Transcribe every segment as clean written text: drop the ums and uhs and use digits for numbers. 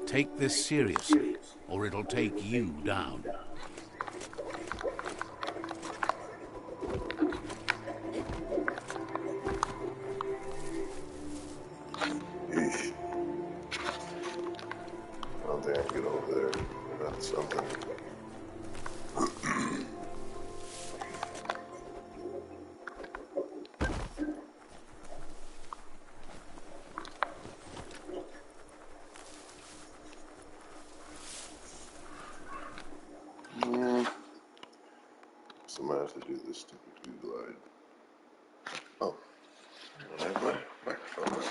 Take this seriously, or it'll take you down. Yeesh. I don't think I can get over there without something. Somebody has to do this stupid glide. Oh, I don't have my microphone.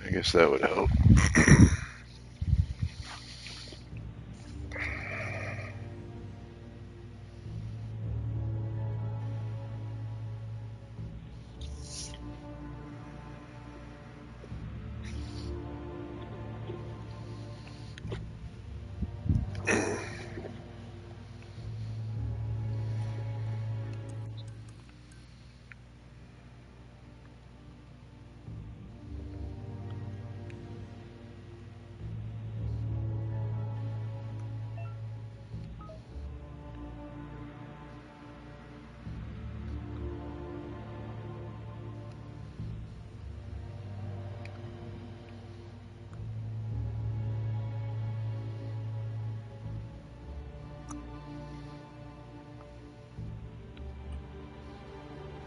I guess that would help.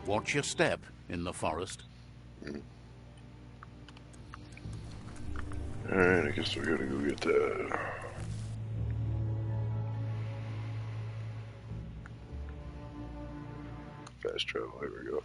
Watch your step in the forest. Alright, I guess we gotta go get that. Fast travel, here we go.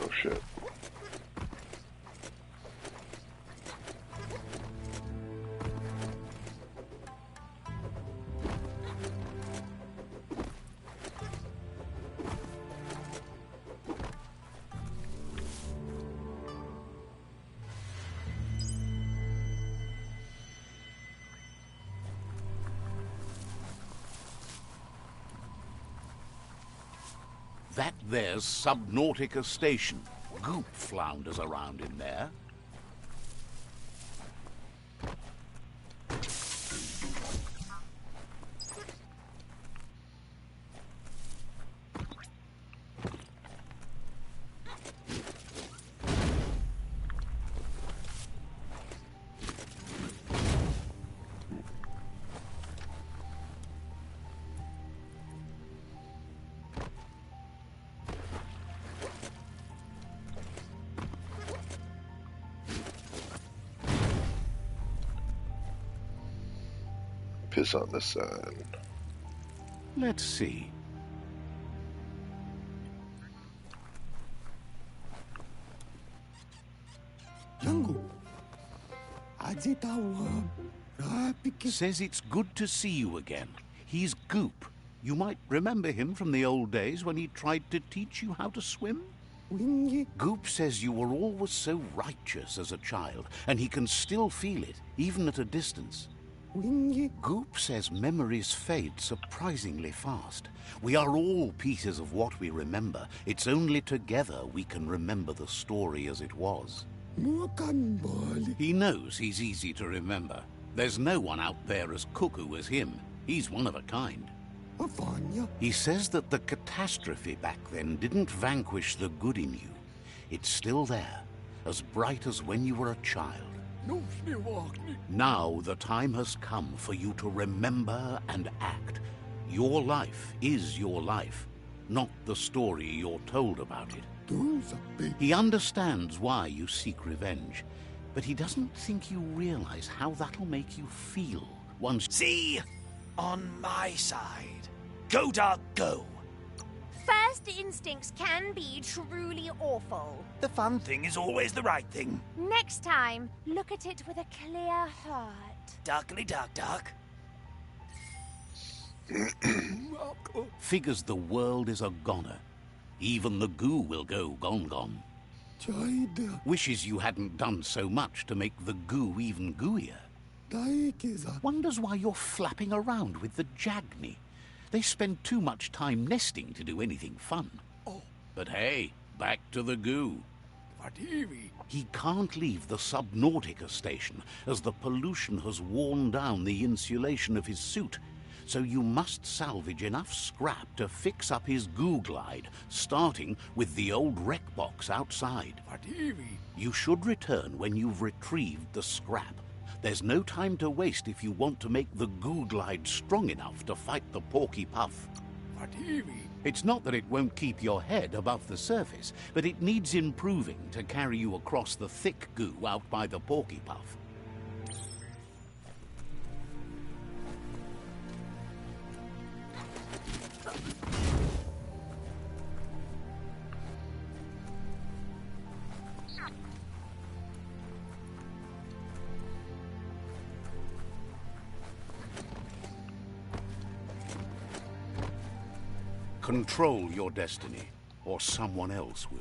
Oh shit. That there's Subnautica Station. Goop flounders around in there. Piss on the sign. Let's see. Says it's good to see you again. He's Goop. You might remember him from the old days when he tried to teach you how to swim. Goop says you were always so righteous as a child, and he can still feel it, even at a distance. Goop says memories fade surprisingly fast. We are all pieces of what we remember. It's only together we can remember the story as it was. He knows he's easy to remember. There's no one out there as cuckoo as him. He's one of a kind. He says that the catastrophe back then didn't vanquish the good in you. It's still there, as bright as when you were a child. Now the time has come for you to remember and act. Your life is your life, not the story you're told about it. He understands why you seek revenge, but he doesn't think you realize how that'll make you feel once... See? On my side. Go, dog, go! First instincts can be truly awful. The fun thing is always the right thing. Next time, look at it with a clear heart. Duckly duck duck. Figures the world is a goner. Even the goo will go gone. Wishes you hadn't done so much to make the goo even gooier. Wonders why you're flapping around with the Jagni. They spend too much time nesting to do anything fun. But hey, back to the goo. He can't leave the Subnautica station, as the pollution has worn down the insulation of his suit. So you must salvage enough scrap to fix up his goo glide, starting with the old wreck box outside. You should return when you've retrieved the scrap. There's no time to waste if you want to make the goo glide strong enough to fight the Porky Puff. It's not that it won't keep your head above the surface, but it needs improving to carry you across the thick goo out by the Porky Puff. Control your destiny, or someone else will.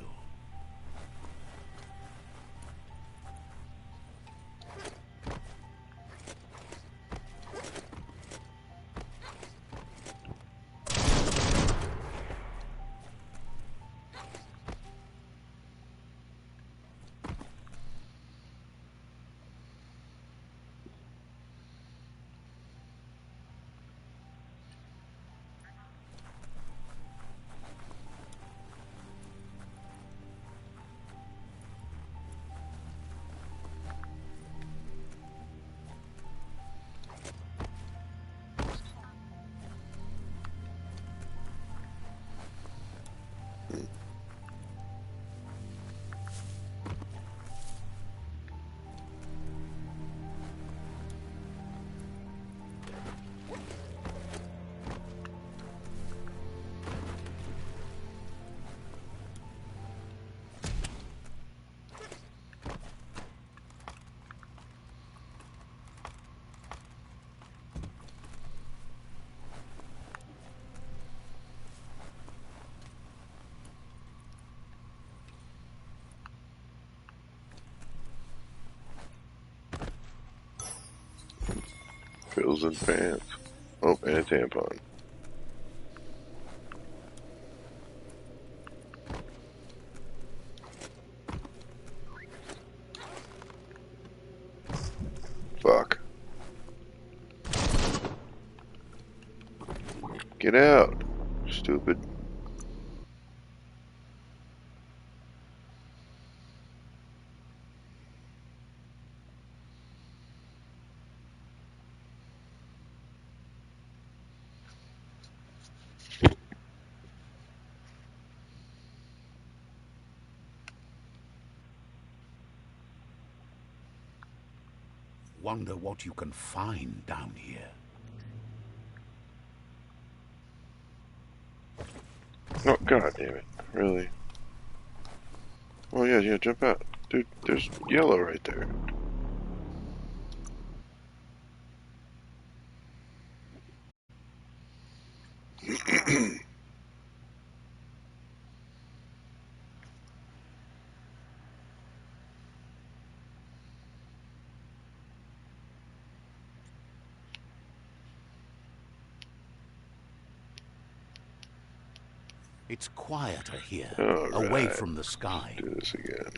Pills and pants. Oh, and a tampon. Fuck. Get out, stupid. Wonder what you can find down here. Oh, god damn it. Really? Oh, yeah, jump out. Dude, there's yellow right there. It's quieter here, All away right. from the sky. Do this again.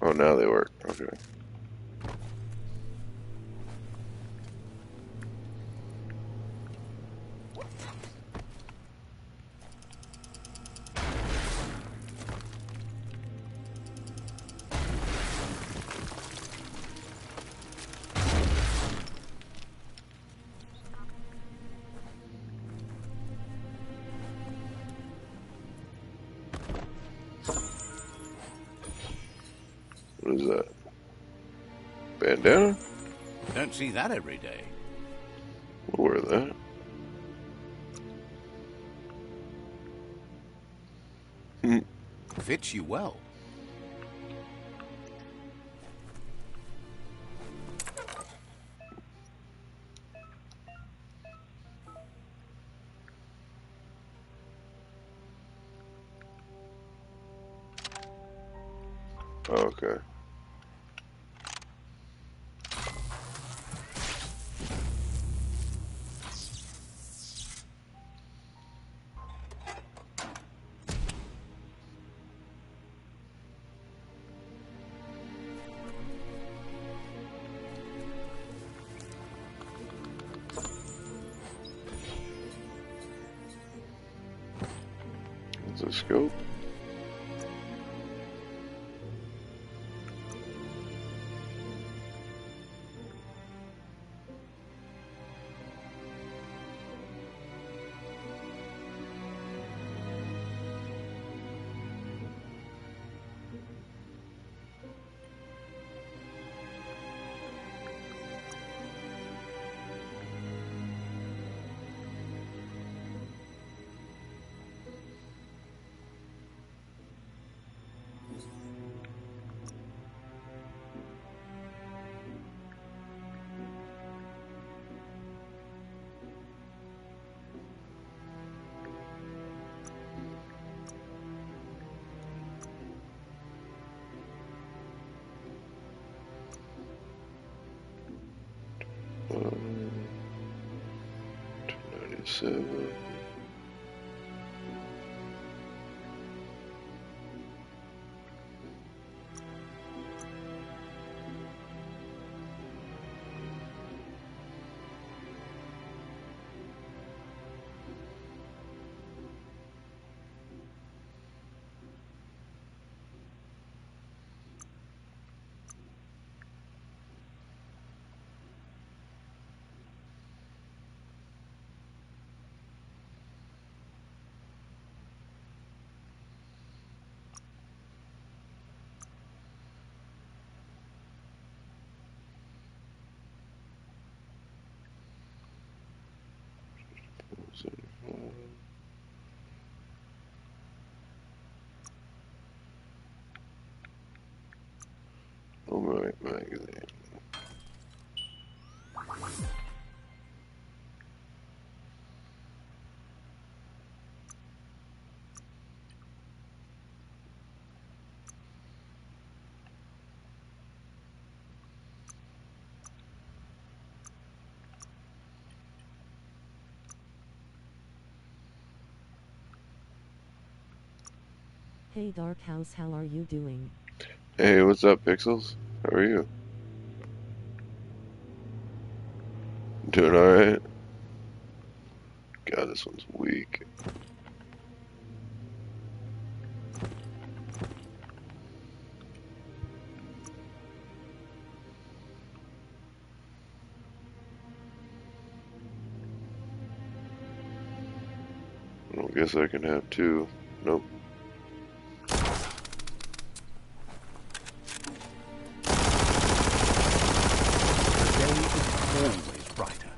Oh, now they work. Okay. What is that? Bandana? Don't see that every day. We'll wear that. Fits you well. Okay. It's a scope. Um, 297. Oh, my magazine. Hey Dark House, how are you doing? Hey, what's up, Pixels? How are you? Doing alright? God, this one's weak. I guess I can have two. Nope. The day is always brighter.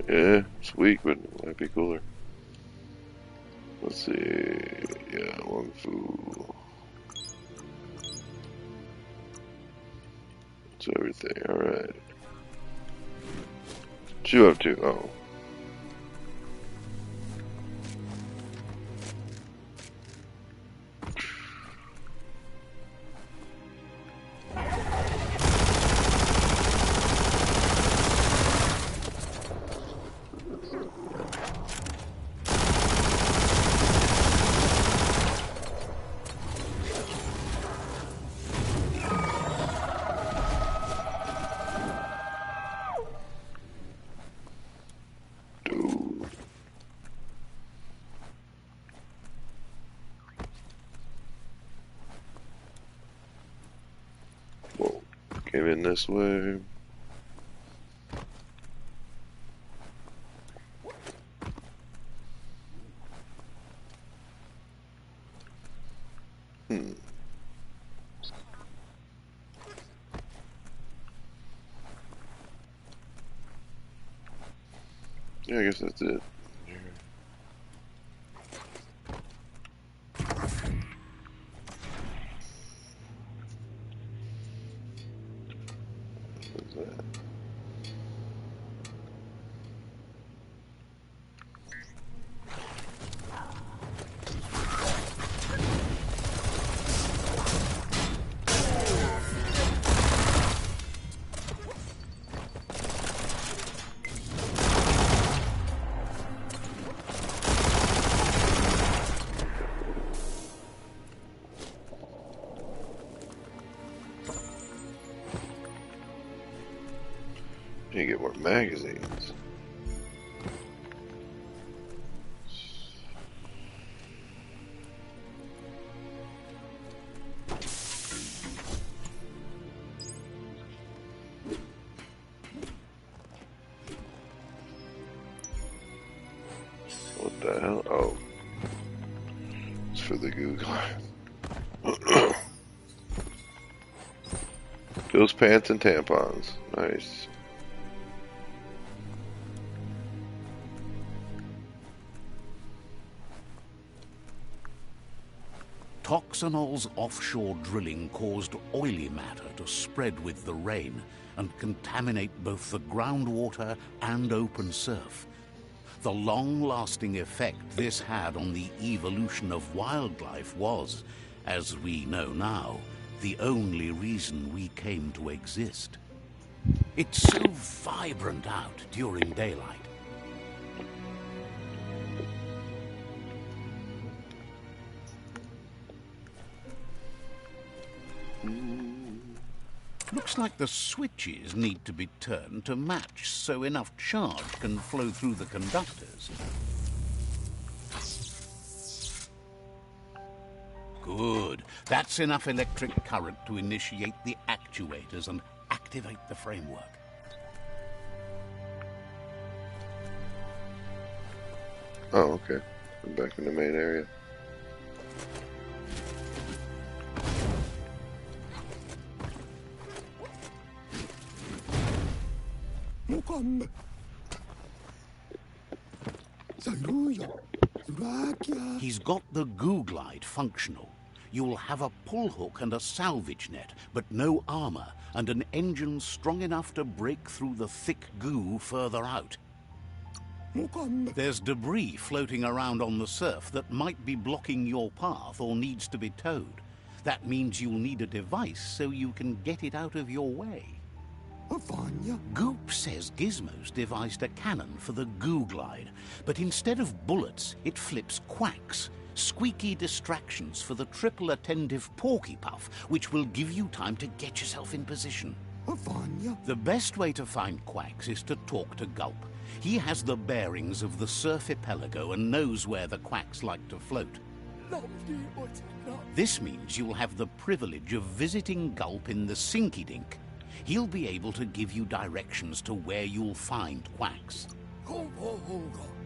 Yeah, it's weak, but it might be cooler. Let's see. Yeah, Wong Fu. It's everything. Alright. What you up to? Oh. Dude. Whoa. Came in this way. Yeah, I guess that's it. What's that? Need to get more magazines. What the hell? Oh. It's for the Google. Ghost pants and tampons. Nice. Toxanol's offshore drilling caused oily matter to spread with the rain and contaminate both the groundwater and open surf. The long-lasting effect this had on the evolution of wildlife was, as we know now, the only reason we came to exist. It's so vibrant out during daylight. Looks like the switches need to be turned to match so enough charge can flow through the conductors. Good. That's enough electric current to initiate the actuators and activate the framework. Oh, okay. I'm back in the main area. He's got the goo glide functional. You'll have a pull hook and a salvage net, but no armor, and an engine strong enough to break through the thick goo further out. There's debris floating around on the surf that might be blocking your path or needs to be towed. That means you'll need a device so you can get it out of your way. Goop says Gizmo's devised a cannon for the goo glide, but instead of bullets, it flips quacks, squeaky distractions for the triple attentive porky puff, which will give you time to get yourself in position. The best way to find quacks is to talk to Gulp. He has the bearings of the surfipelago and knows where the quacks like to float. This means you'll have the privilege of visiting Gulp in the Sinky Dink. He'll be able to give you directions to where you'll find quacks.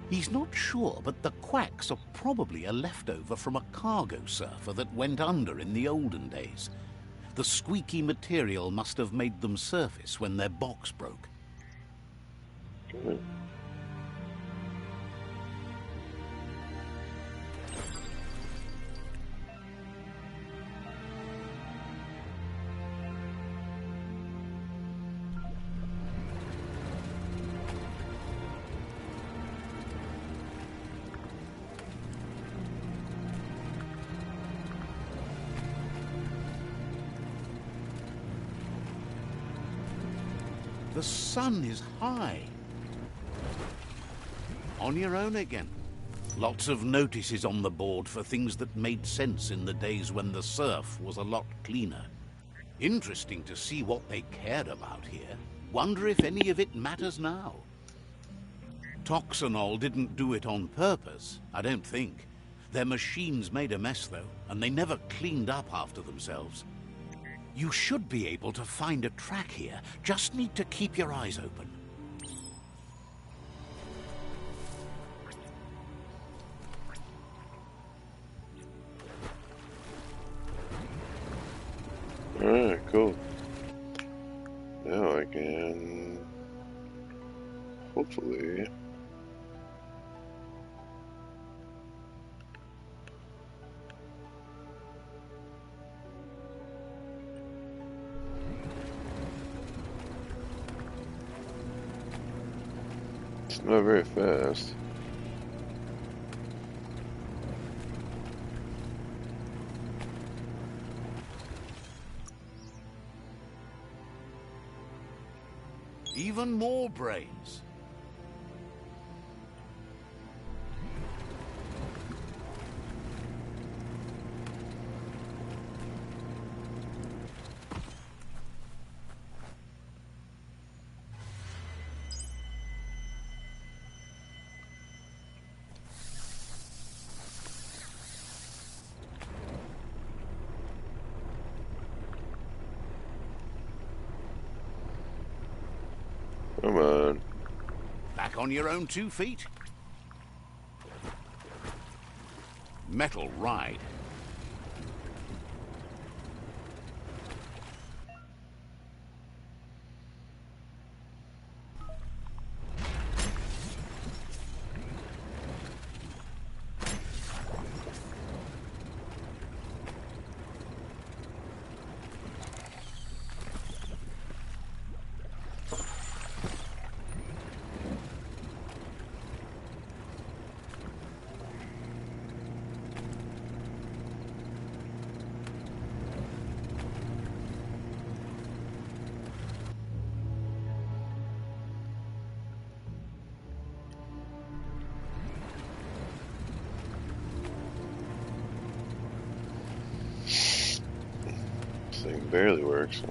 He's not sure, but the quacks are probably a leftover from a cargo surfer that went under in the olden days. The squeaky material must have made them surface when their box broke. The sun is high. On your own again. Lots of notices on the board for things that made sense in the days when the surf was a lot cleaner. Interesting to see what they cared about here. Wonder if any of it matters now. Toxanol didn't do it on purpose, I don't think. Their machines made a mess though, and they never cleaned up after themselves. You should be able to find a track here. Just need to keep your eyes open. Alright, cool. Now I can hopefully it's not very fast. Even more brains. Come on. Back on your own 2 feet. Metal ride. This thing barely works.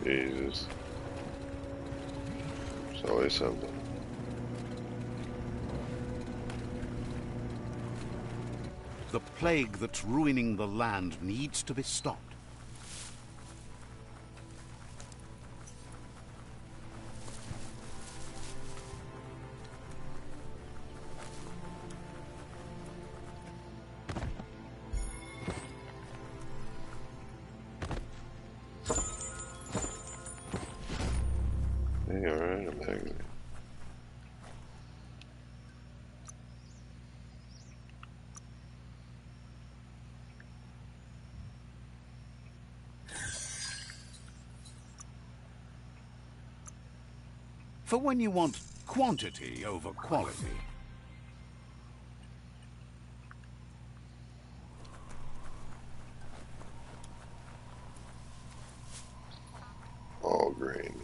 Jesus. There's always something. The plague that's ruining the land needs to be stopped. For when you want quantity over quality. All grain.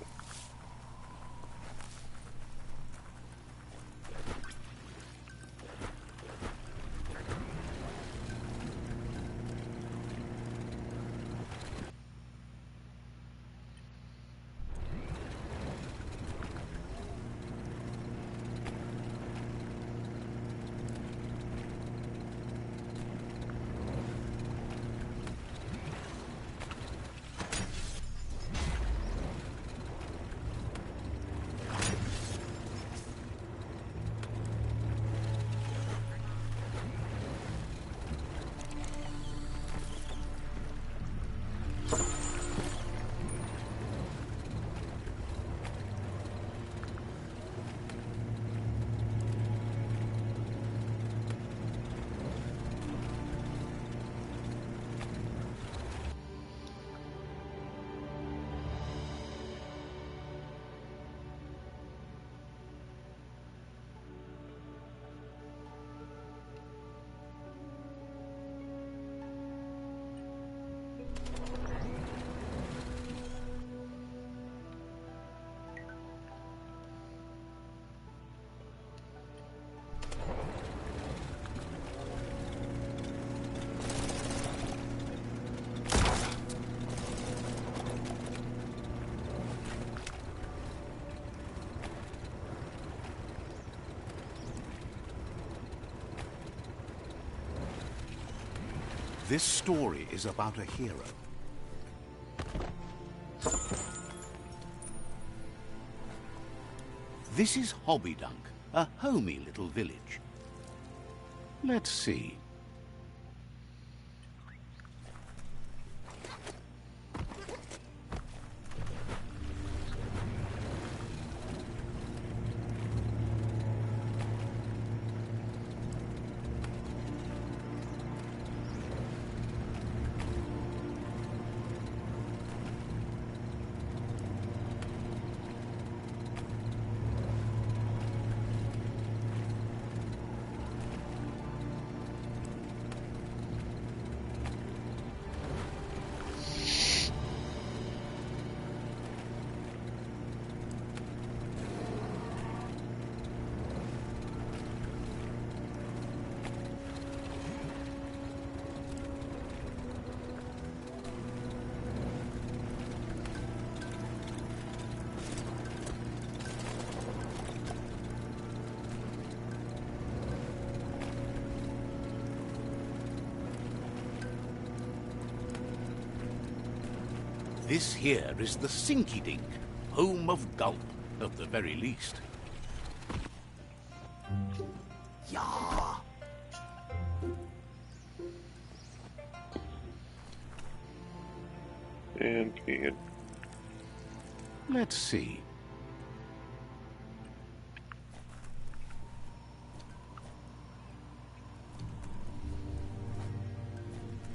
This story is about a hero. This is Hobbydunk, a homey little village. Let's see. This here is the Sinky Dink, home of Gulp, at the very least. Yeah. And Let's see.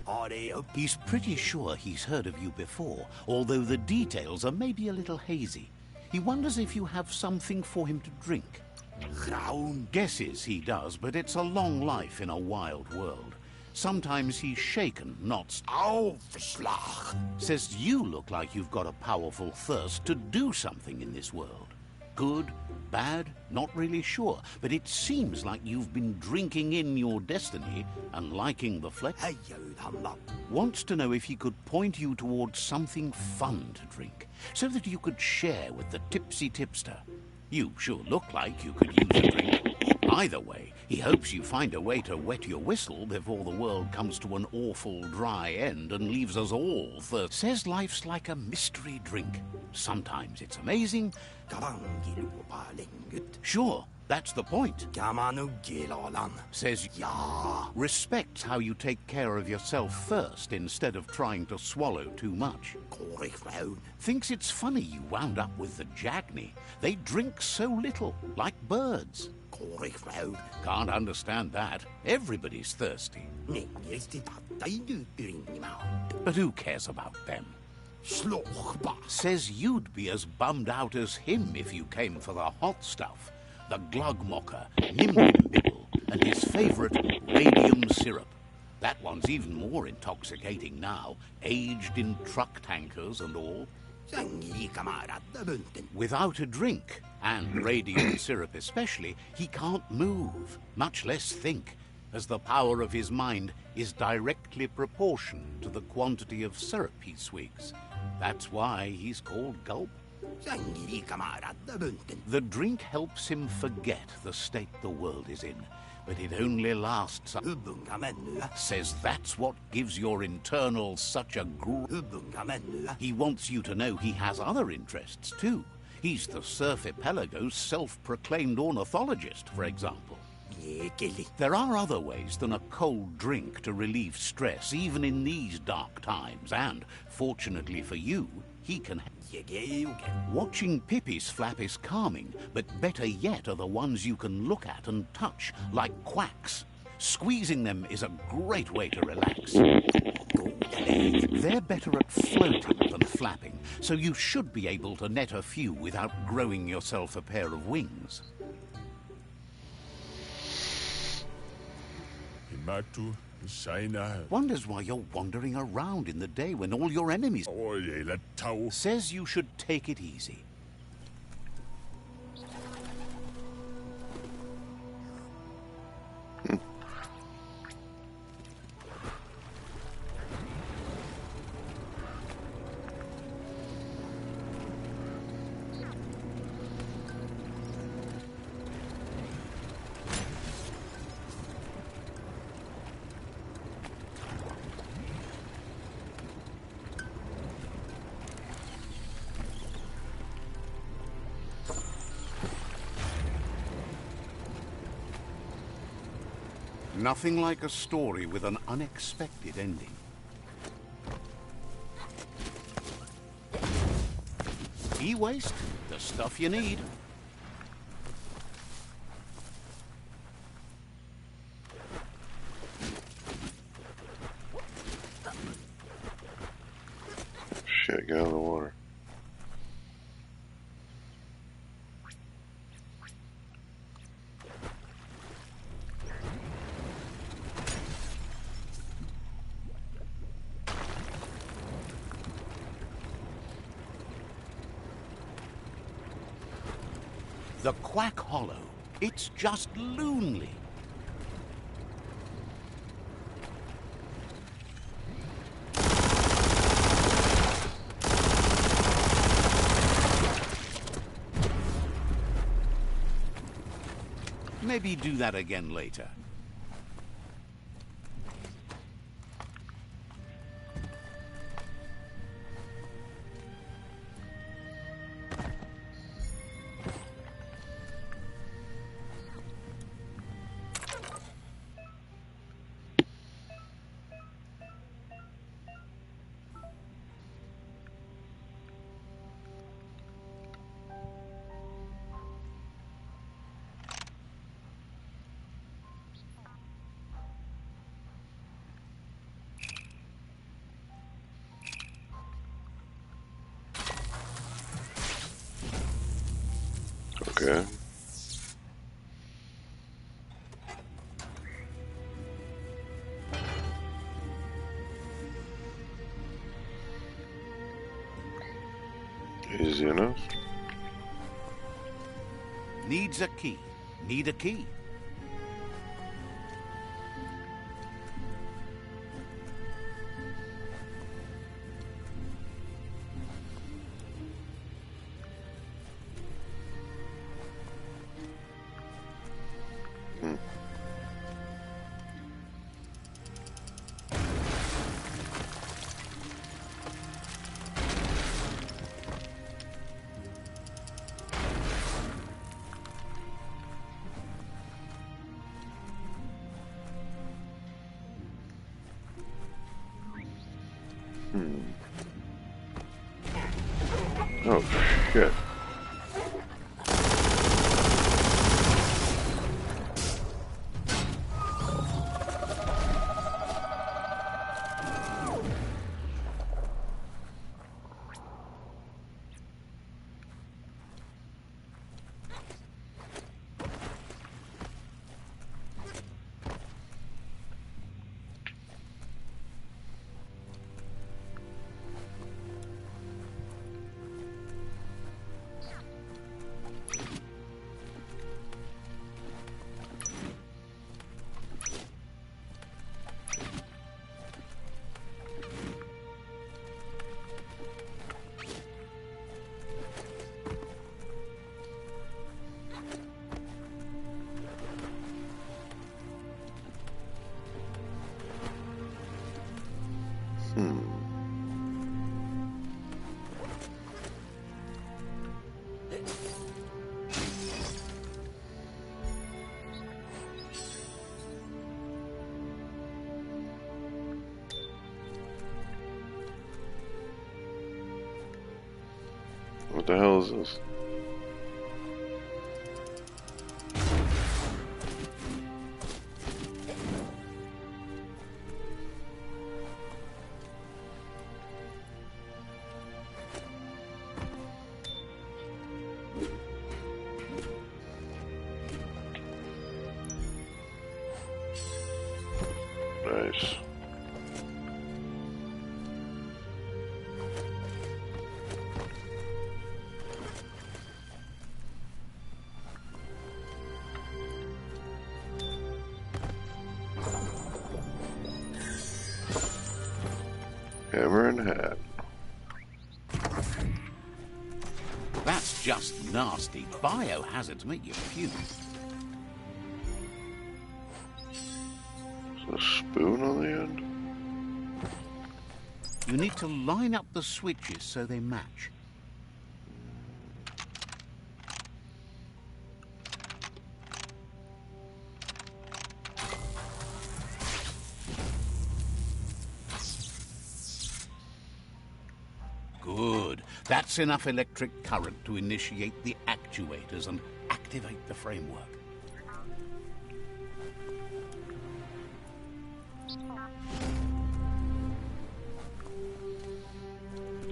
Are they up? He's pretty sure he's heard of you before, although the details are maybe a little hazy. He wonders if you have something for him to drink. Ground? Guesses he does, but it's a long life in a wild world. Sometimes he's shaken, not Aufschlag. Says you look like you've got a powerful thirst to do something in this world. Good, bad, not really sure, but it seems like you've been drinking in your destiny and liking the flesh. Hey, you humbuck. Wants to know if he could point you towards something fun to drink, so that you could share with the tipsy tipster. You sure look like you could use a drink. Either way, he hopes you find a way to wet your whistle before the world comes to an awful dry end and leaves us all thirsty. Says life's like a mystery drink. Sometimes it's amazing. Sure, that's the point. Says Yeah. respects how you take care of yourself first instead of trying to swallow too much. Thinks it's funny you wound up with the Jagni. They drink so little, like birds. Can't understand that. Everybody's thirsty. But who cares about them? Says you'd be as bummed out as him if you came for the hot stuff. The glugmocker, Nimble, and his favourite radium syrup. That one's even more intoxicating now, aged in truck tankers and all. Without a drink, and radium syrup especially, he can't move, much less think, as the power of his mind is directly proportioned to the quantity of syrup he swigs. That's why he's called Gulp. The drink helps him forget the state the world is in, but it only lasts. Says that's what gives your internal such a He wants you to know he has other interests too. He's the Surfipelago's self-proclaimed ornithologist, for example. There are other ways than a cold drink to relieve stress, even in these dark times, and, fortunately for you, he can... Watching Pippi's flap is calming, but better yet are the ones you can look at and touch, like quacks. Squeezing them is a great way to relax. They're better at floating than flapping, so you should be able to net a few without growing yourself a pair of wings. Wonders why you're wandering around in the day when all your enemies... Says you should take it easy. Nothing like a story with an unexpected ending. E-waste, the stuff you need. Shit, get out of the water. The Quack Hollow. It's just lonely. Maybe do that again later. Okay. Easy enough. Needs a key. Need a key. Oh, shit. What the hell is this? Nice. Hammer and hat. That's just nasty. Biohazards make you puke. Is a spoon on the end? You need to line up the switches so they match. Good. That's enough electric current to initiate the actuators and activate the framework.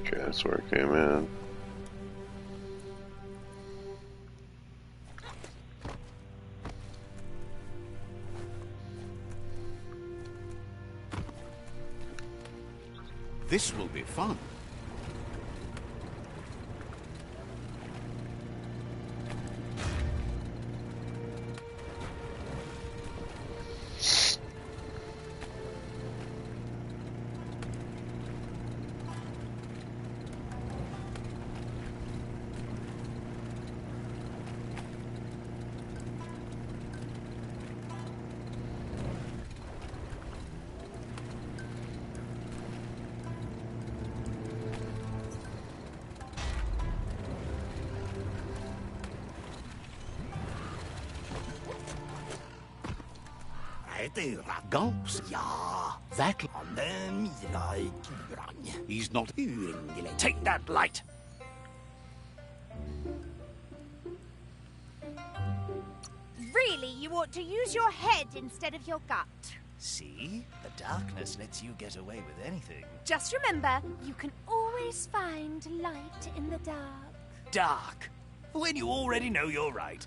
Okay, that's where I came in. This will be fun. Gulps? Ja, That... mina i kurang. He's not... Take that light. Really, you ought to use your head instead of your gut. See? The darkness lets you get away with anything. Just remember, you can always find light in the dark. Dark. When you already know you're right.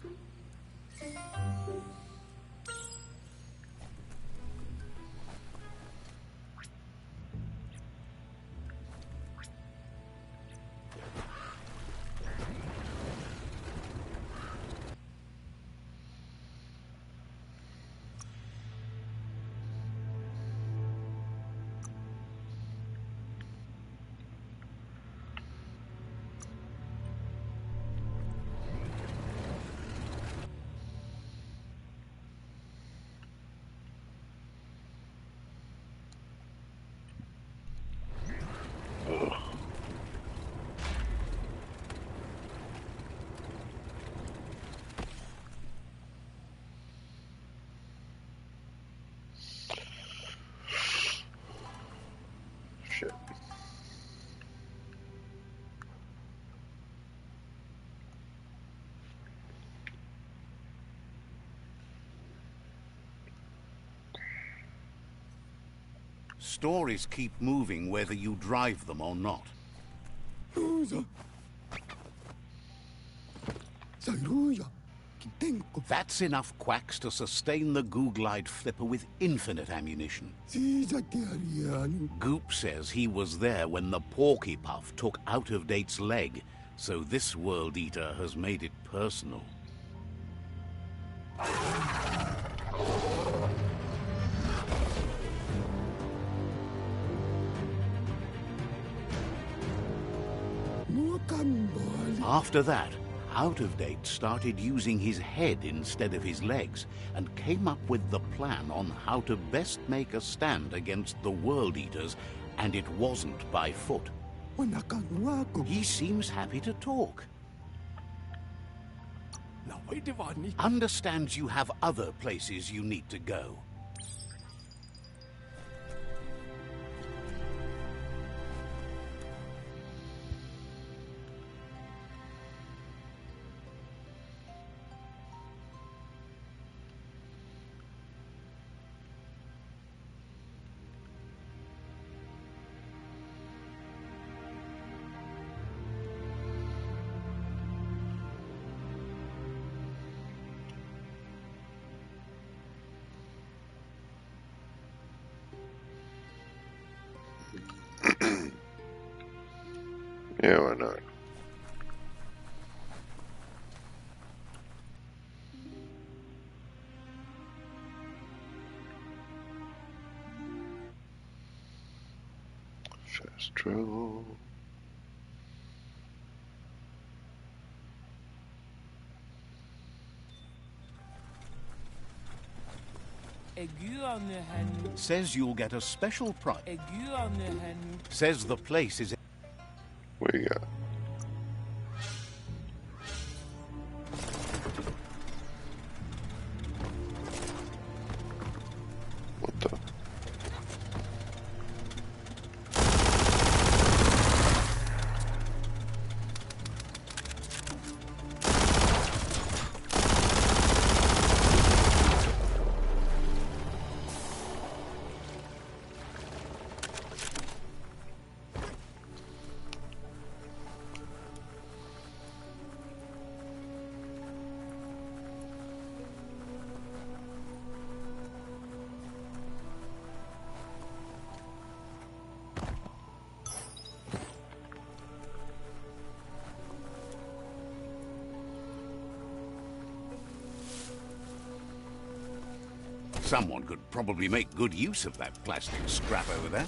Shit. Stories keep moving whether you drive them or not. That's enough quacks to sustain the Googlide flipper with infinite ammunition. Goop says he was there when the Porky Puff took Out-of-Date's leg, so this World Eater has made it personal. After that, Out-of-Date started using his head instead of his legs and came up with the plan on how to best make a stand against the World Eaters And it wasn't by foot. He seems happy to talk. Understands you have other places you need to go. Yeah, why not? Fast travel. Says you'll get a special price. Says the place is... What you got? What the? Someone could probably make good use of that plastic scrap over there.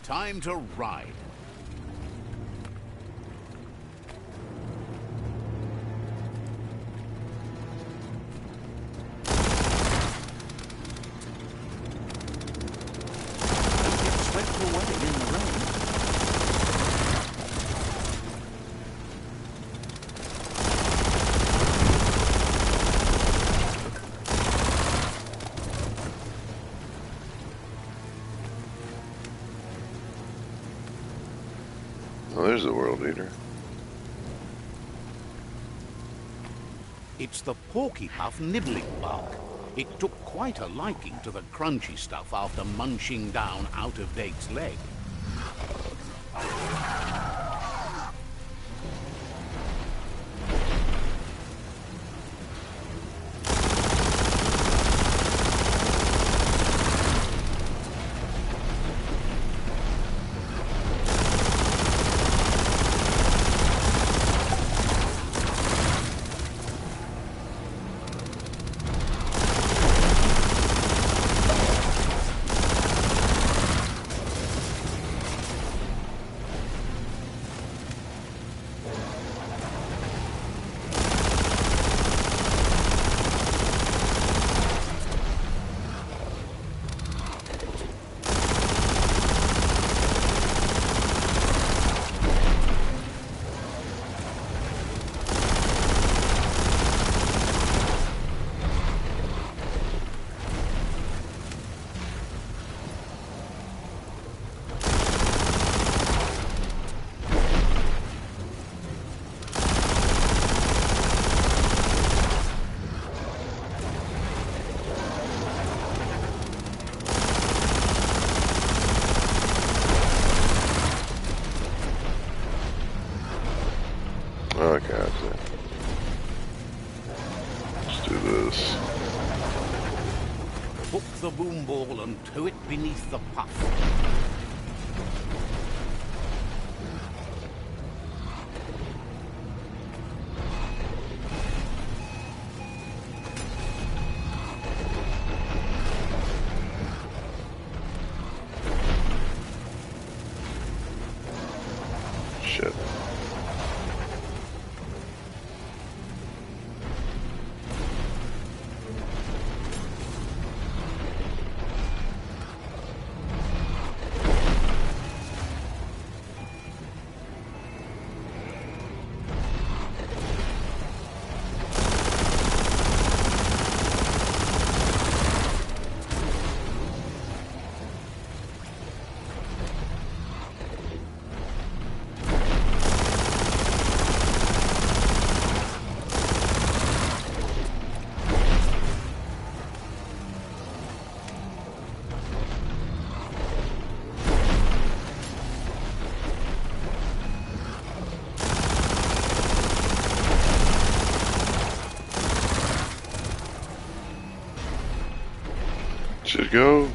Time to ride. Swept away in the rain. Oh, there's the world eater. It's the porky puff nibbling bug. It took quite a liking to the crunchy stuff after munching down out of Dake's leg. Okay, I see. Let's do this. Hook the boom ball and tow it beneath the puff. Shit. Should go.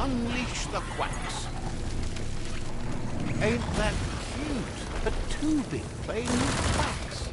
Unleash the quacks. Ain't that cute? A two-bit playing with quacks.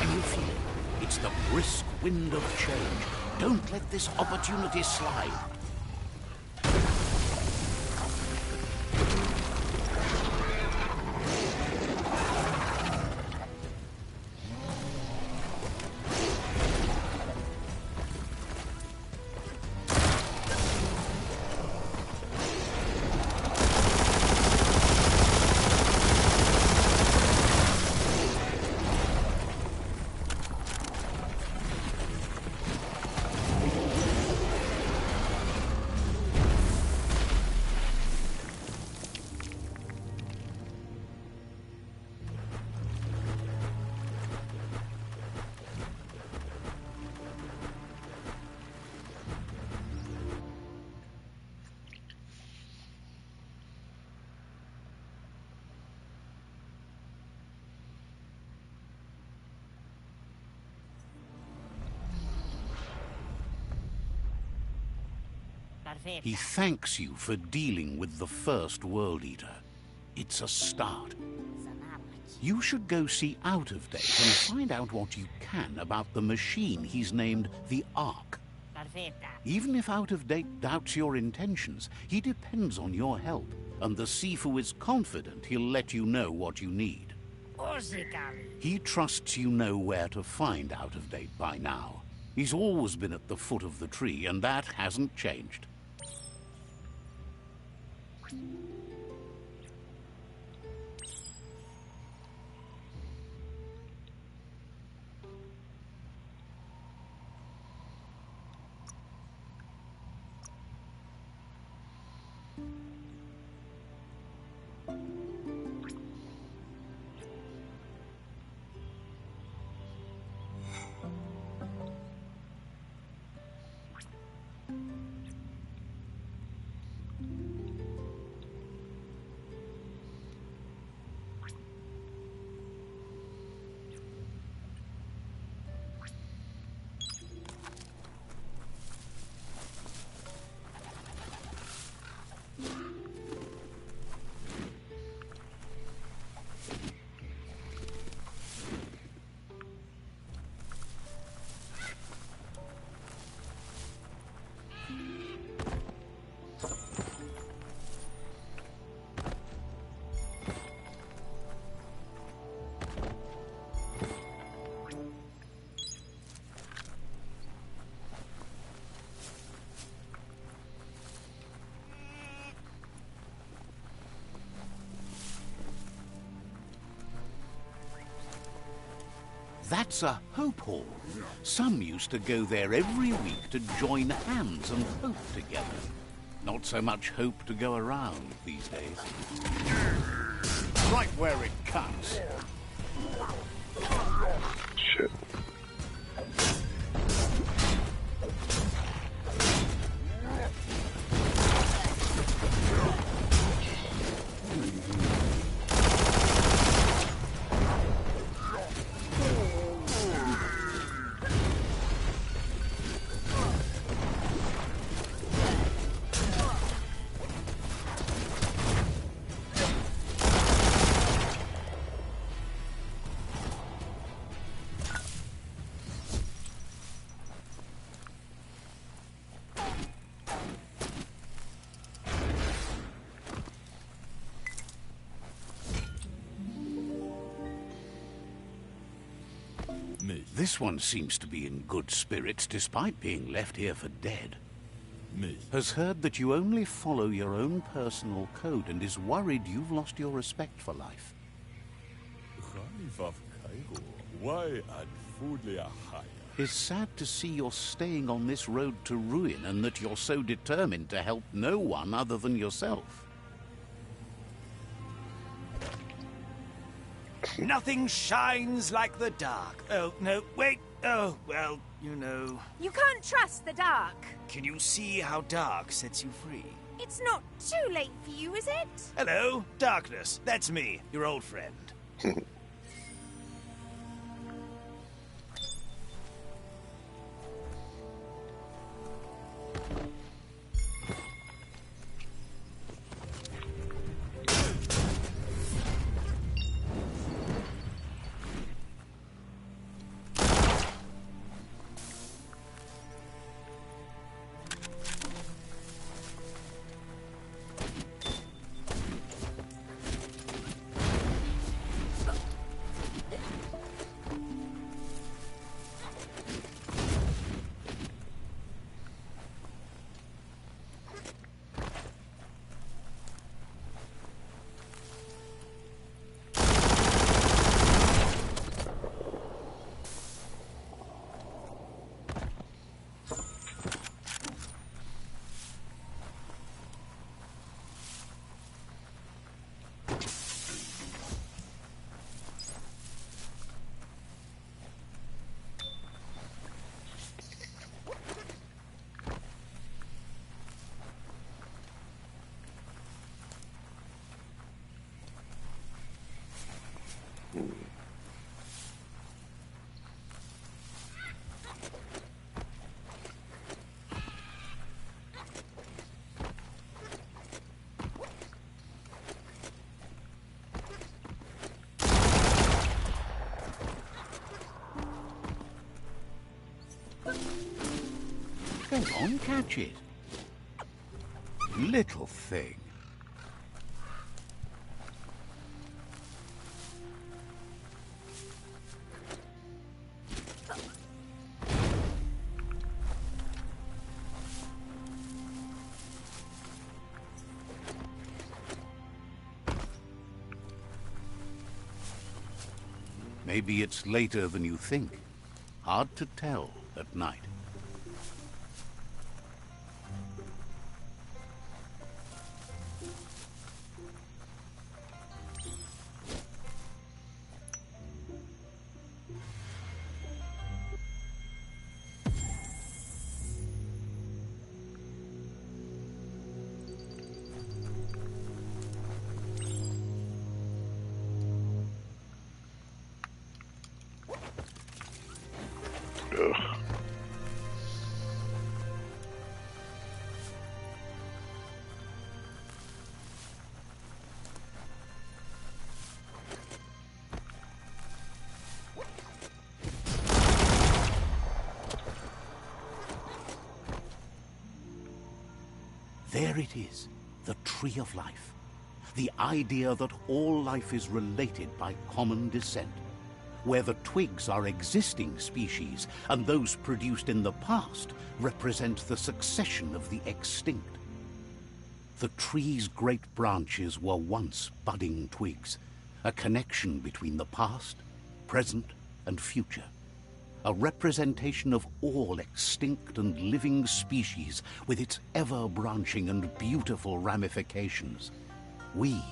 Can you feel it? It's the brisk wind of change. Don't let this opportunity slide. He thanks you for dealing with the first World Eater. It's a start. You should go see Out of Date and find out what you can about the machine he's named the Ark. Even if Out of Date doubts your intentions, he depends on your help, and the Sifu is confident he'll let you know what you need. He trusts you know where to find Out of Date by now. He's always been at the foot of the tree, and that hasn't changed. That's a Hope Hall. Some used to go there every week to join hands and hope together. Not so much hope to go around these days. Right where it cuts. Shit. This one seems to be in good spirits despite being left here for dead. Has heard that you only follow your own personal code and is worried you've lost your respect for life. Is sad to see you're staying on this road to ruin and that you're so determined to help no one other than yourself. Nothing shines like the dark. Oh, no, wait. Oh, well, you know. You can't trust the dark. Can you see how dark sets you free? It's not too late for you, is it? Hello, darkness. That's me, your old friend. Go on, catch it. Little thing. Maybe it's later than you think. Hard to tell at night. Ugh. There it is, the Tree of Life. The idea that all life is related by common descent, where the twigs are existing species and those produced in the past represent the succession of the extinct. The tree's great branches were once budding twigs, a connection between the past, present, and future. A representation of all extinct and living species with its ever-branching and beautiful ramifications. We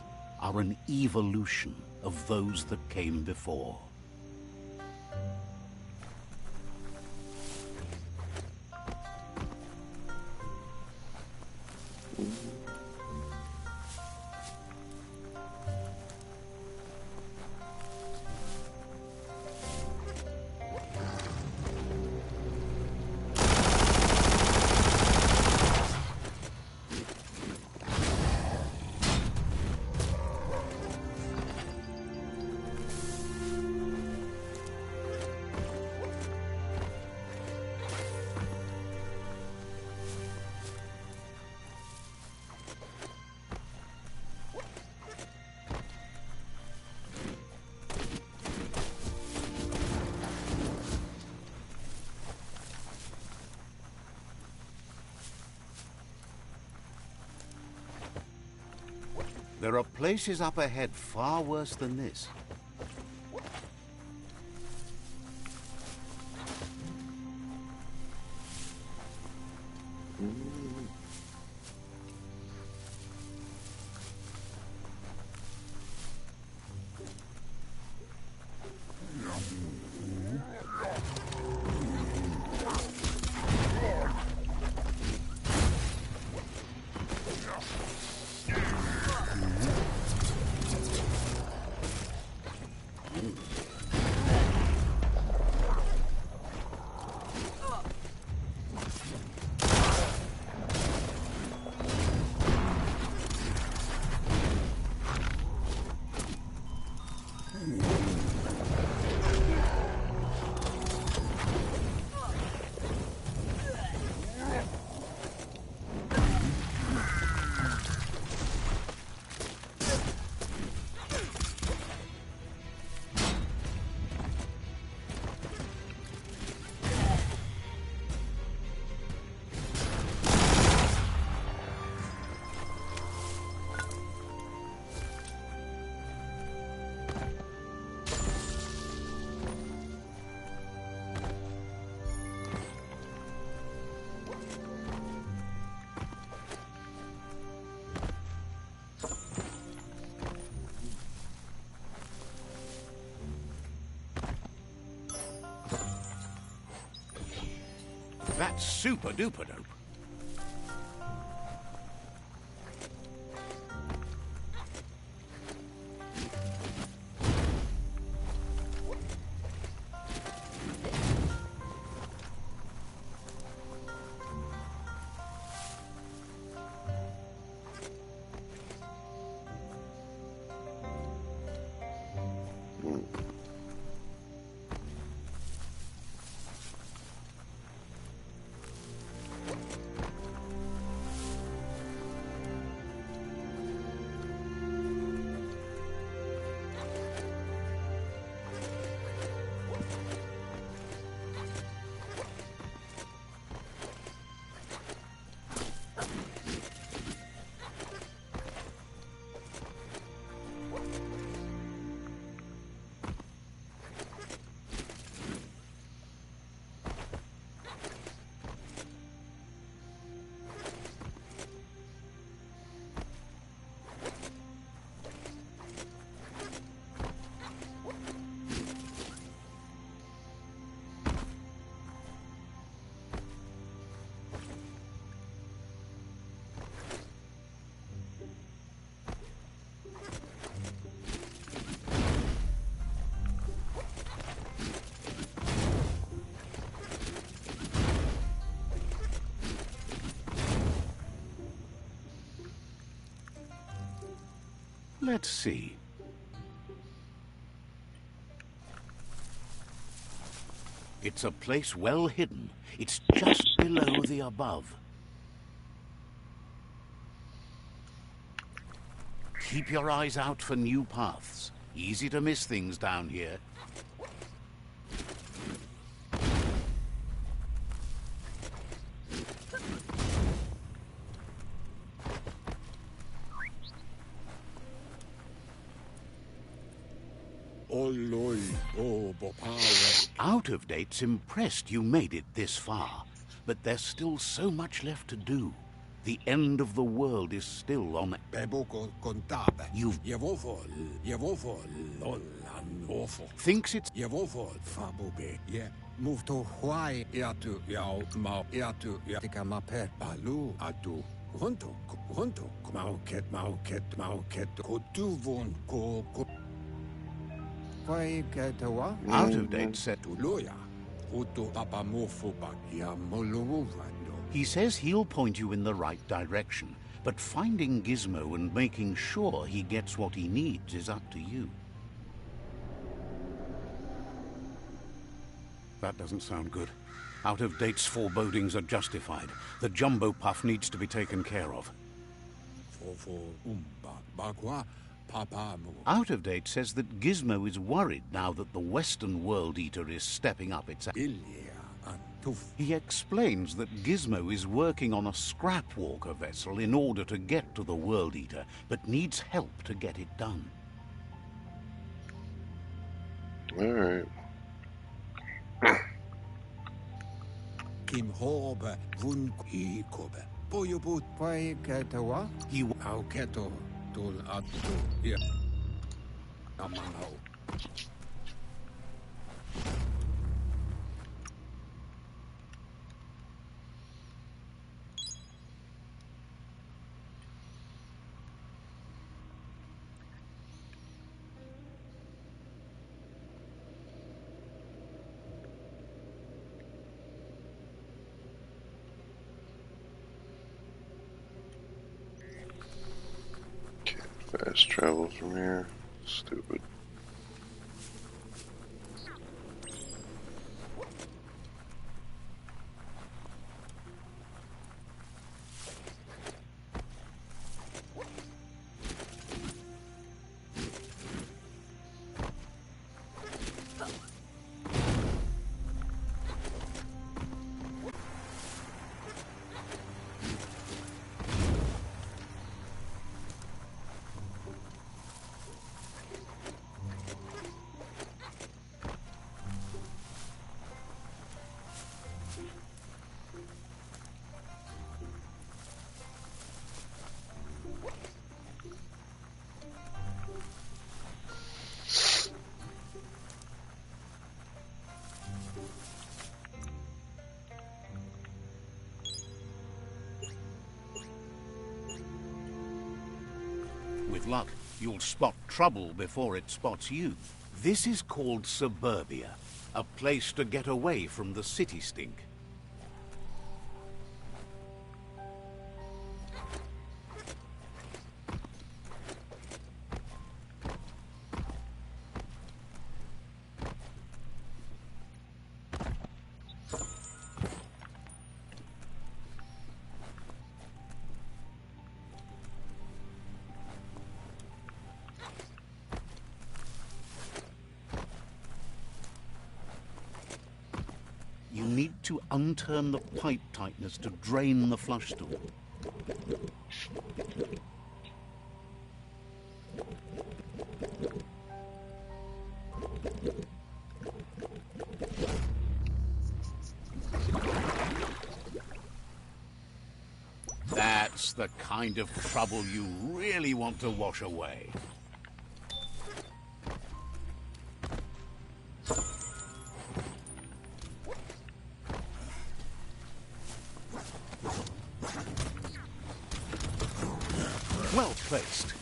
are an evolution of those that came before. There are places up ahead far worse than this. That's super duper dope. Let's see. It's a place well hidden. It's just below the above. Keep your eyes out for new paths. Easy to miss things down here. Out of Date's impressed you made it this far, but there's still so much left to do. The end of the world is still on. You've thinks it's out of Date said. He says he'll point you in the right direction, but finding Gizmo and making sure he gets what he needs is up to you. That doesn't sound good. Out of Date's forebodings are justified. The Jumbo Puff needs to be taken care of. Out of Date says that Gizmo is worried now that the Western World Eater is stepping up its... He explains that Gizmo is working on a scrap walker vessel in order to get to the World Eater, but needs help to get it done. All right. Fast travel from here. Stupid. With luck, you'll spot trouble before it spots you. This is called Suburbia, a place to get away from the city stink. You need to unturn the pipe tightness to drain the flush stool. That's the kind of trouble you really want to wash away. Well placed.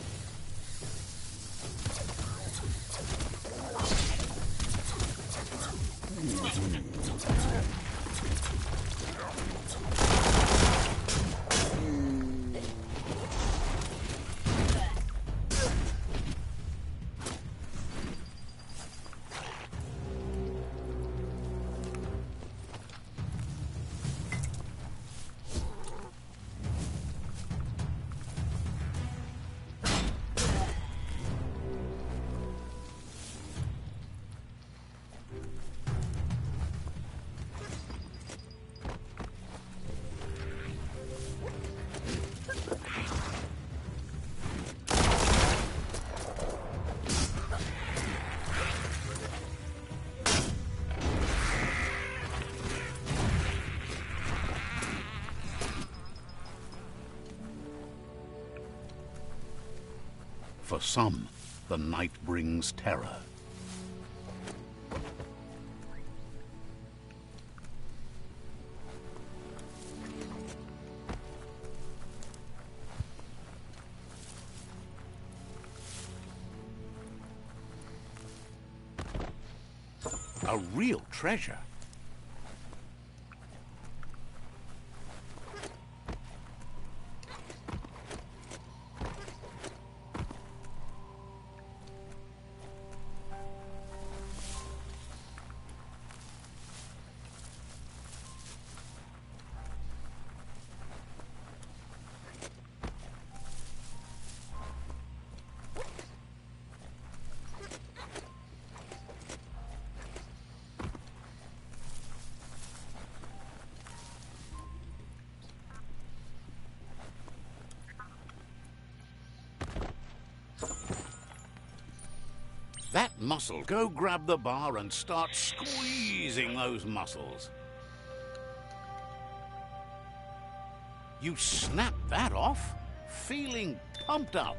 For some, the night brings terror. A real treasure. That muscle. Go grab the bar and start squeezing those muscles. You snap that off, feeling pumped up.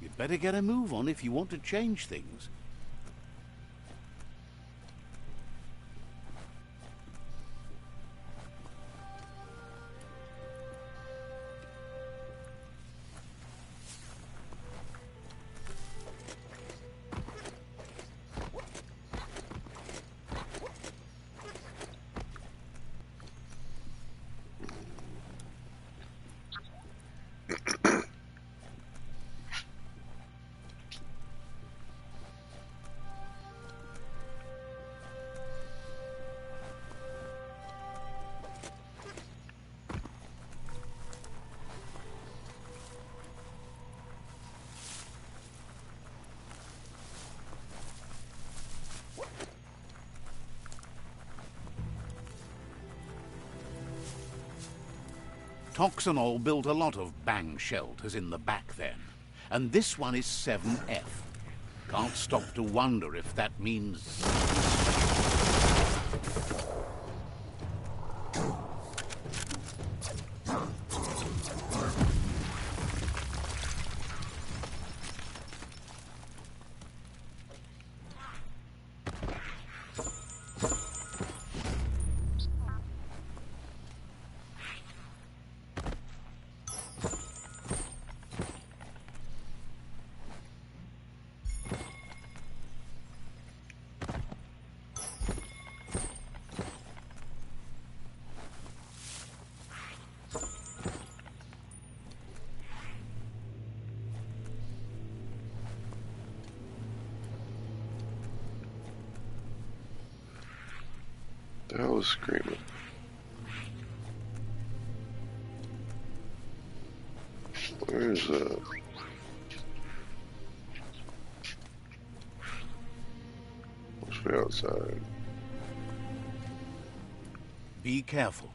You'd better get a move on if you want to change things. Toxanol built a lot of bang shelters in the back then, and this one is 7F. Can't stop to wonder if that means... The hell is screaming? Where's that? Must be outside. Be careful.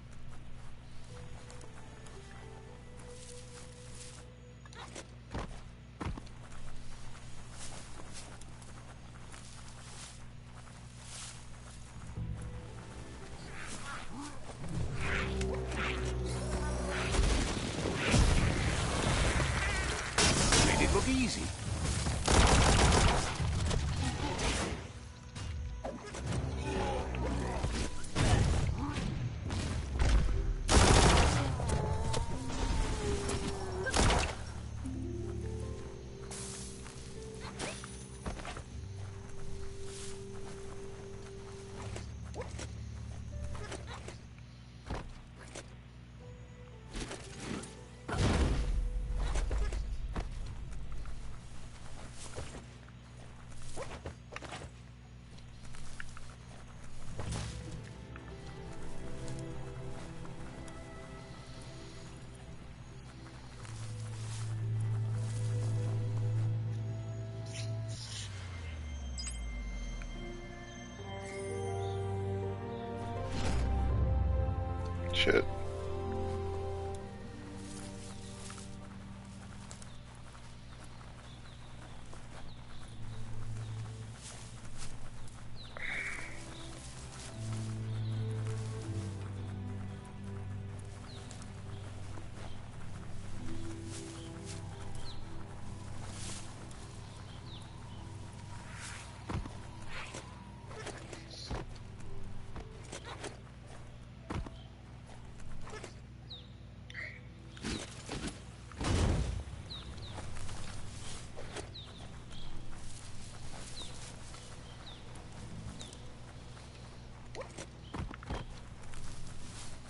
Shit.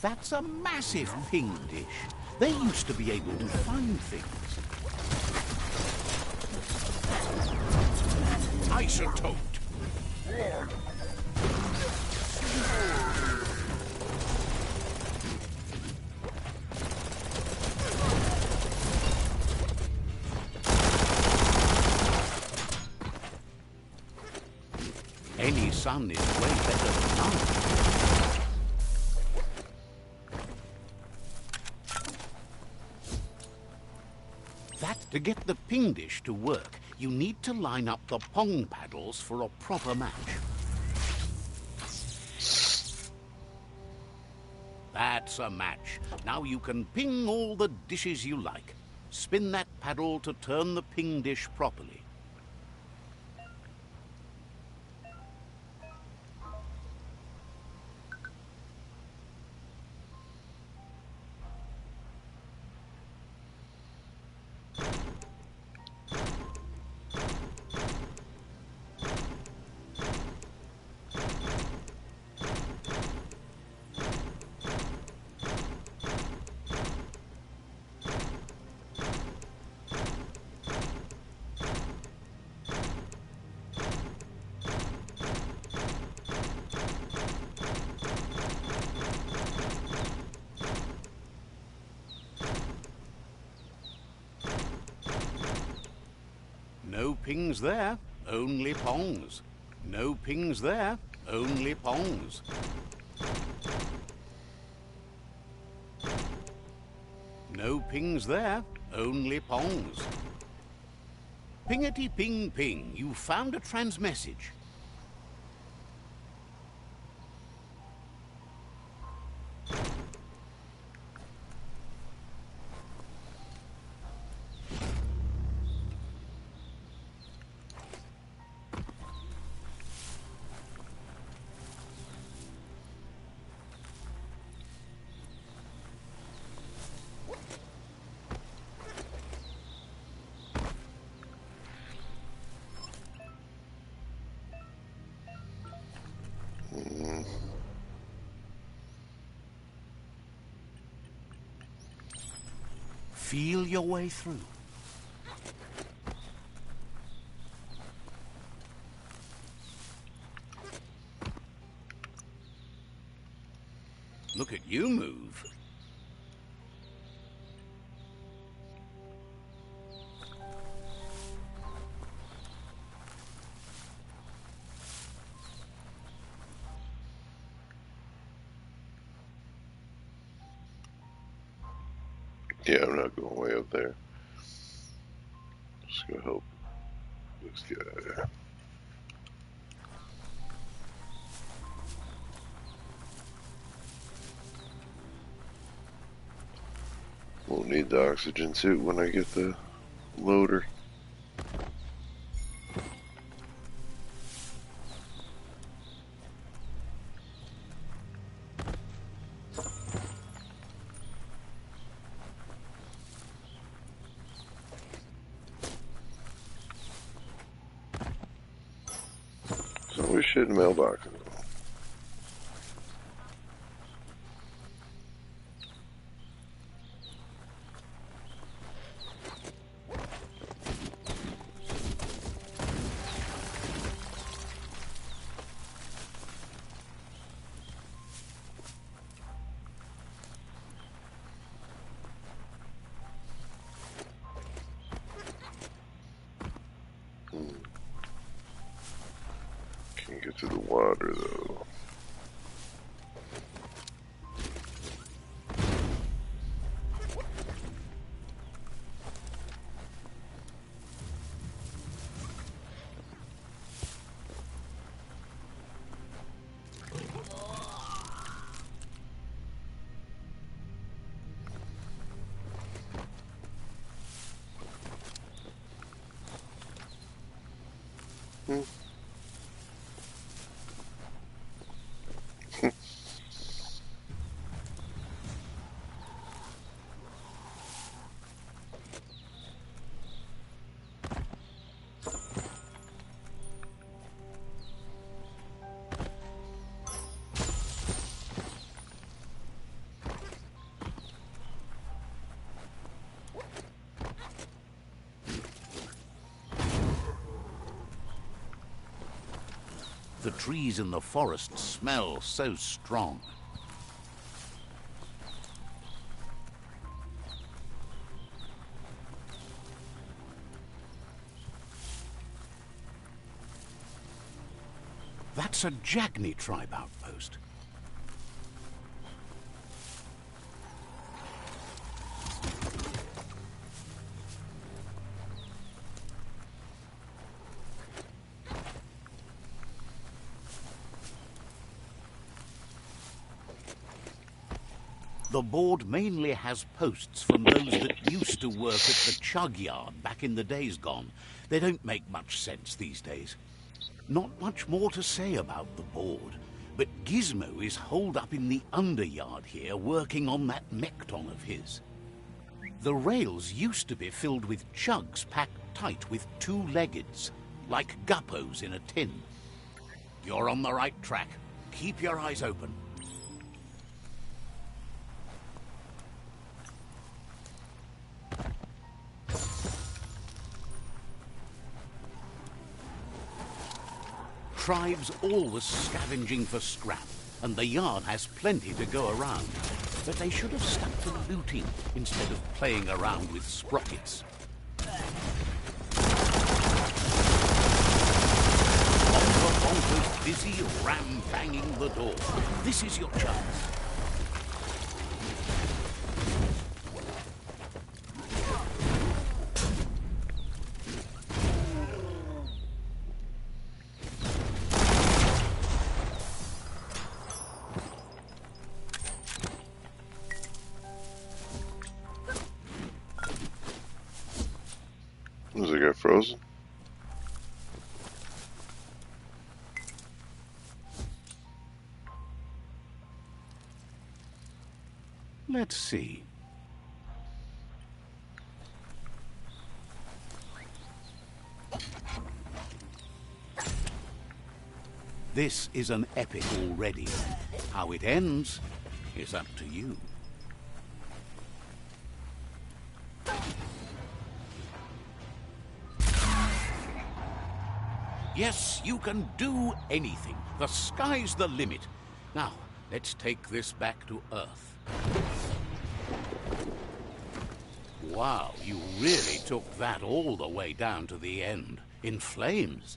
That's a massive ping dish. They used to be able to find things. Isotope. Any sun is way better than none. To get the ping dish to work, you need to line up the pong paddles for a proper match. That's a match. Now you can ping all the dishes you like. Spin that paddle to turn the ping dish properly. No pings there, only pongs. No pings there, only pongs. No pings there, only pongs. Pingety ping ping, you found a transmessage. Feel your way through. Look at you move. Yeah, I'm not going way up there. Just gonna help this guy. Won't need the oxygen suit when I get the loader. So we should mailboxes. Can't get to the water though. The trees in the forest smell so strong. That's a Jagni tribe outpost. The board mainly has posts from those that used to work at the chug yard back in the days gone. They don't make much sense these days. Not much more to say about the board, but Gizmo is holed up in the underyard here working on that Mekton of his. The rails used to be filled with chugs packed tight with two-leggeds, like guppos in a tin. You're on the right track. Keep your eyes open. Tribes always scavenging for scrap, and the yard has plenty to go around. But they should have stuck to looting instead of playing around with sprockets. Bonker Bonker's busy ram-banging the door. This is your chance. Does it get frozen? Let's see. This is an epic already. How it ends is up to you. Yes, you can do anything. The sky's the limit. Now, let's take this back to Earth. Wow, you really took that all the way down to the end, in flames.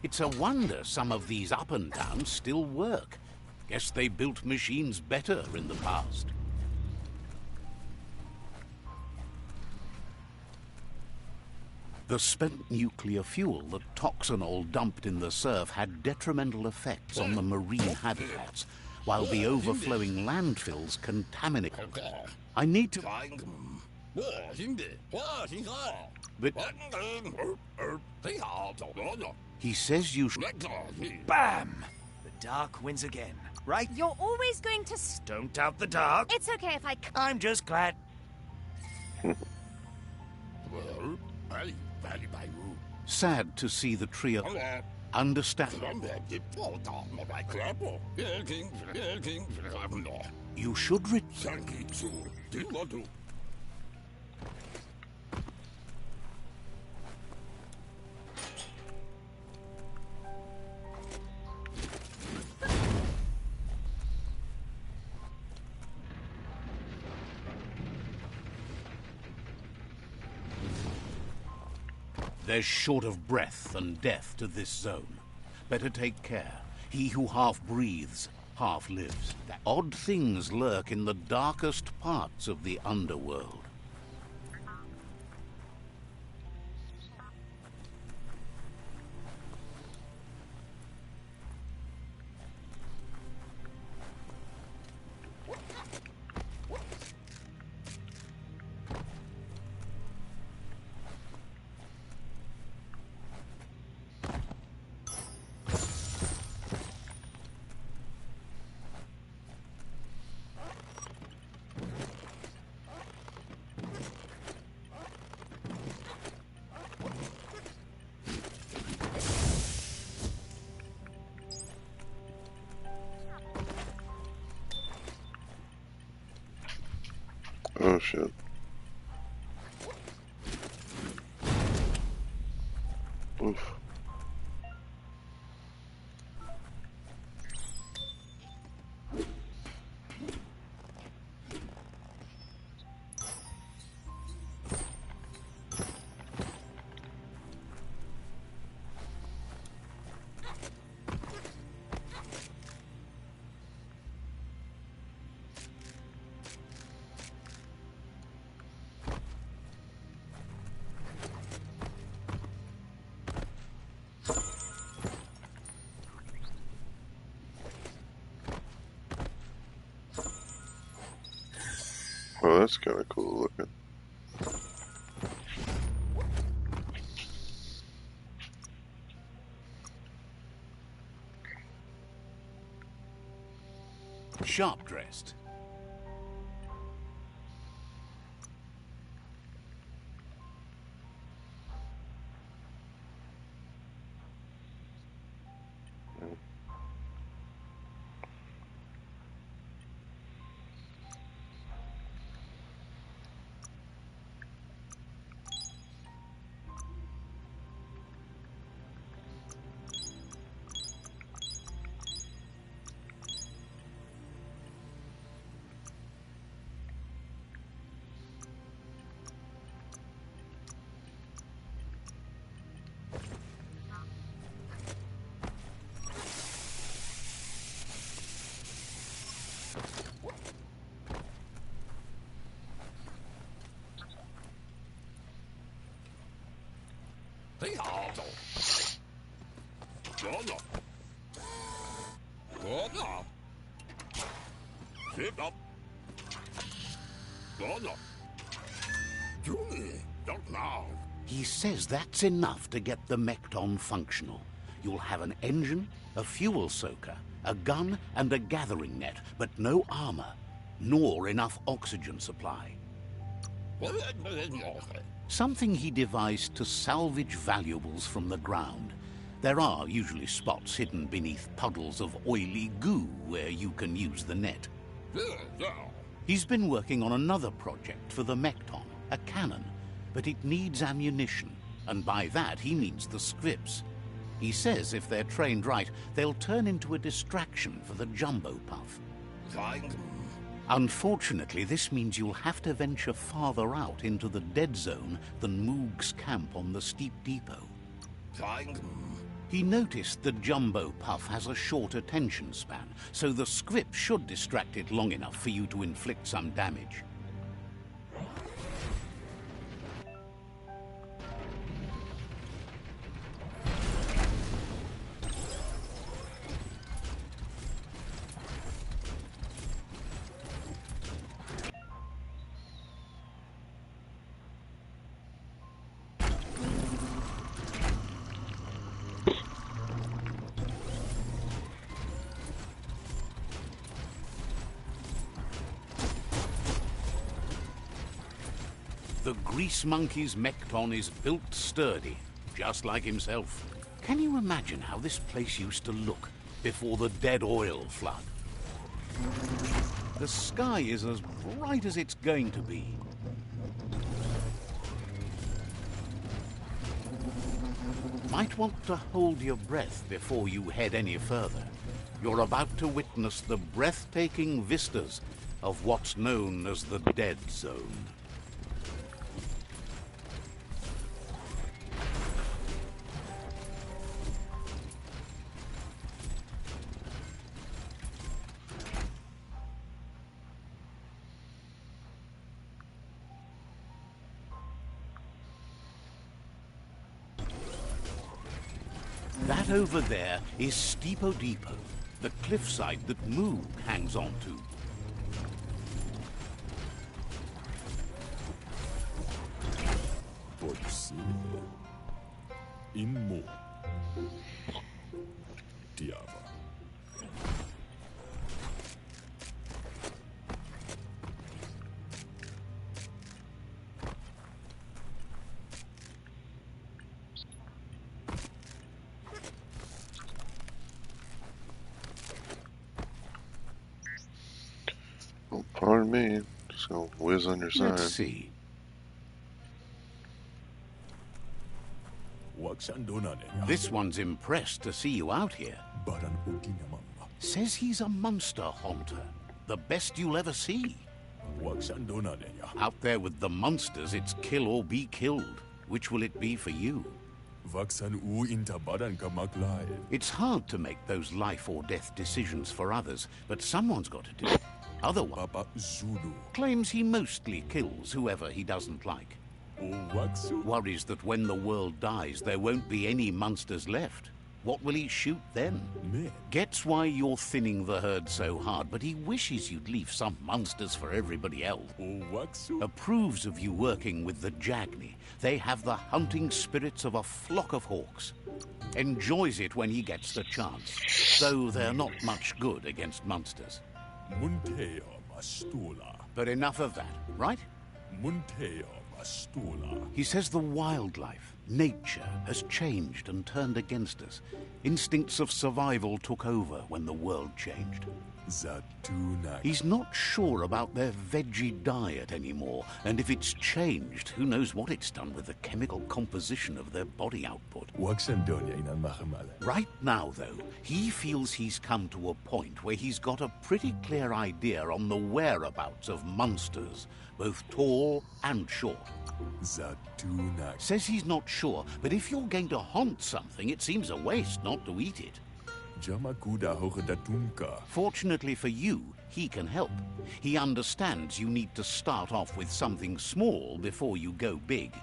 It's a wonder some of these up-and-downs still work. Guess they built machines better in the past. The spent nuclear fuel that Toxanol dumped in the surf had detrimental effects on the marine habitats, while the overflowing landfills contaminate. I need to... But... He says you should... Bam! The dark wins again, right? You're always going to... Don't doubt the dark. It's okay if I... I'm just glad. Sad to see the trio... Understand. You should... There's short of breath and death to this zone. Better take care. He who half breathes, half lives. Odd things lurk in the darkest parts of the underworld. Oh shit. Oof. Oh, that's kind of cool looking. Sharp dressed. He says that's enough to get the Mekton functional. You'll have an engine, a fuel soaker, a gun, and a gathering net, but no armor, nor enough oxygen supply. Something he devised to salvage valuables from the ground. There are usually spots hidden beneath puddles of oily goo where you can use the net. He's been working on another project for the Mekton, a cannon, but it needs ammunition, and by that he means the scripts. He says if they're trained right, they'll turn into a distraction for the Jumbo Puff. Unfortunately, this means you'll have to venture farther out into the dead zone than Moog's camp on the steep depot. He noticed the Jumbo Puff has a short attention span, so the script should distract it long enough for you to inflict some damage. The Grease Monkey's Mekton is built sturdy, just like himself. Can you imagine how this place used to look before the dead oil flood? The sky is as bright as it's going to be. Might want to hold your breath before you head any further. You're about to witness the breathtaking vistas of what's known as the Dead Zone. That over there is Steepo Depot, the cliffside that Moog hangs on to. Oh, pardon me. Just gonna whiz on your sign. Let's see. This one's impressed to see you out here. Says he's a monster haunter. The best you'll ever see. Out there with the monsters, it's kill or be killed. Which will it be for you? It's hard to make those life or death decisions for others, but someone's got to do it. Otherwise, claims he mostly kills whoever he doesn't like. Worries that when the world dies, there won't be any monsters left. What will he shoot then? Gets why you're thinning the herd so hard, but he wishes you'd leave some monsters for everybody else. Approves of you working with the Jagni. They have the hunting spirits of a flock of hawks. Enjoys it when he gets the chance, though they're not much good against monsters. But enough of that, right? He says the wildlife, nature, has changed and turned against us. Instincts of survival took over when the world changed. He's not sure about their veggie diet anymore, and if it's changed, who knows what it's done with the chemical composition of their body output. Right now, though, he feels he's come to a point where he's got a pretty clear idea on the whereabouts of monsters, both tall and short. Says he's not sure, but if you're going to haunt something, it seems a waste not to eat it. Fortunately for you, he can help. He understands you need to start off with something small before you go big.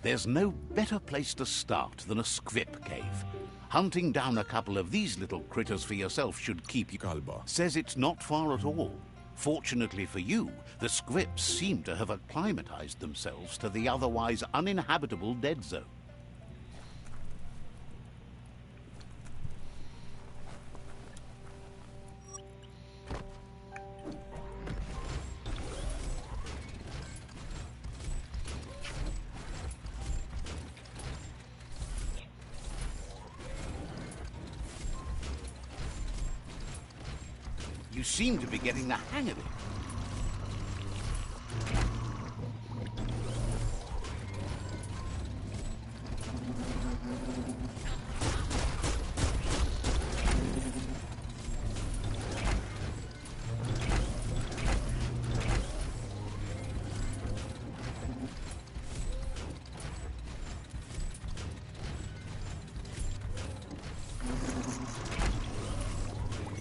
There's no better place to start than a squip cave. Hunting down a couple of these little critters for yourself should keep you... Says it's not far at all. Fortunately for you, the squips seem to have acclimatized themselves to the otherwise uninhabitable dead zone. You seem to be getting the hang of it.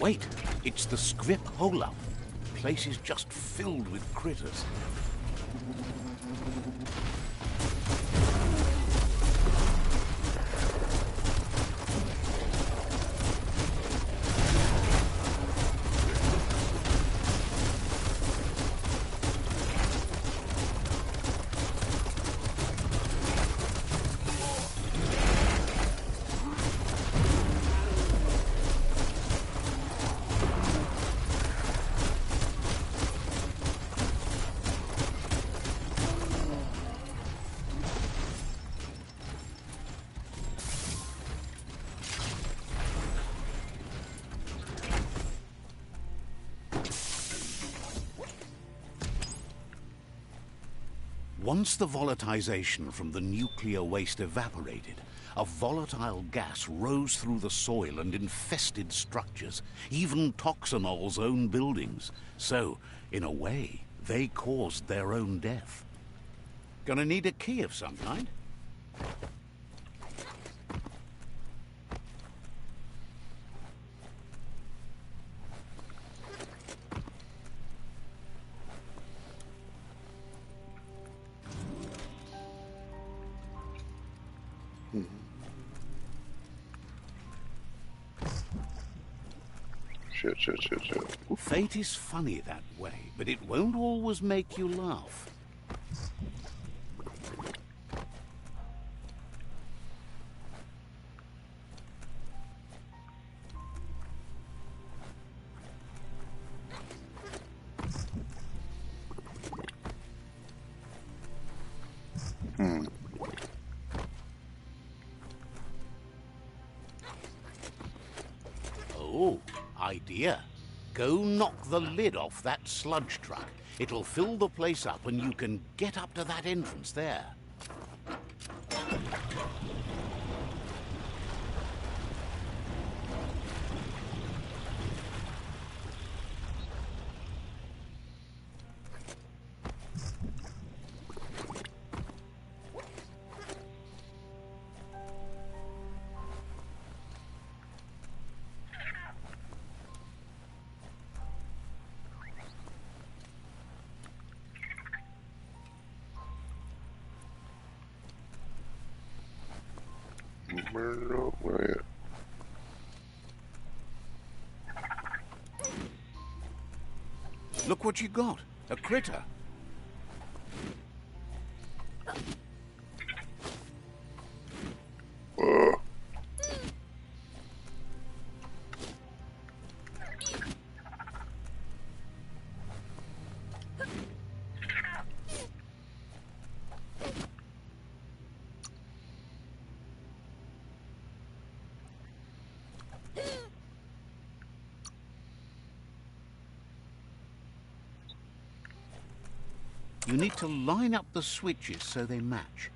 Wait, it's the scrip hole-up. The place is just filled with critters. Once the volatilization from the nuclear waste evaporated, a volatile gas rose through the soil and infested structures, even Toxanol's own buildings. So, in a way, they caused their own death. Gonna need a key of some kind? Shit. Fate is funny that way, but it won't always make you laugh. Oh, idea. Go knock the lid off that sludge truck. It'll fill the place up and you can get up to that entrance there. Look what you got. A critter. You need to line up the switches so they match.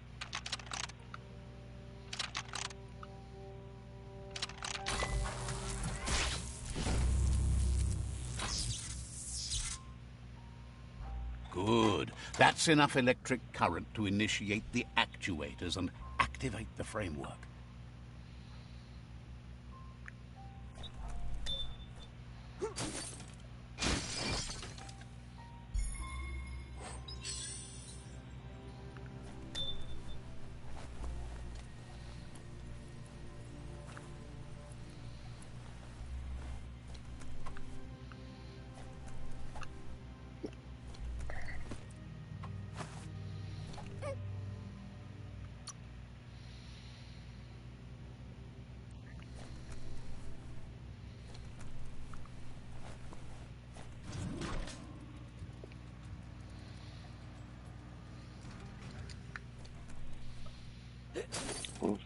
Good. That's enough electric current to initiate the actuators and activate the framework.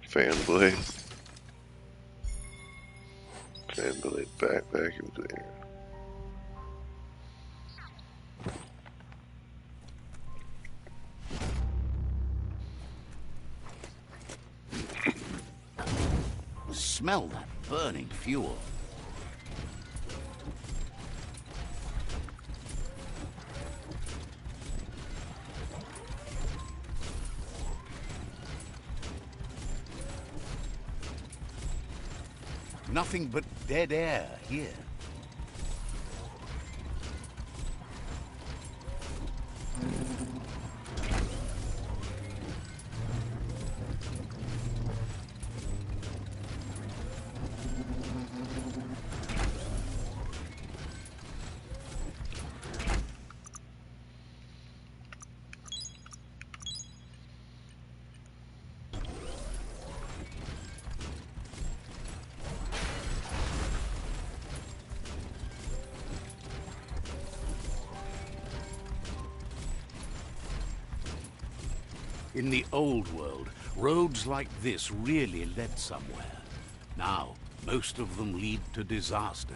Fan blade. Fan blade back vacuum cleaner. Smell that burning fuel. Nothing but dead air here. In the old world, roads like this really led somewhere. Now, most of them lead to disaster.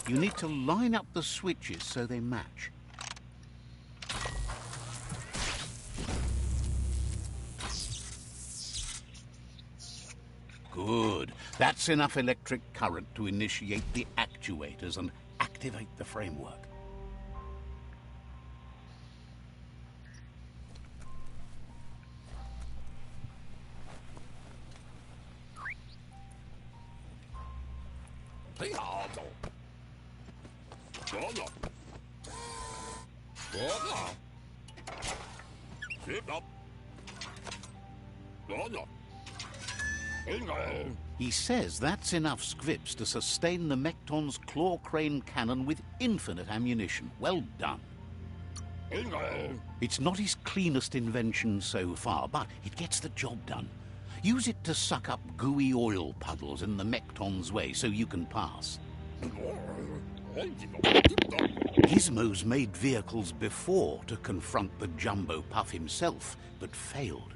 You need to line up the switches so they match. Good. That's enough electric current to initiate the actuators and activate the framework. He says that's enough scripts to sustain the Mekton's claw crane cannon with infinite ammunition. Well done. It's not his cleanest invention so far, but it gets the job done. Use it to suck up gooey oil puddles in the Mekton's way so you can pass. Gizmo's made vehicles before to confront the Jumbo Puff himself, but failed.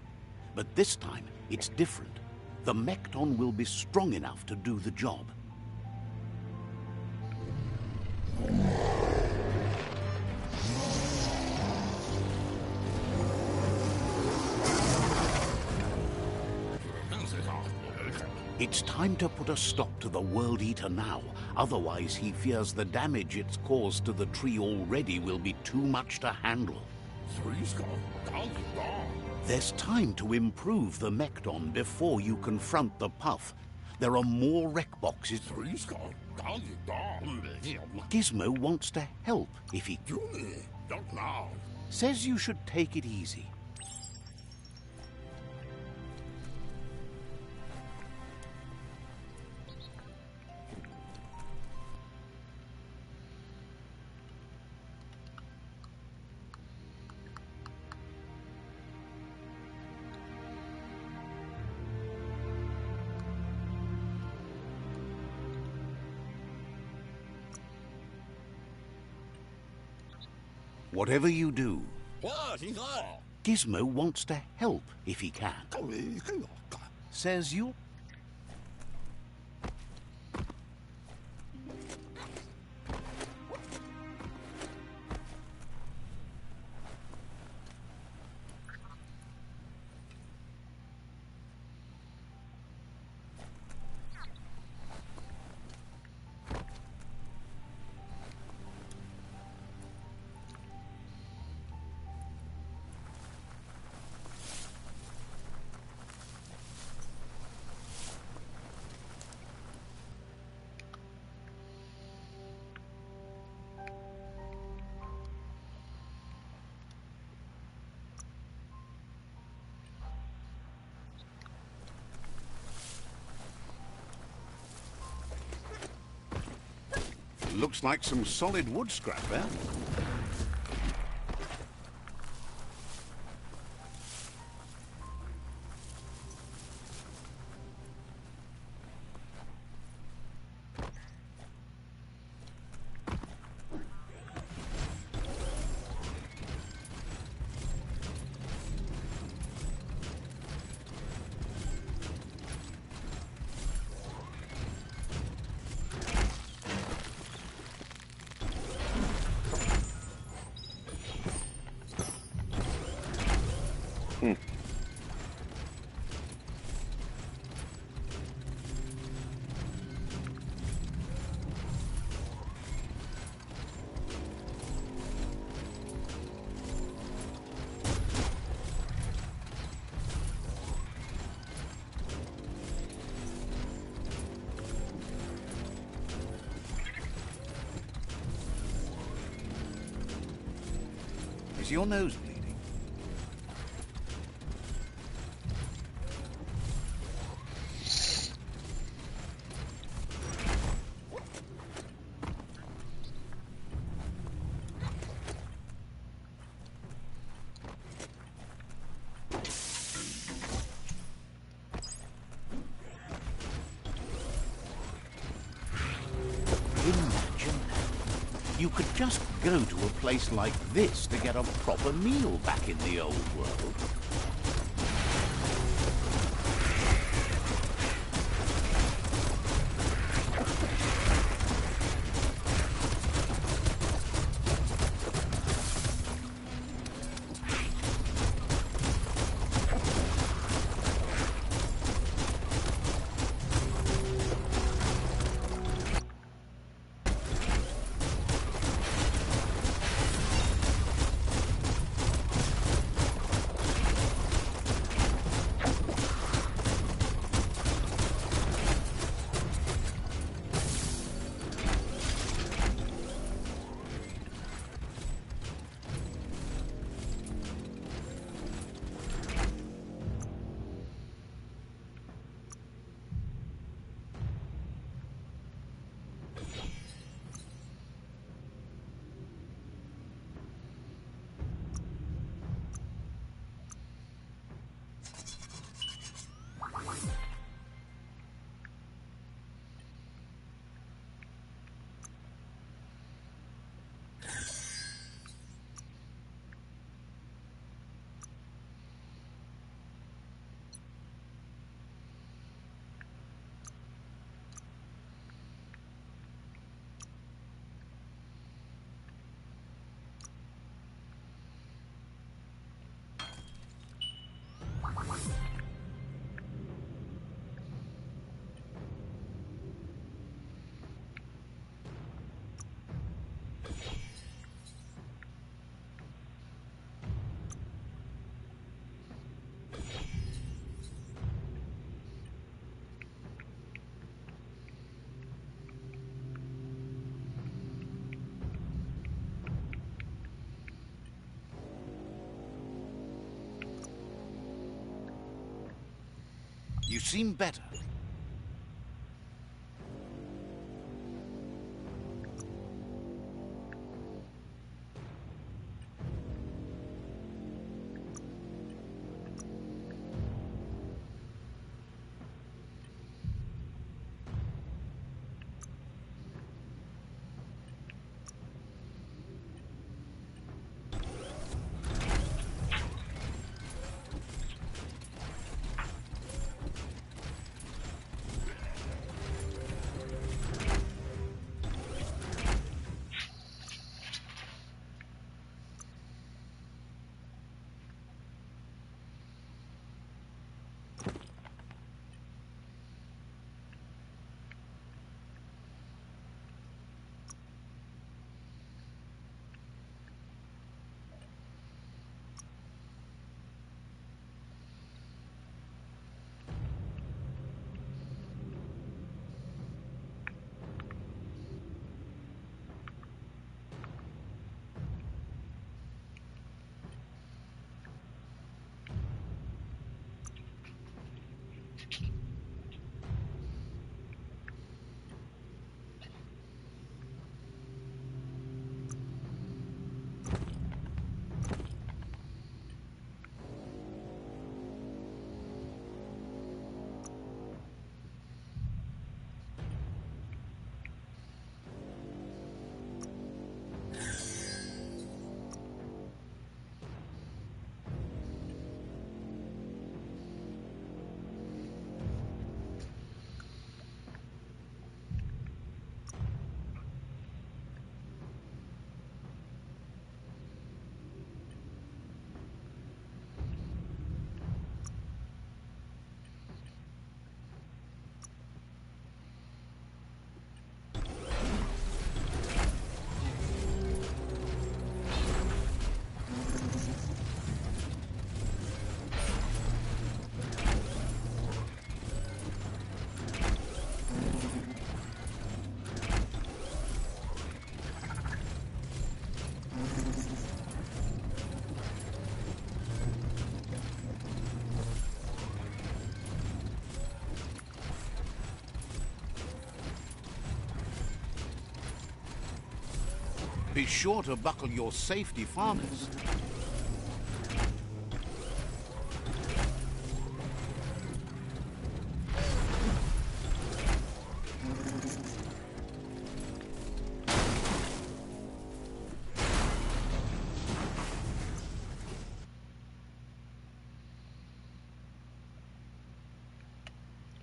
But this time, it's different. The Mekton will be strong enough to do the job. It's time to put a stop to the World Eater now. Otherwise, he fears the damage it's caused to the tree already will be too much to handle. There's time to improve the Mekton before you confront the Puff. There are more wreck boxes. Gizmo wants to help if he says you should take it easy. Whatever you do, Gizmo wants to help if he can. Says you. Looks like some solid wood scrap there. Is your nose bleeding? Imagine you could just go to a place like this to get a proper meal back in the old world. You seem better. Be sure to buckle your safety harness.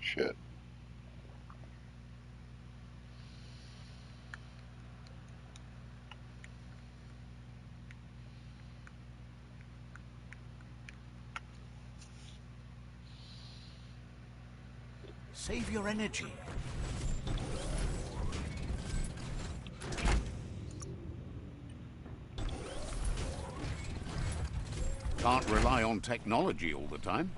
Shit. Save your energy. Can't rely on technology all the time.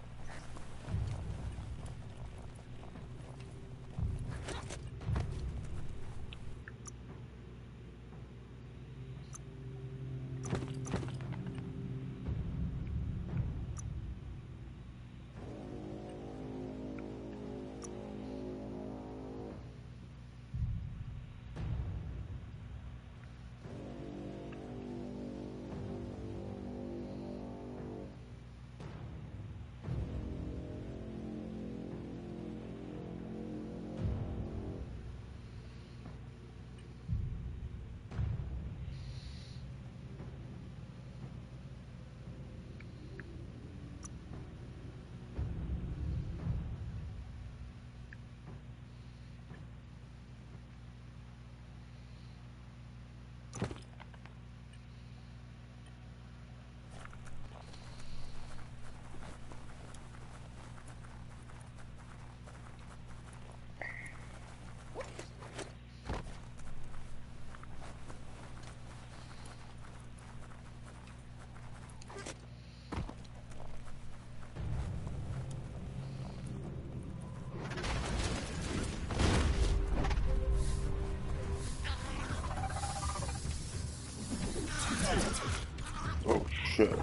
Oh, shit.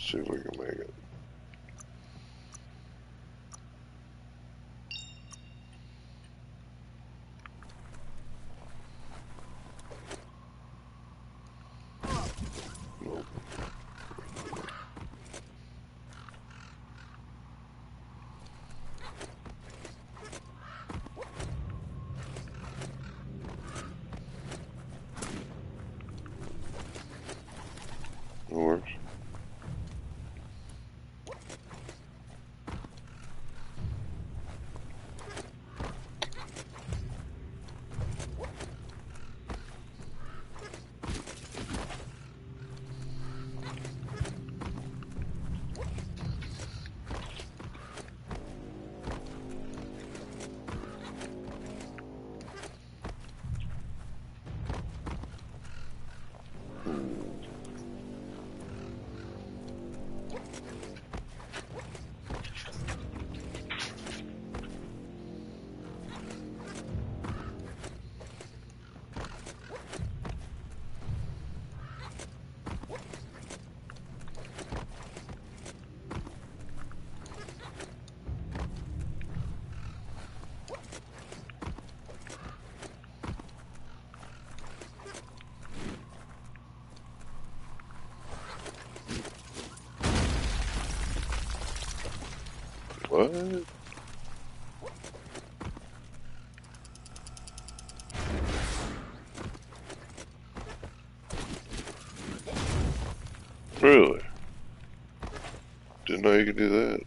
see if we can make it. Nope. It works. What? Really? Didn't know you could do that.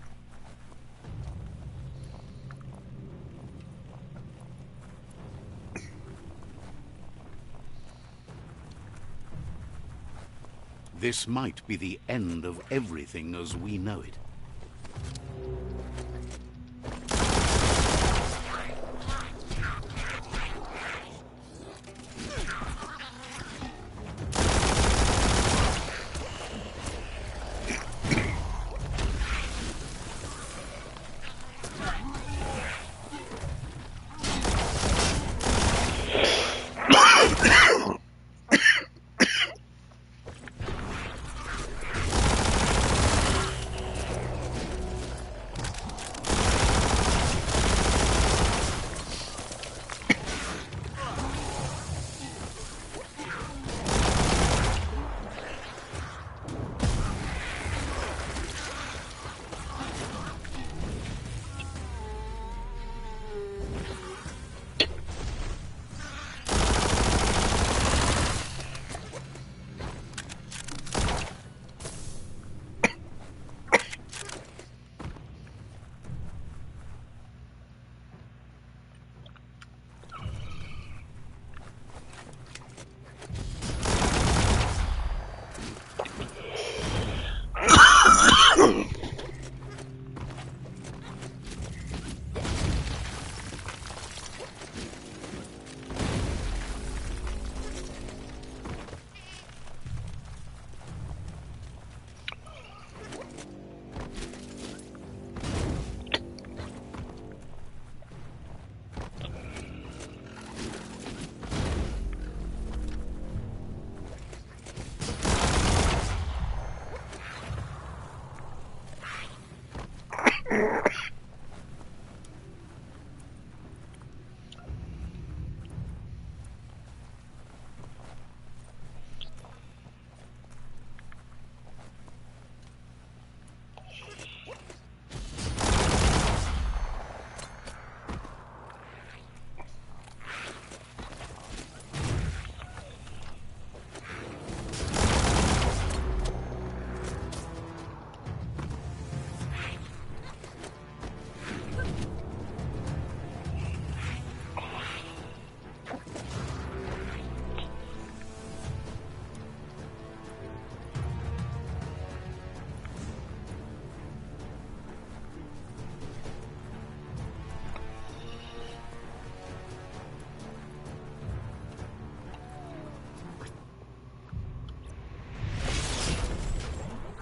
This might be the end of everything as we know it.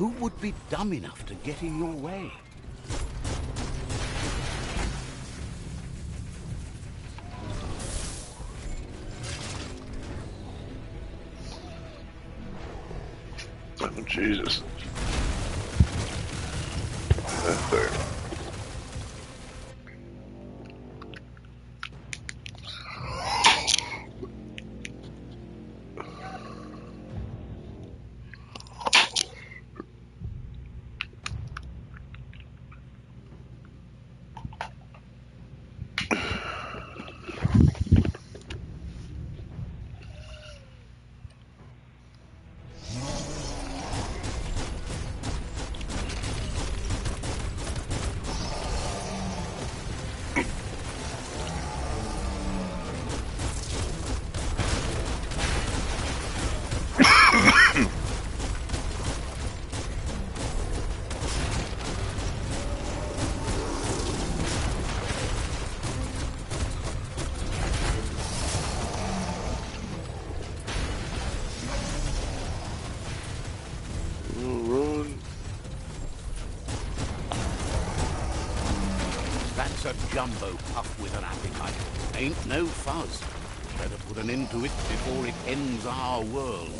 Who would be dumb enough to get in your way? Oh, Jesus. there. That's a jumbo puff with an appetite. Ain't no fuzz. Better put an end to it before it ends our world.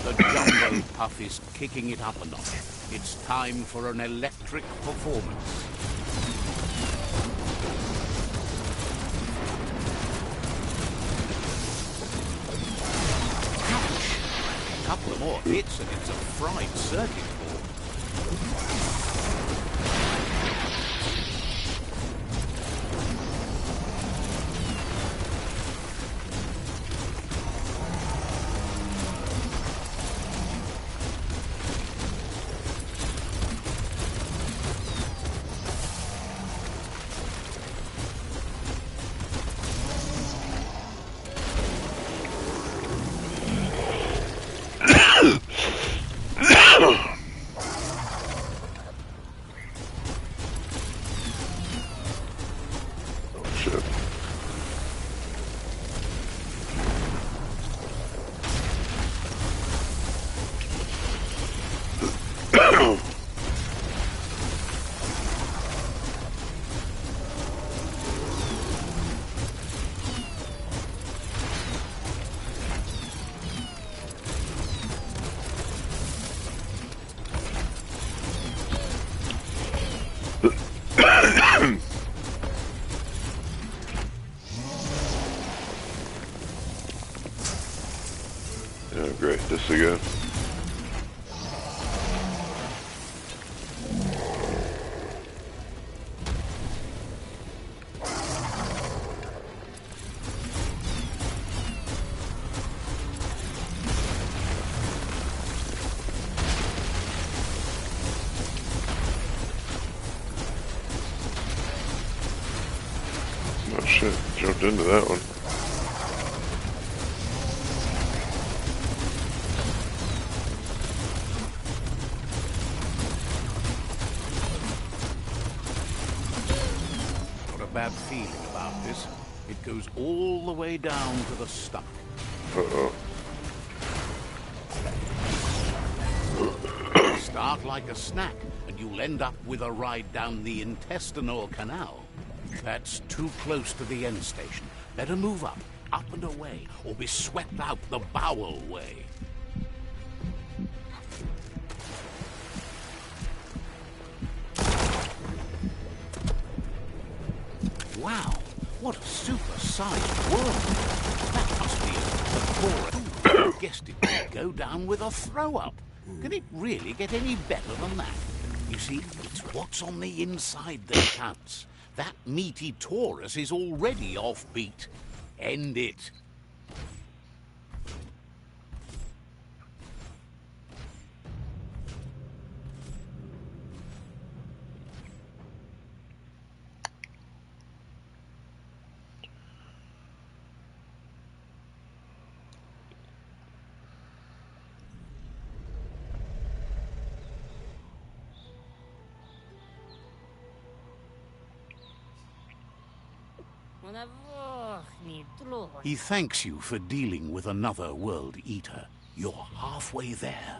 The jumbo puff is kicking it up a notch. It's time for an electric performance. Ouch! A couple of more hits and it's a fried circuit board. Oh, great. This again. Oh shit, jumped into that one. Bad feeling about this. It goes all the way down to the stomach. Uh-oh. Start like a snack, and you'll end up with a ride down the intestinal canal. That's too close to the end station. Better move up and away, or be swept out the bowel way. Wow, what a super-sized world. That must be a core. Guessed it would go down with a throw-up. Can it really get any better than that? You see, it's what's on the inside that counts. That meaty Taurus is already offbeat. End it. He thanks you for dealing with another world eater. You're halfway there.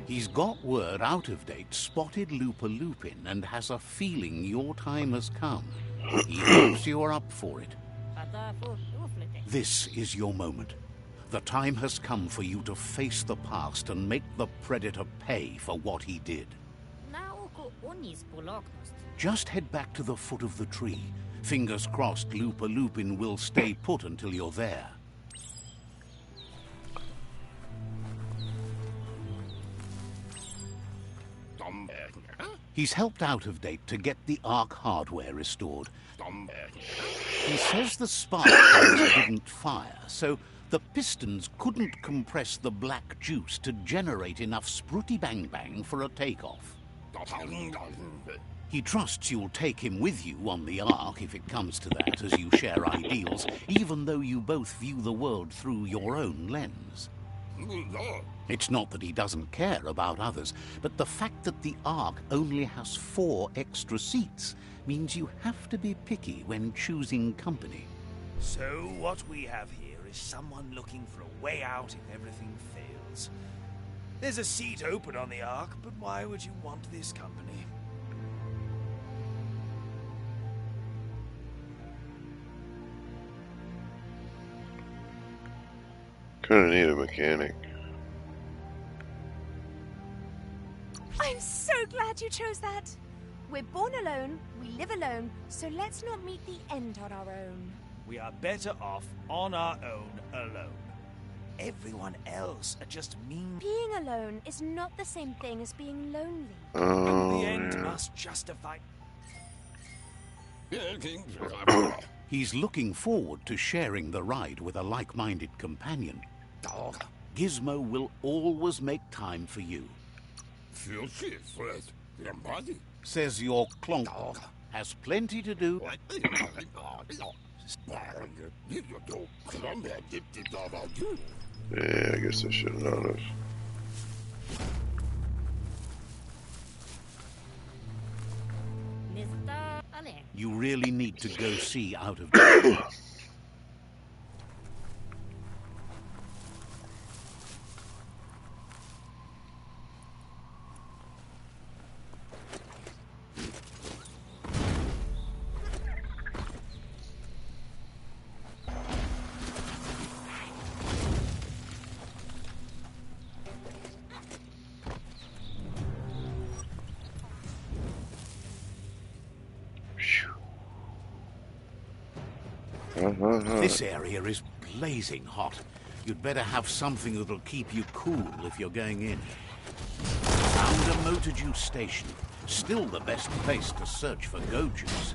He's got word out of date spotted Lupin and has a feeling your time has come. He hopes you are up for it. This is your moment. The time has come for you to face the past and make the Predator pay for what he did. Just head back to the foot of the tree. Fingers crossed Lupin will stay put until you're there. He's helped out of date to get the Ark hardware restored. He says the spark plugs didn't fire, so the pistons couldn't compress the black juice to generate enough sprooty bang bang for a takeoff. He trusts you'll take him with you on the Ark if it comes to that, as you share ideals, even though you both view the world through your own lens. It's not that he doesn't care about others, but the fact that the Ark only has 4 extra seats means you have to be picky when choosing company. So what we have here is someone looking for a way out if everything fails. There's a seat open on the Ark, but why would you want this company? Kinda need a mechanic. I'm so glad you chose that. We're born alone, we live alone, so let's not meet the end on our own. We are better off on our own alone. Everyone else are just mean. Being alone is not the same thing as being lonely. Oh, The end yeah. must justify. He's looking forward to sharing the ride with a like-minded companion. Gizmo will always make time for you. Says your clonk has plenty to do. Yeah, I guess I should have known it. You really need to go see out of date. This area is blazing hot. You'd better have something that'll keep you cool if you're going in. Found a motor juice station. Still the best place to search for go juice.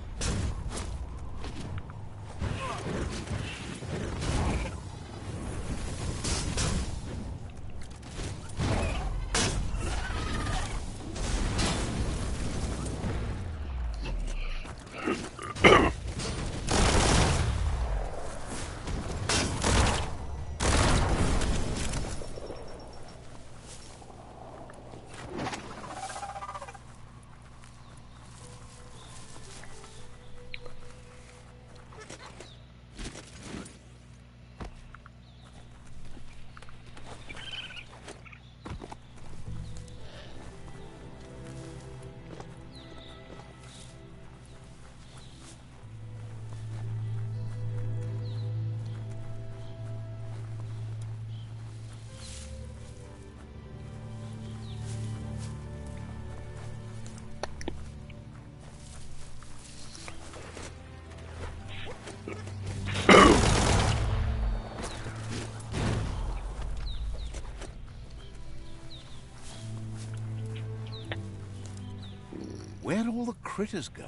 Where'd all the critters go?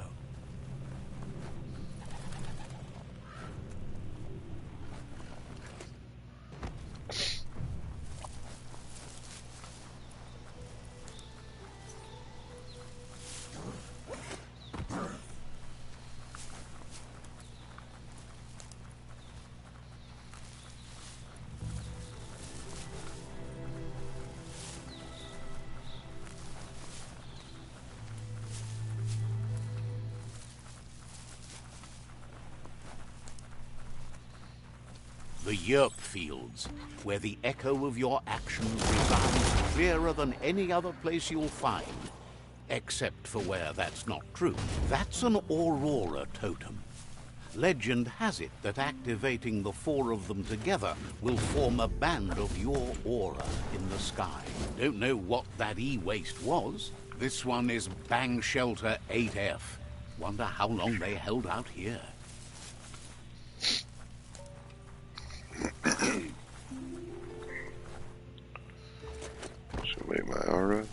The Yerp Fields, where the echo of your actions resounds clearer than any other place you'll find. Except for where that's not true. That's an Aurora totem. Legend has it that activating the 4 of them together will form a band of your aura in the sky. Don't know what that e-waste was. This one is Bang Shelter 8F. Wonder how long they held out here. Should make my aura.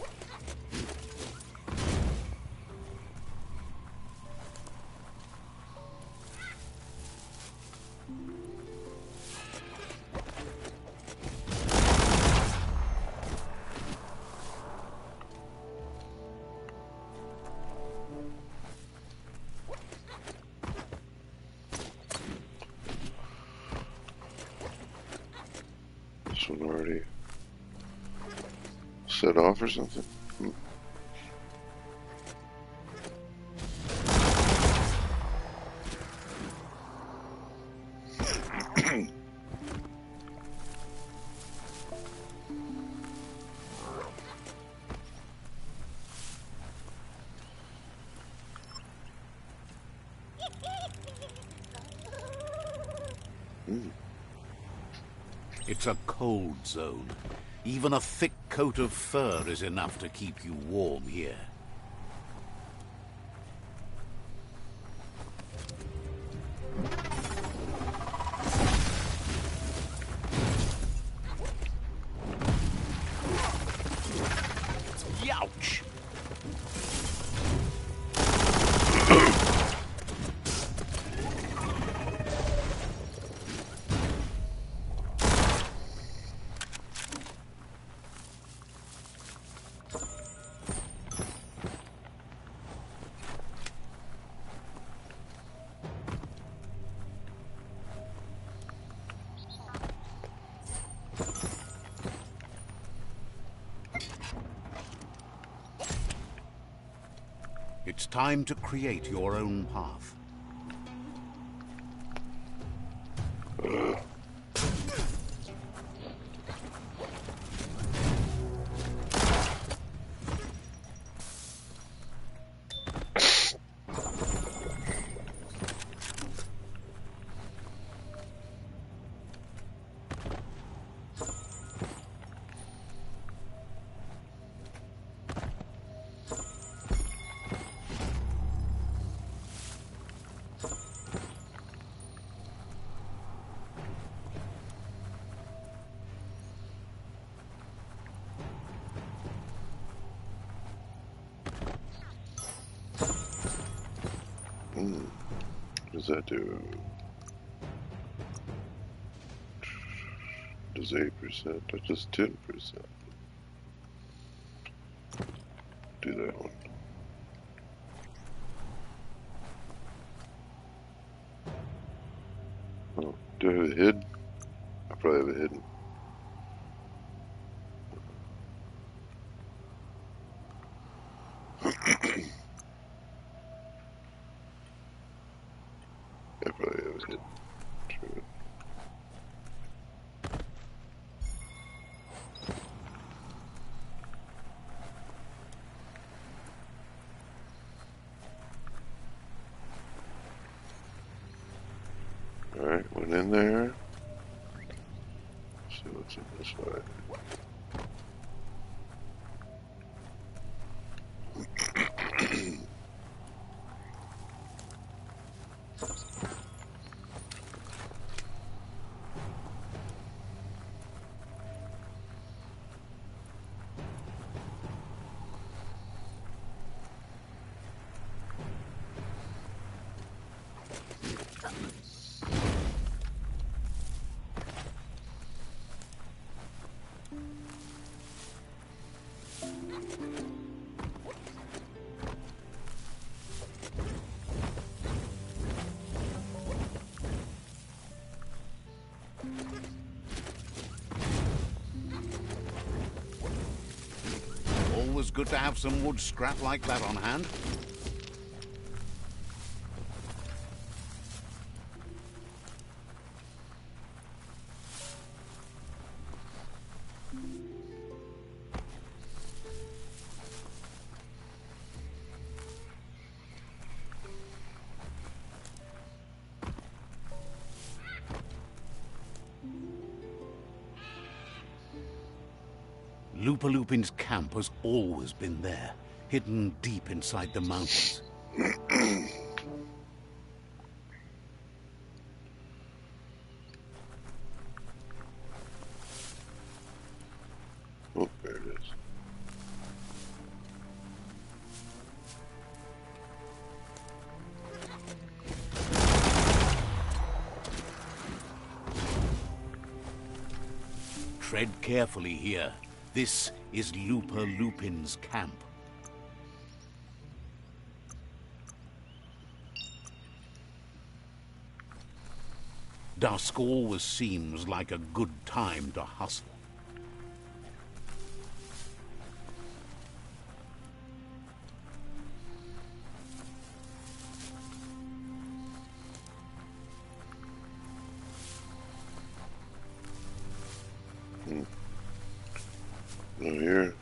This one already set off or something? It's a cold zone. Even a thick coat of fur is enough to keep you warm here. Youch! It's time to create your own path. What does that do? Does 8%? That does 10%. Do that one. Oh, do I have it hidden? I probably have it hidden. I probably have it hidden. True. Alright, went in there. Let's see what's in this side. Always good to have some wood scrap like that on hand. Lupin's camp has always been there, hidden deep inside the mountains. Oh, there it is. Tread carefully here. This is Lupin's camp. Dusk always seems like a good time to hustle. No here.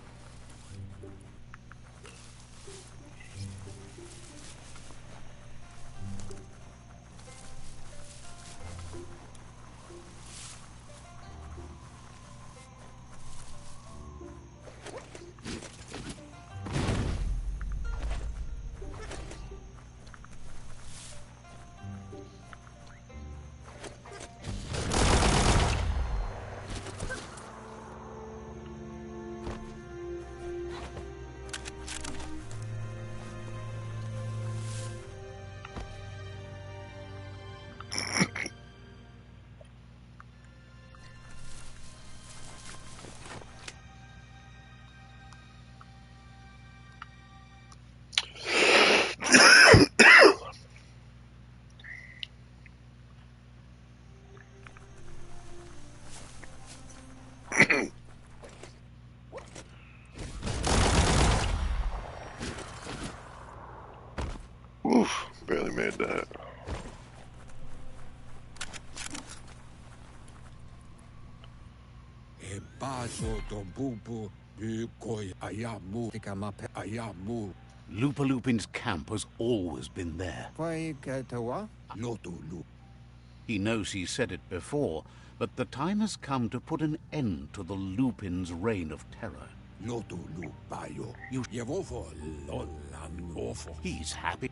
Oof, barely made that. Lupin's camp has always been there. He knows he said it before, but the time has come to put an end to the Lupin's reign of terror. He's happy.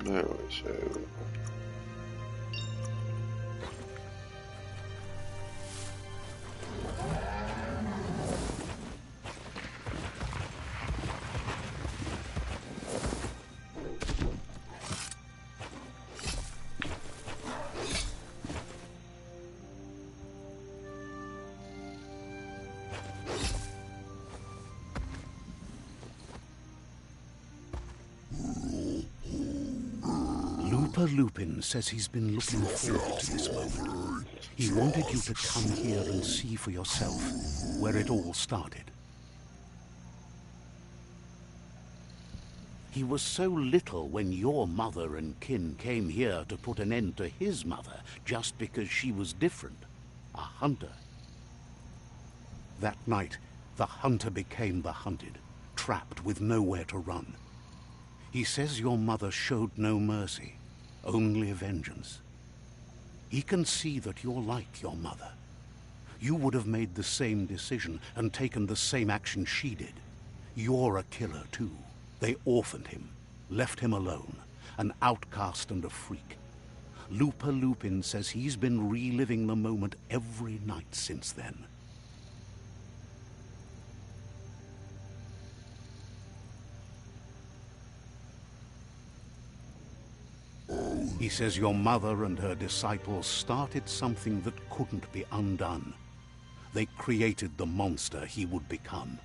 There we go. Lupin says he's been looking forward to this moment. He wanted you to come here and see for yourself where it all started. He was so little when your mother and kin came here to put an end to his mother just because she was different, a hunter. That night, the hunter became the hunted, trapped with nowhere to run. He says your mother showed no mercy, only vengeance. He can see that you're like your mother. you would have made the same decision and taken the same action she did. You're a killer, too. They orphaned him, left him alone, an outcast and a freak. Lupa Lupin says he's been reliving the moment every night since then. He says your mother and her disciples started something that couldn't be undone. They created the monster he would become.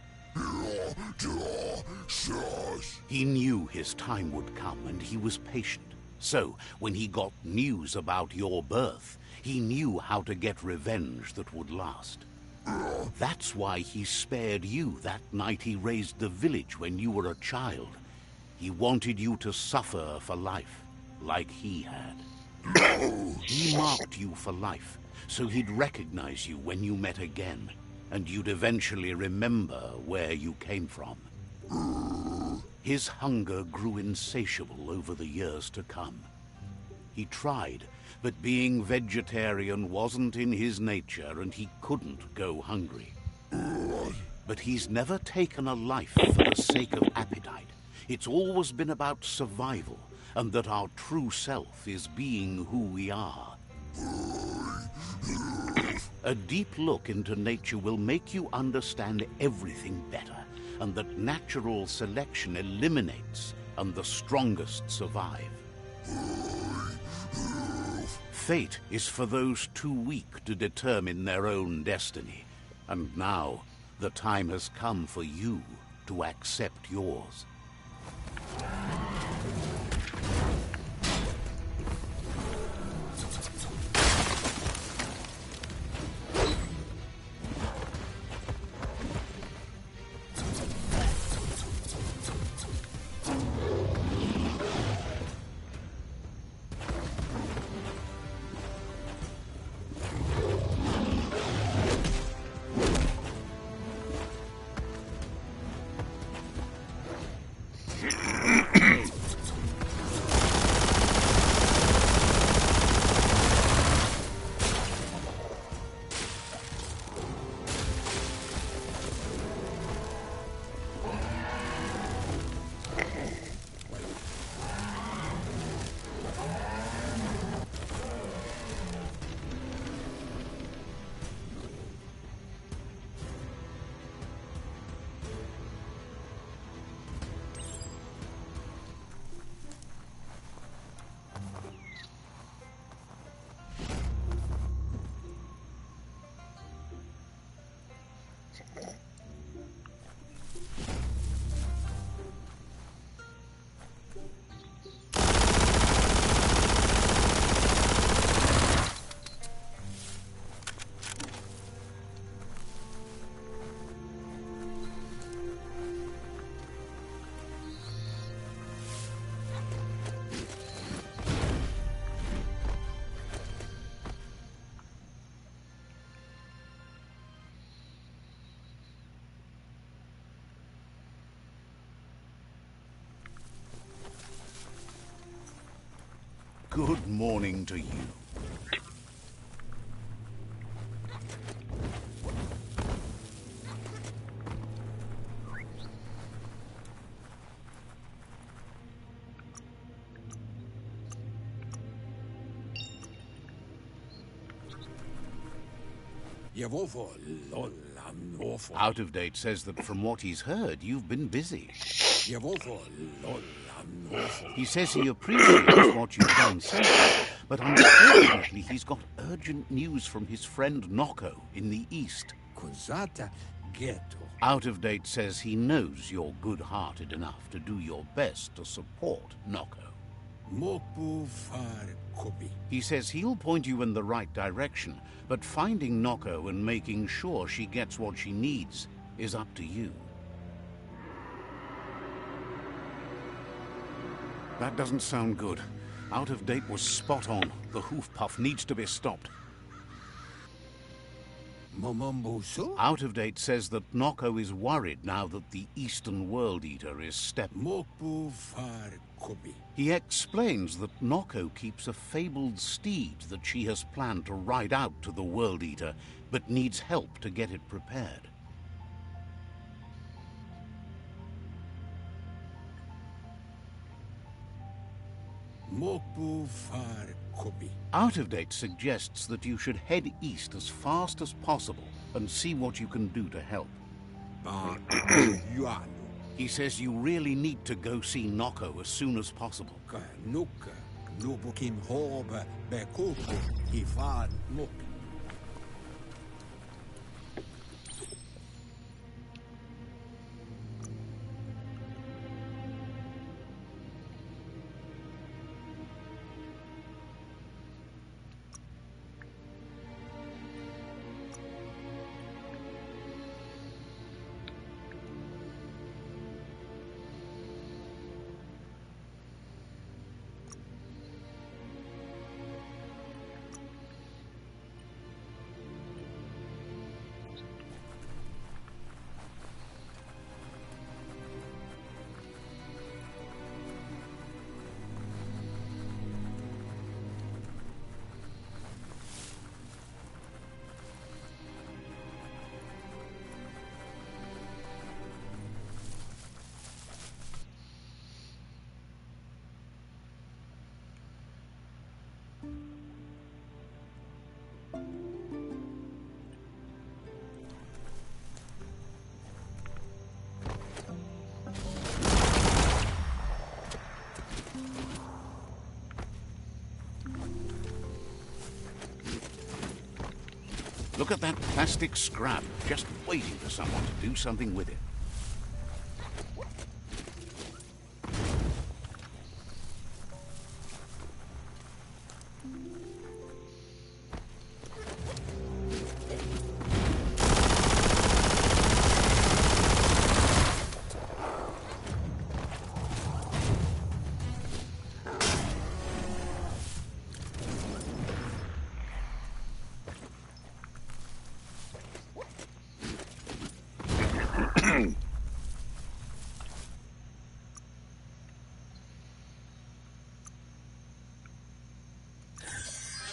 He knew his time would come, and he was patient. So, when he got news about your birth, he knew how to get revenge that would last. That's why he spared you that night he raised the village when you were a child. He wanted you to suffer for life, like he had. He marked you for life, so he'd recognize you when you met again, and you'd eventually remember where you came from. His hunger grew insatiable over the years to come. He tried, but being vegetarian wasn't in his nature, and he couldn't go hungry. But he's never taken a life for the sake of appetite. It's always been about survival, and that our true self is being who we are. A deep look into nature will make you understand everything better, and that natural selection eliminates, and the strongest survive. Fate is for those too weak to determine their own destiny, and now the time has come for you to accept yours. Good morning to you. Out of Date says that from what he's heard, you've been busy. He says he appreciates what you've done so far, but unfortunately he's got urgent news from his friend Noko in the east. Out of Date says he knows you're good-hearted enough to do your best to support Noko. He says he'll point you in the right direction, but finding Noko and making sure she gets what she needs is up to you. That doesn't sound good. Out of Date was spot on. The hoof puff needs to be stopped. Out of Date says that Noko is worried now that the Eastern World Eater is stepping. He explains that Noko keeps a fabled steed that she has planned to ride out to the World Eater, but needs help to get it prepared. Out of Date suggests that you should head east as fast as possible and see what you can do to help. He says you really need to go see Noko as soon as possible. Look at that plastic scrap, just waiting for someone to do something with it.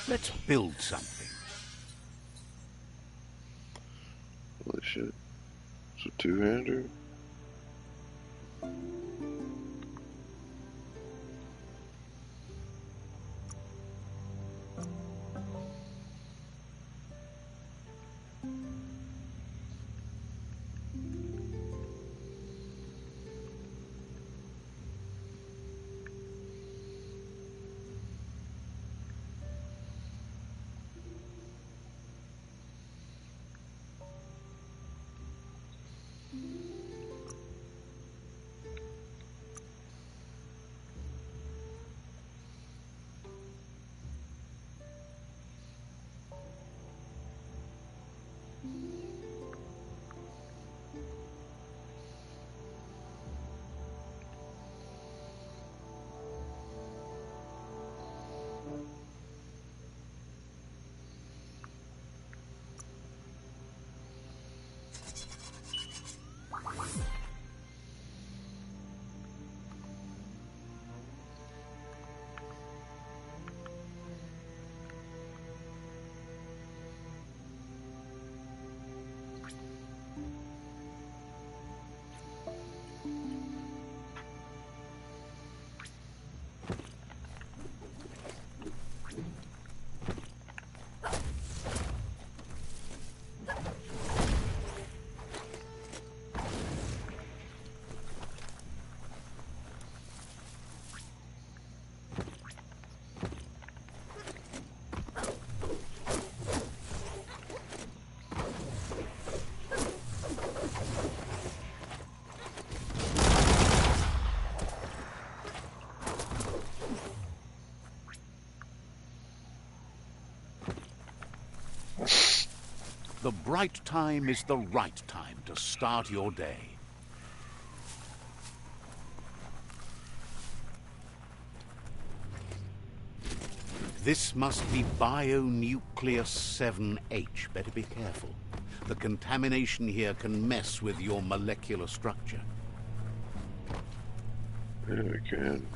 Let's build something. Holy shit. It's a two-hander? The bright time is the right time to start your day. This must be Bio-nucleus 7H. Better be careful. The contamination here can mess with your molecular structure. Yeah, it can.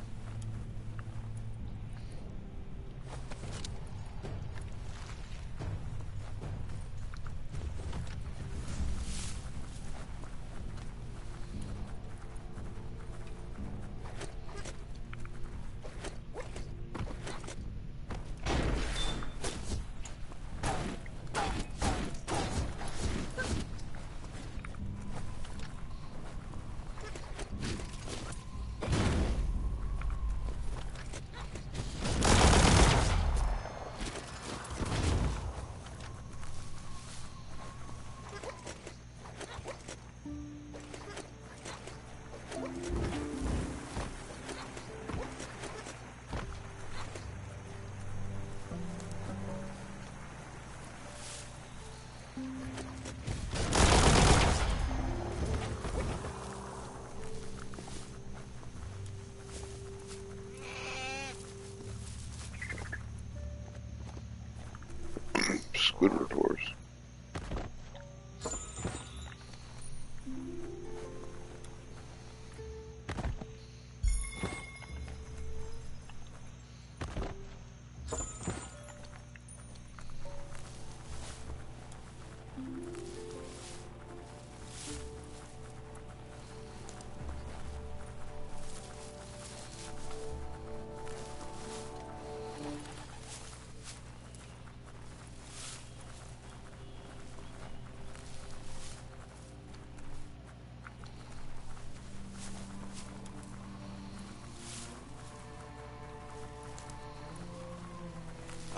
Squidward horse.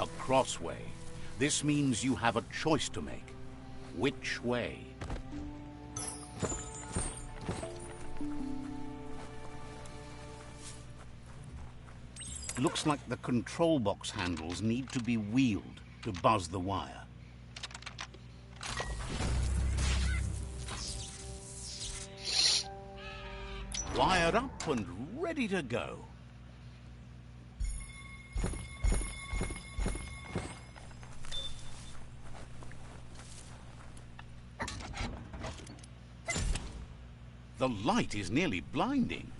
A crossway. This means you have a choice to make. Which way? Looks like the control box handles need to be wheeled to buzz the wire. Wired up and ready to go. The light is nearly blinding.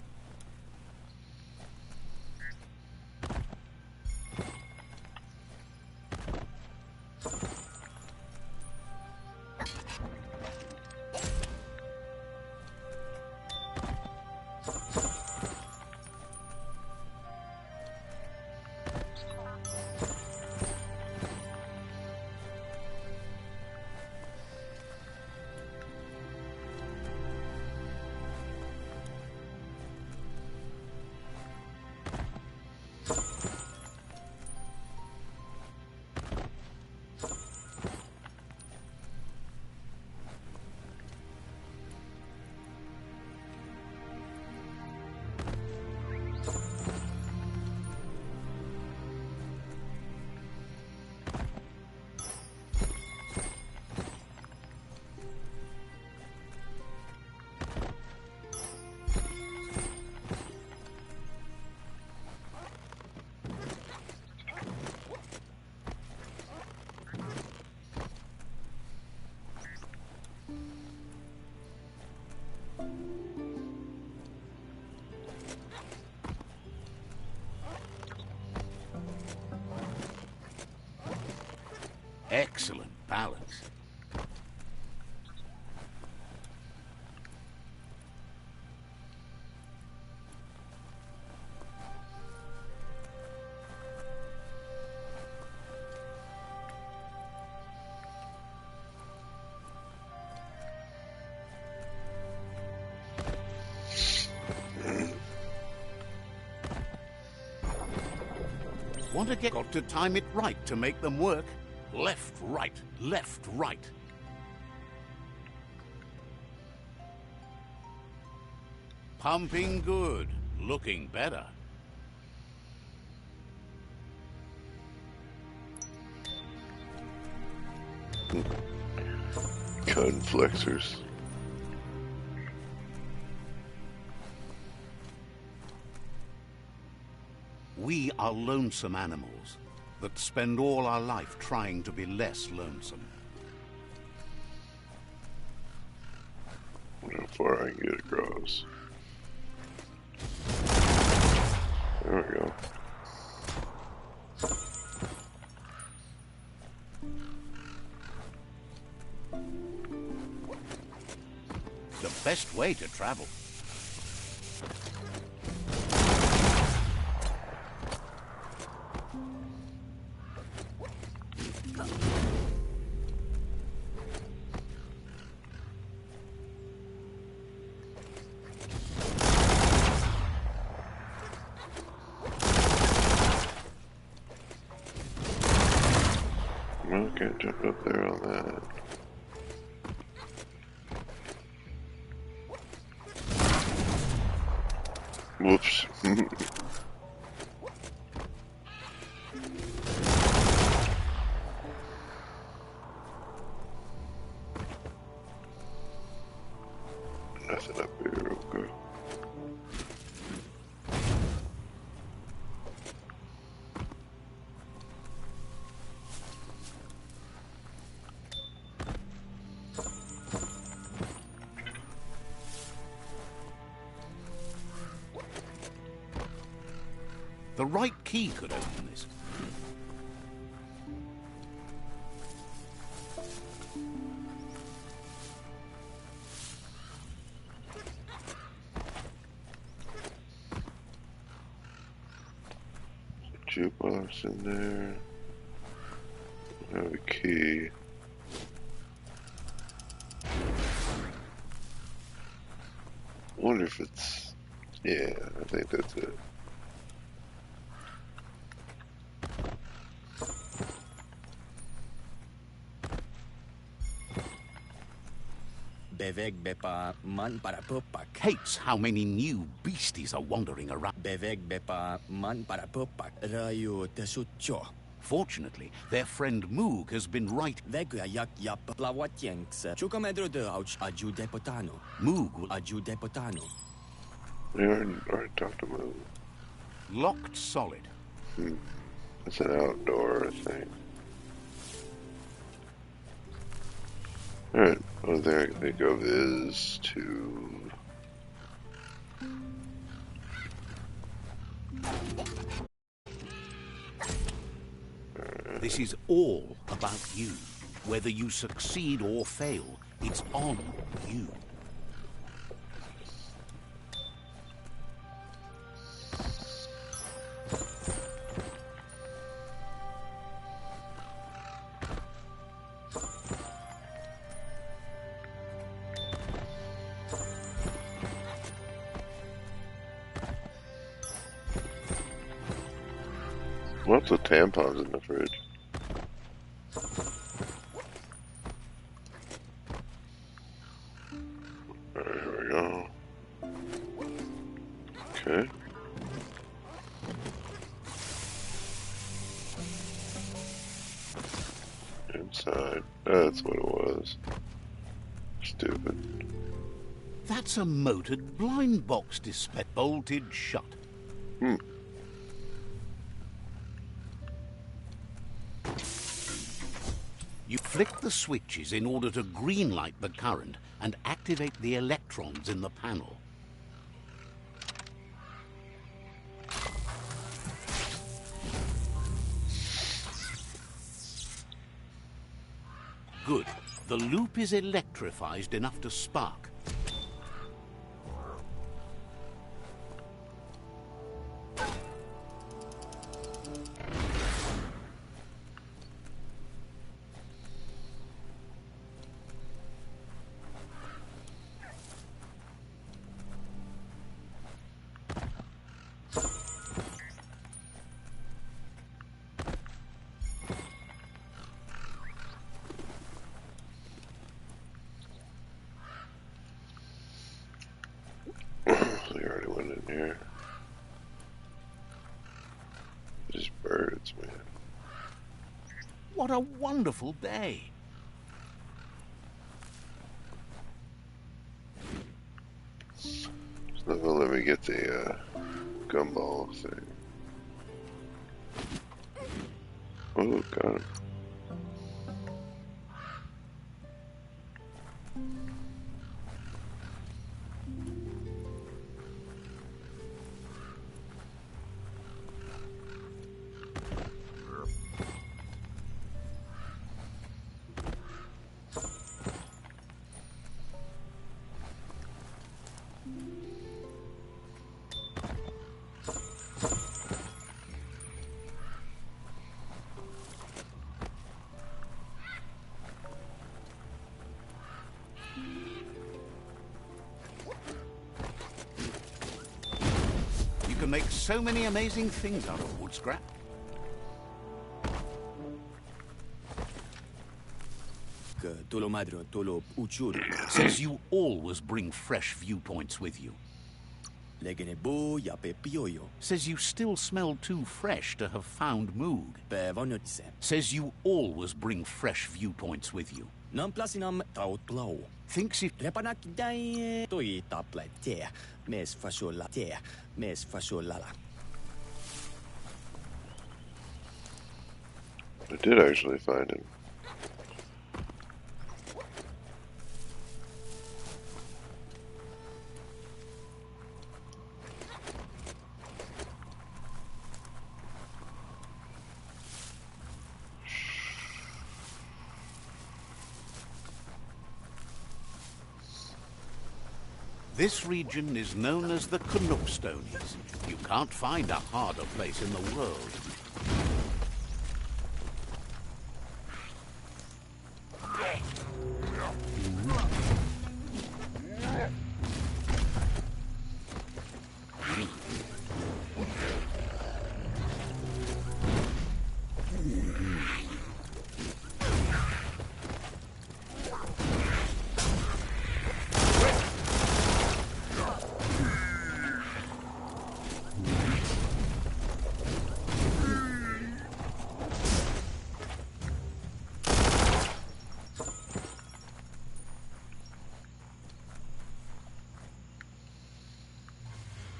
Excellent balance. Want to get got to time it right to make them work. Left, right, left, right. Pumping good, looking better. Cone flexors. We are lonesome animals that spend all our life trying to be less lonesome. How far I can get across. There we go. The best way to travel. No, can't jump up there on that. Whoops. nothing up here, okay. The right key could open this. Jukebox in there. I have a key. Wonder if it's... Yeah, I think that's it. Beveg bepa man para pupak. Hates how many new beasties are wandering around. Beveg bepa man para pupak. Rayo tesutcho. Fortunately, their friend Moog has been right. Vegya yak yap plawatyenks. Chukamedro de ouch aju depotano. Moog will Aju depotano. They already talked to Moog. locked solid. It's an outdoor thing. Alright, well there I think of is to... This is all about you. Whether you succeed or fail, it's on you. Lots of tampons in the fridge. Alright, here we go. Okay. Inside. That's what it was. Stupid. That's a motored blind box display, bolted shut. You flick the switches in order to greenlight the current and activate the electrons in the panel. Good. The loop is electrified enough to spark. They already went in here. Just birds, man. What a wonderful day. It's not gonna let me get the gumball thing. Oh, got him. You can make so many amazing things out of wood scrap. Tulo madro, tulo uchur. Says you always bring fresh viewpoints with you. Legene bu ja pe pioyo. Says you still smell too fresh to have found Moog. Pe vonotse. Says you always bring fresh viewpoints with you. Nam plasinam taut plau. Thinks if Repanak dai toi taple te. Mes fasola te. Mes fasolala. I did actually find him. this region is known as the Canuckstonies. You can't find a harder place in the world.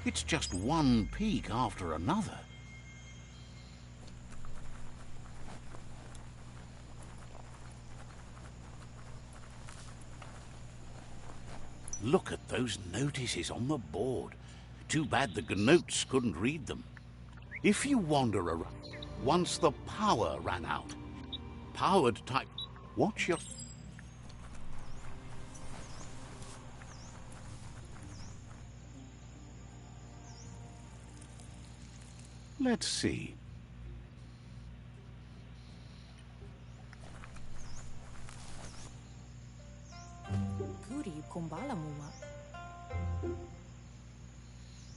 It's just one peak after another. Look at those notices on the board. Too bad the Gnotes couldn't read them. If you wander around, once the power ran out, powered type... Watch your... Let's see. Kuri kumbala muma.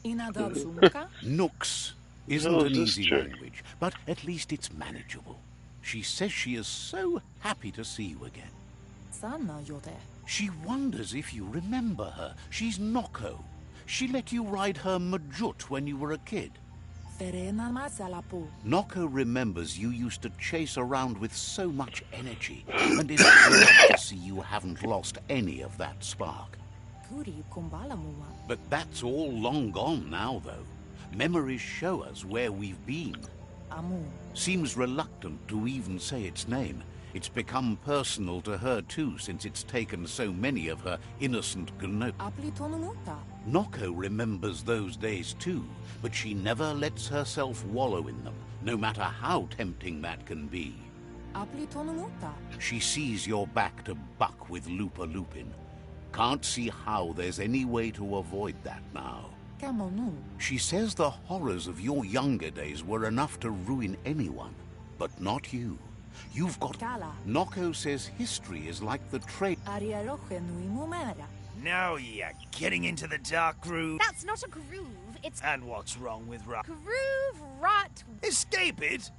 Inadab sumuka? Nooks isn't Oh, an this easy chick. language, but at least it's manageable. She says she is so happy to see you again. Sana yote. She wonders if you remember her. She's Noko. She let you ride her Majut when you were a kid. Ferena masalapu. Noko remembers you used to chase around with so much energy, and is glad to see you haven't lost any of that spark. Kuri kumbala muma. But that's all long gone now, though. Memories show us where we've been. Amu. Seems reluctant to even say its name. It's become personal to her too, since it's taken so many of her innocent Gnotes. Apli tonumuta. Noko remembers those days too, but she never lets herself wallow in them, no matter how tempting that can be. Apli tonumuta. She sees you're back to buck with Lupa Lupin. Can't see how there's any way to avoid that now. Kamonu. She says the horrors of your younger days were enough to ruin anyone, but not you. You've got... Kala. Noko says history is like the trade... Arialoche nui mumera. Now you're getting into the dark groove. That's not a groove, it's And what's wrong with rock? groove rot. Escape it!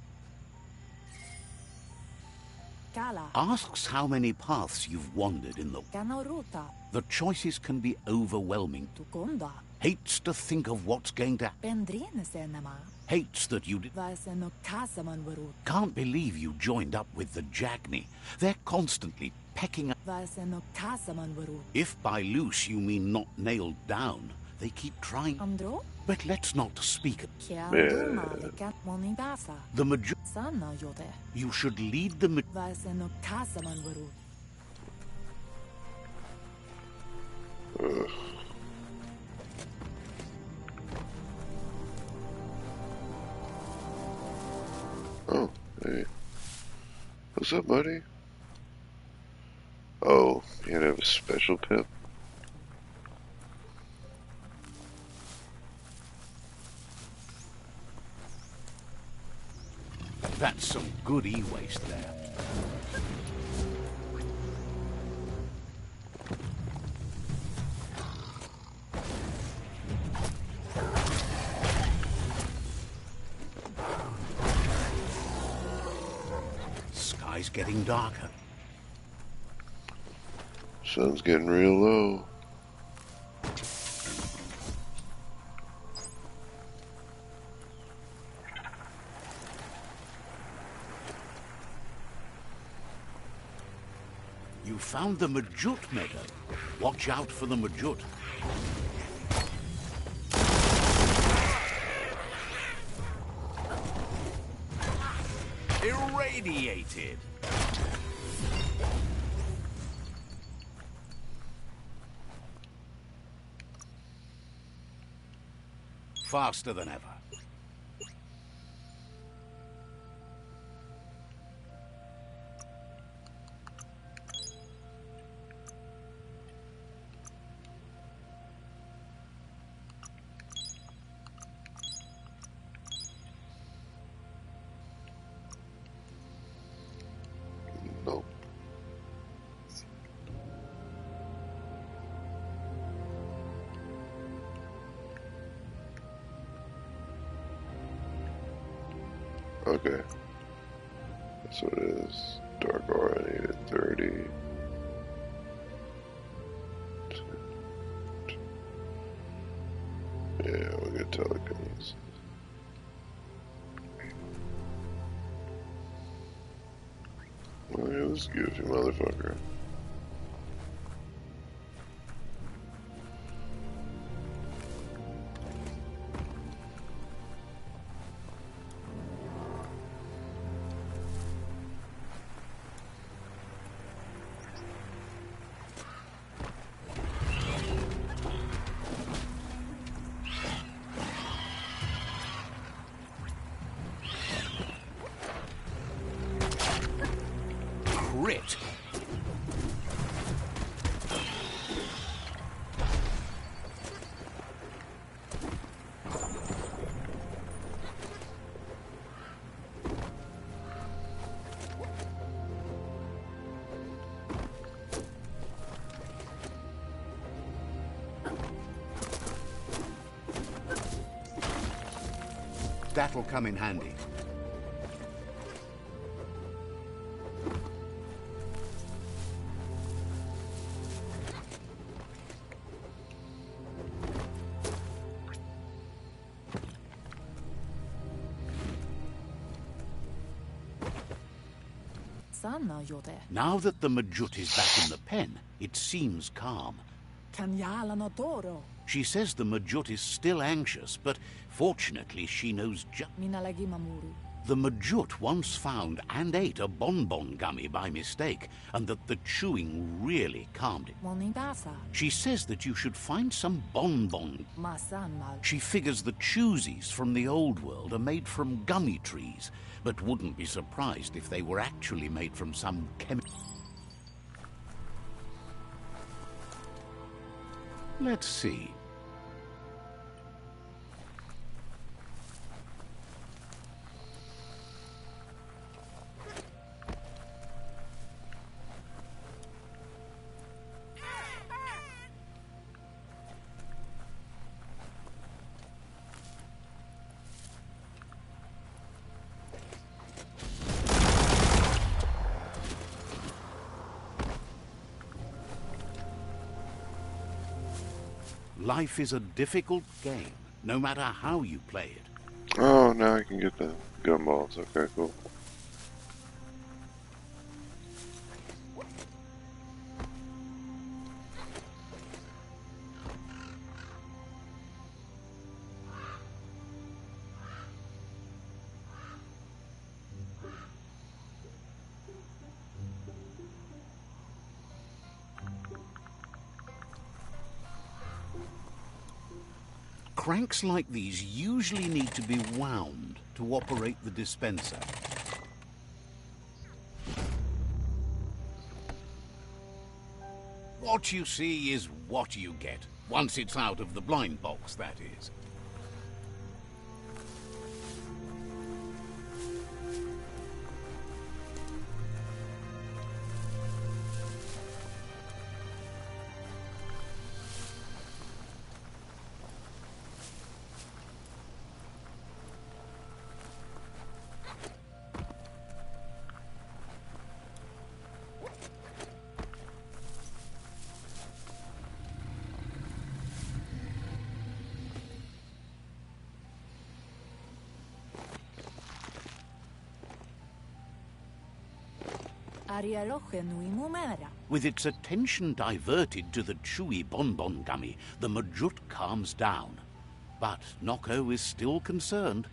Kala. Asks how many paths you've wandered in the... Kanoruta. The choices can be overwhelming. Tukonda. Hates to think of what's going to... Pendrine senema. Hates that you did... Vaseno kasaman verut. Can't believe you joined up with the Jagni. They're constantly pecking up... Vaseno kasaman verut. If by loose you mean not nailed down, they keep trying... Andro? But let's not speak... Kianduma lekat monidasa. The major... Sana yote. You should lead the... Vaseno kasaman verut. Ugh. Oh, hey. What's up, buddy? Oh, you have a special pip? That's some good e-waste there. Sky's getting darker. Sun's getting real low. You found the Majut meadow. Watch out for the Majut. Irradiated. Faster than ever. Nope. Okay. That's what it is. Dark aura needed 30. Yeah, we get telekinesis. Oh yeah, this gives you motherfucker. Crit. That'll come in handy. Sana yote. Now that the Majut is back in the pen, it seems calm. Kanyala no doro. She says the Majut is still anxious, but fortunately she knows Minalagi mamuru. the Majut once found and ate a bonbon gummy by mistake, and that the chewing really calmed it. Monidasa. She says that you should find some bonbon. Masan mal. She figures the choosies from the old world are made from gummy trees, but wouldn't be surprised if they were actually made from some chemical. Let's see. Life is a difficult game, no matter how you play it. Oh, now I can get the gumballs. Okay, cool. Cranks like these usually need to be wound to operate the dispenser. What you see is what you get, once it's out of the blind box, that is. Arieloche nui mumera. With its attention diverted to the chewy bonbon gummy, the Majut calms down. But Noko is still concerned.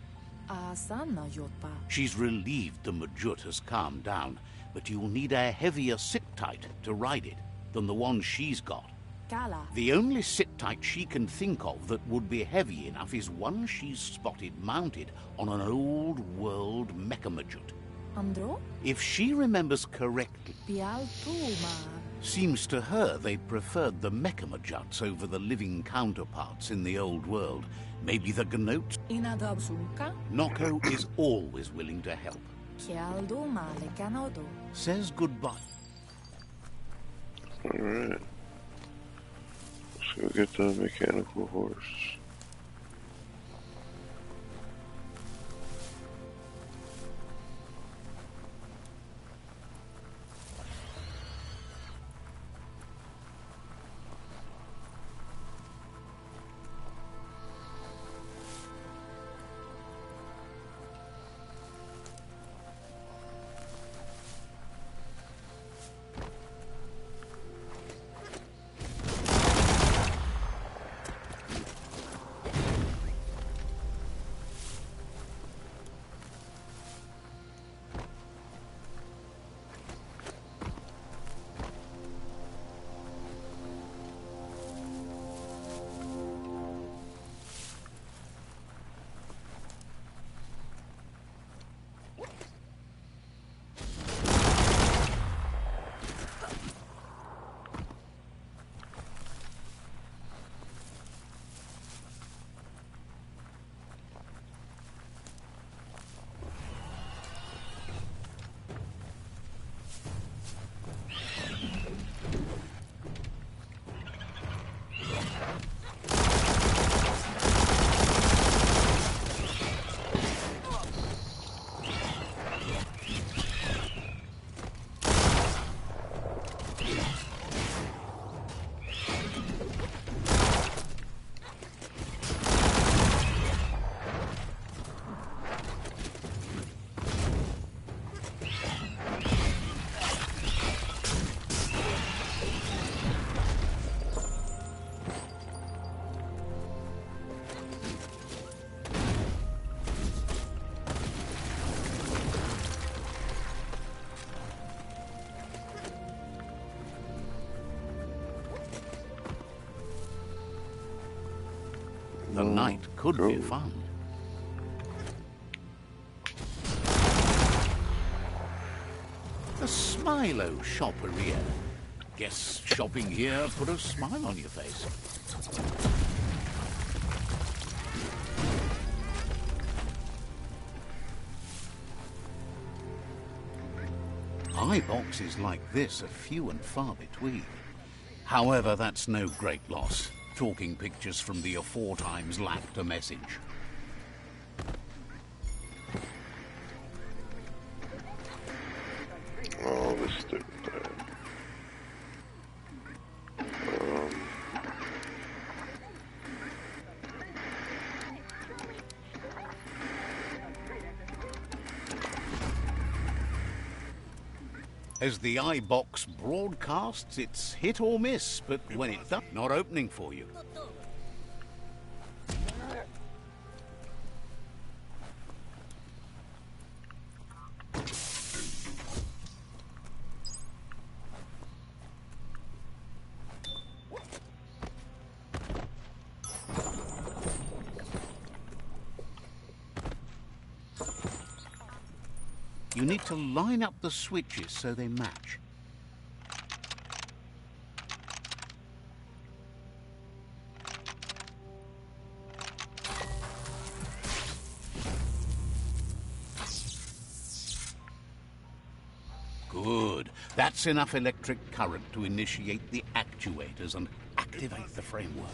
Asana yotpa. She's relieved the Majut has calmed down, but you'll need a heavier sit-tight to ride it than the one she's got. Kala. The only sit-tight she can think of that would be heavy enough is one she's spotted mounted on an old-world mecha-Majut. Andro? If she remembers correctly, Pial tuma. seems to her they preferred the mecha-Majuts over the living counterparts in the old world. Maybe the Gnotes. Inadabsunka. Noko is always willing to help. Kialdo male canodo. Says goodbye. Alright. Let's go get the mechanical horse. The night could be fun. The Smilo Shopperia. Guess shopping here put a smile on your face. Eye boxes like this are few and far between. However, that's no great loss. Talking pictures from the aforetimes lacked a message. Oh, this stupid thing. As the iBox broadcasts, it's hit or miss, but when it does, not opening for you. You need to line up the switches so they match. Good. That's enough electric current to initiate the actuators and activate the framework.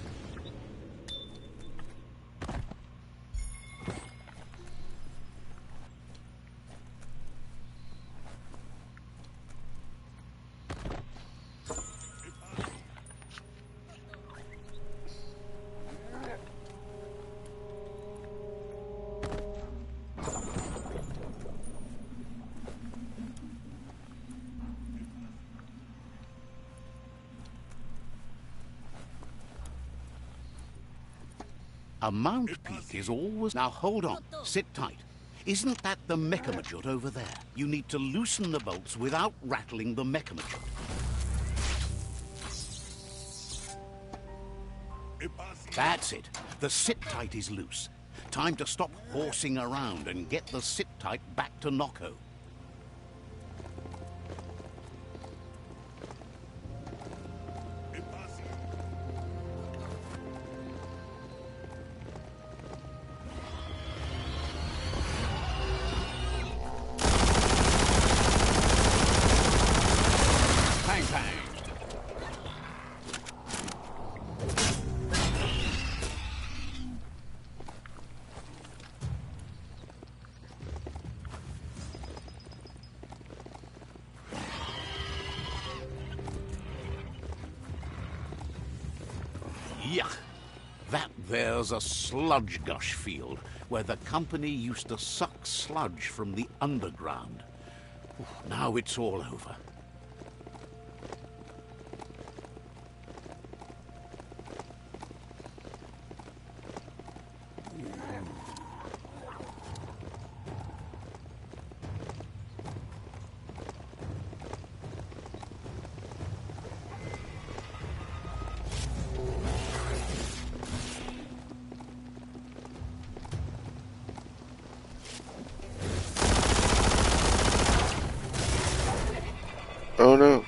A mount peak is always... Now hold on, sit tight. Isn't that the Mechamajut over there? You need to loosen the bolts without rattling the Mechamajut. That's it. The sit-tight is loose. Time to stop horsing around and get the sit-tight back to Noko. Bang, bang. Yuck! That there's a sludge gush field where the company used to suck sludge from the underground. Now it's all over. Oh no.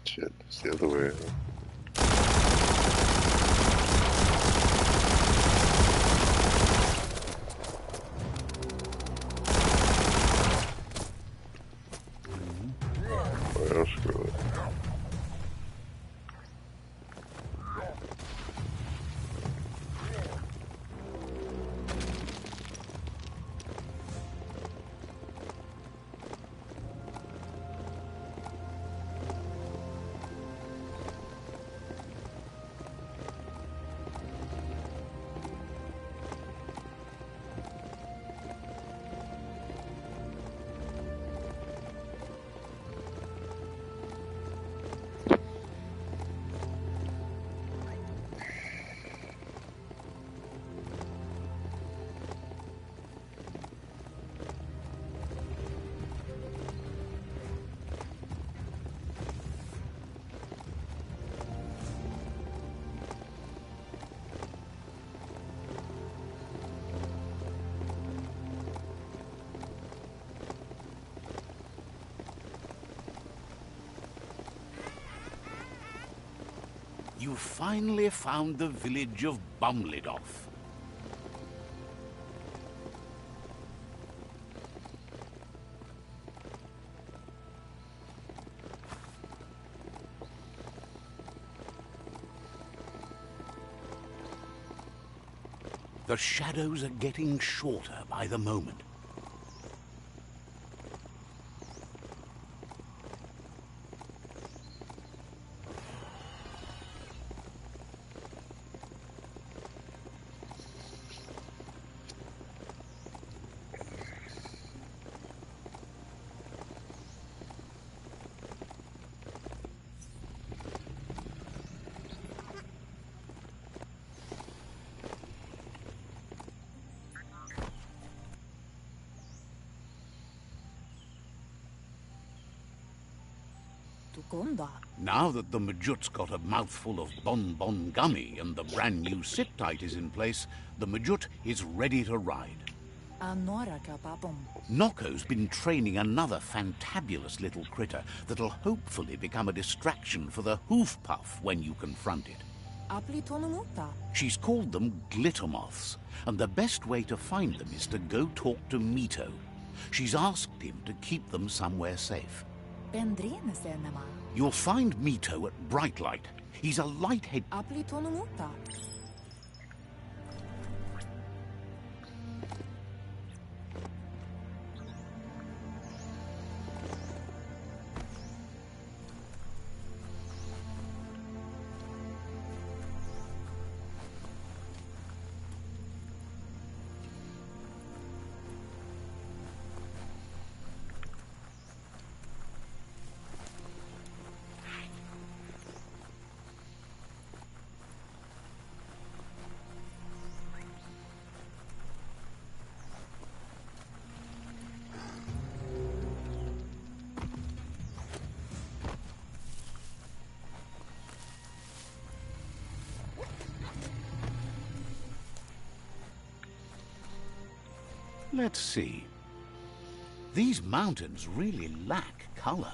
Shit, it's the other way. Well, screw it. You finally found the village of Bumlidoff. The shadows are getting shorter by the moment. Tukonda. Now that the Majut's got a mouthful of Bon gummy and the brand new sit-tight is in place, the Majut is ready to ride. Anora kapapom. Noko's been training another fantabulous little critter that'll hopefully become a distraction for the hoof puff when you confront it. Apli tonumuta. She's called them glitter moths, and the best way to find them is to go talk to Mito. She's asked him to keep them somewhere safe. Pendrine senema. You'll find Mito at Brightlight. He's a light-head... Apli tonumuta. Let's see. These mountains really lack color.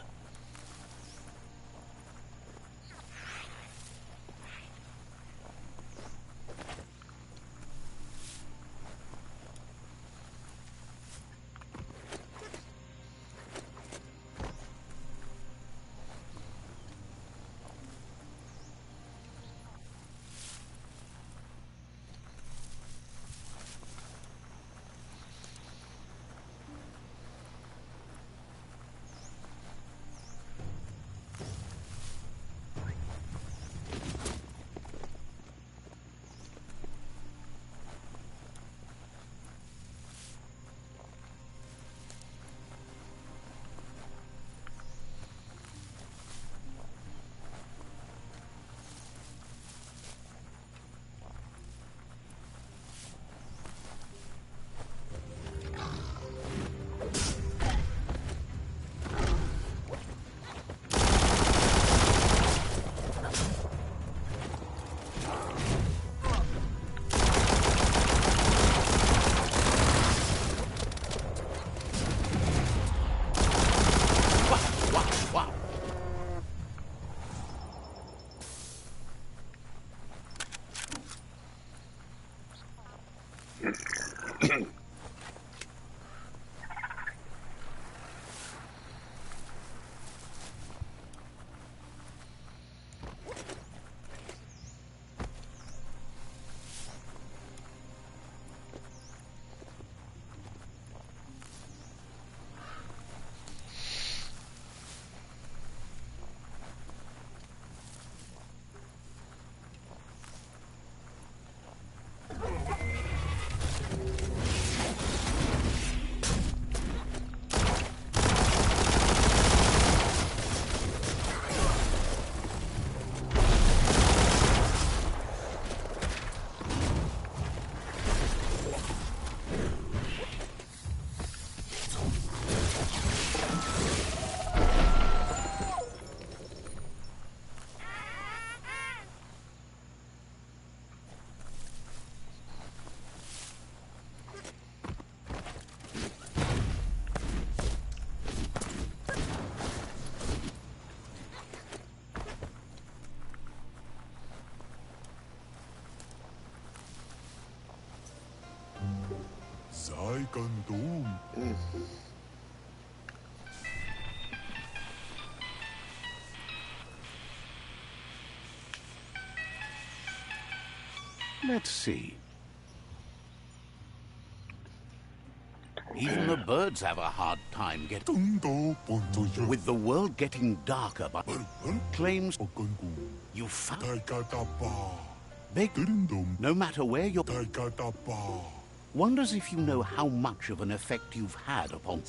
Let's see. Even the birds have a hard time getting... With the world getting darker, but claims you found... Big... No matter where you're... Wonders if you know how much of an effect you've had upon...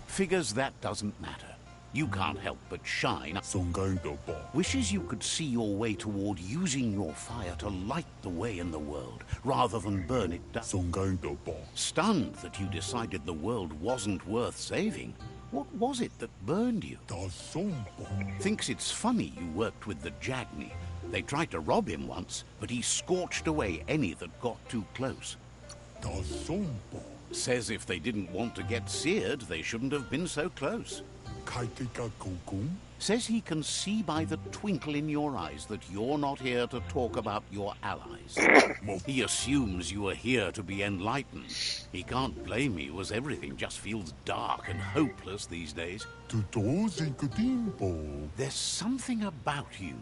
Figures that doesn't matter. You can't help but shine. Wishes you could see your way toward using your fire to light the way in the world, rather than burn it down. Stunned that you decided the world wasn't worth saving. What was it that burned you? Thinks it's funny you worked with the Jagni. They tried to rob him once, but he scorched away any that got too close. Says if they didn't want to get seared, they shouldn't have been so close. Says he can see by the twinkle in your eyes that you're not here to talk about your allies. He assumes you are here to be enlightened. He can't blame you, as everything just feels dark and hopeless these days. There's something about you,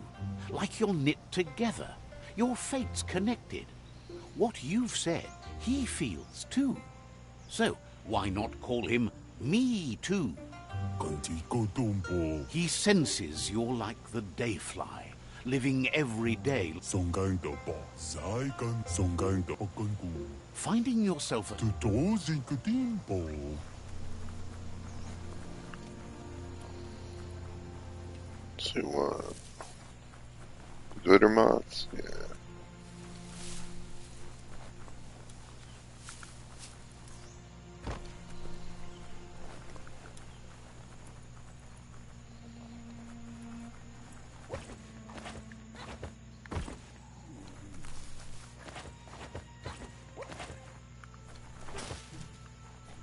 like you're knit together. Your fate's connected. What you've said, he feels too. So, why not call him Me Too? He senses you're like the dayfly, living every day, finding yourself to glitter moths, yeah.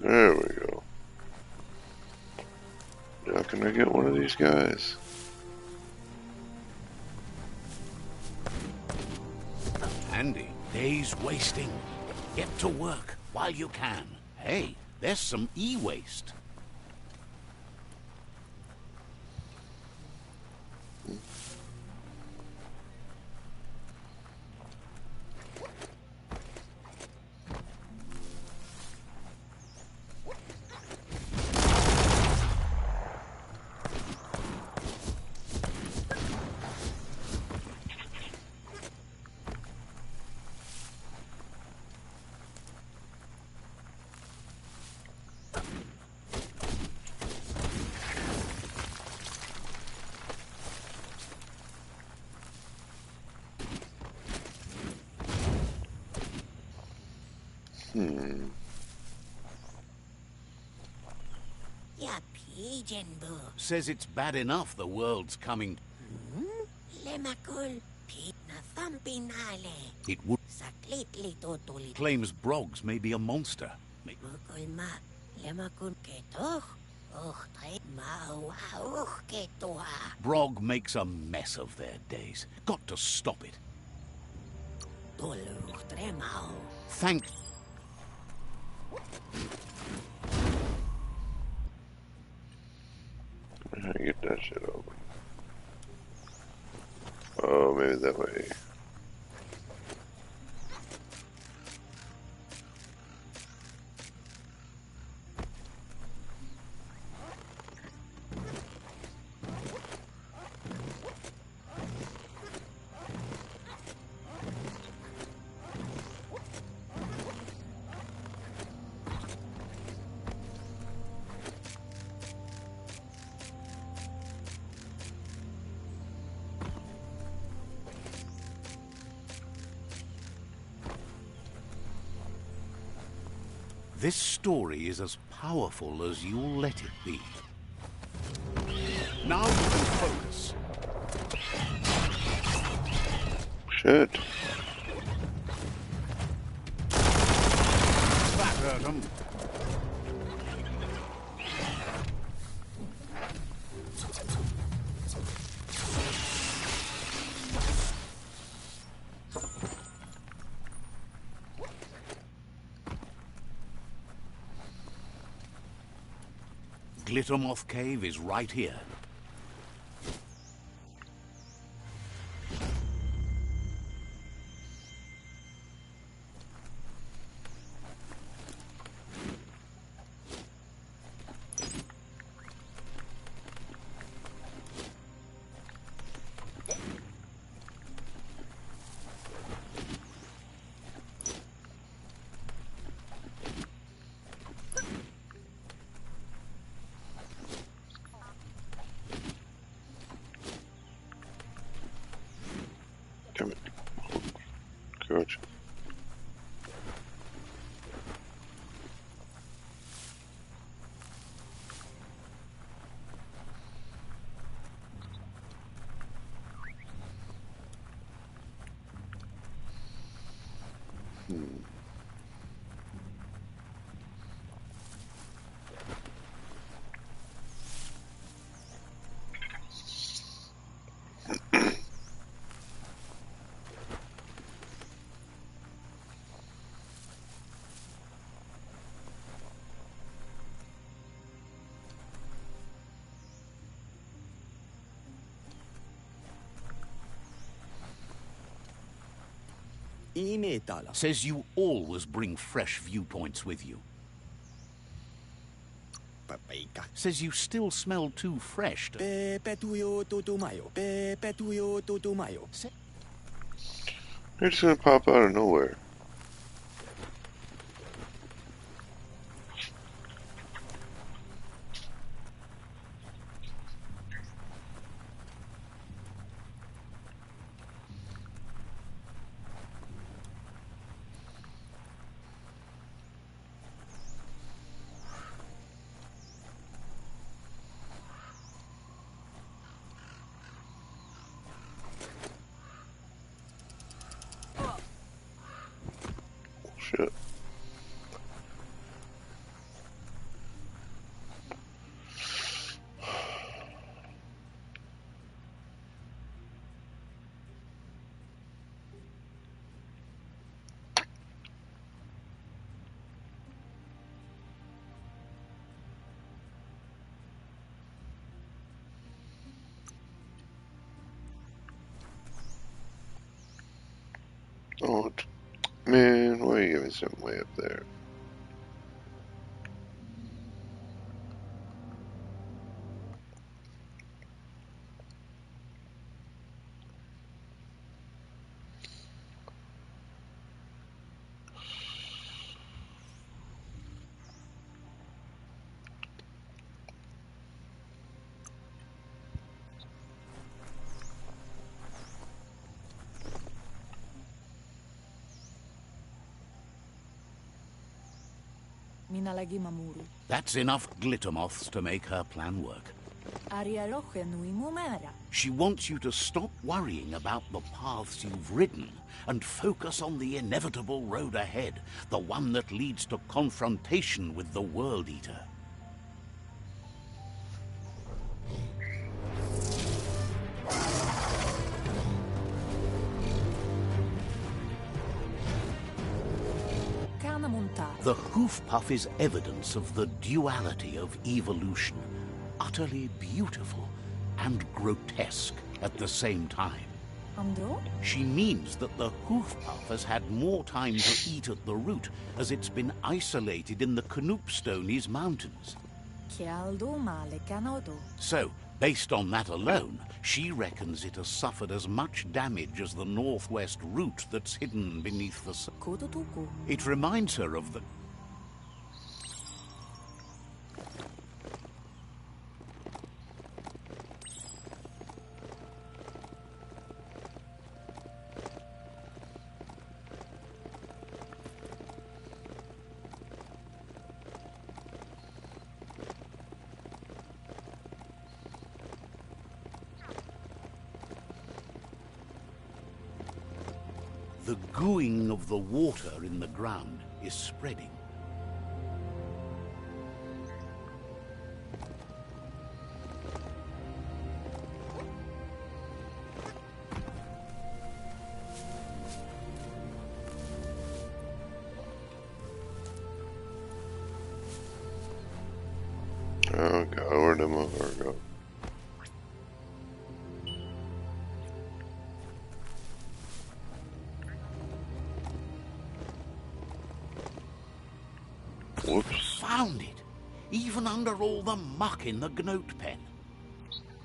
There we go. Now can I get one of these guys? Handy. Days wasting. Get to work while you can. Hey, there's some e-waste. Ja pigeon boo. Says it's bad enough the world's coming. Lemakul pit na thumpinale. It would. Saklitli tutuli. Claims Broggs may be a monster. Mukul ma. Lemakul ketoch. Och tre maua och ketoa. Brog makes a mess of their days. Got to stop it. Toluch tremao. Thank. How do you get that shit open? Oh, maybe that way. This story is as powerful as you'll let it be. Now you can focus. Shit. That hurt him. Glittermoth Cave is right here. Damn it. Coach. Imetala. Says you always bring fresh viewpoints with you. Papaika. Says you still smell too fresh to... Pepetuyo tutumayo. Pepetuyo tutumayo. They're just gonna pop out of nowhere. Shit. Oh, man, why are you giving something way up there? Minä lagi mamuru. That's enough glitter moths to make her plan work. Aria rohe nui mumera. She wants you to stop worrying about the paths you've ridden and focus on the inevitable road ahead, the one that leads to confrontation with the World Eater. Kana munta. The hoof puff is evidence of the duality of evolution, utterly beautiful and grotesque at the same time. Andro? She means that the hoof puff has had more time to eat at the root, as it's been isolated in the Knoopstonies mountains. Kialdo male canodo. So, based on that alone, she reckons it has suffered as much damage as the northwest root that's hidden beneath the sun. Kodotuku. It reminds her of the... The gooing of the water in the ground is spreading. Oh god, where'd the motherfucker go? Whoops. Found it! Even under all the muck in the Gnote pen.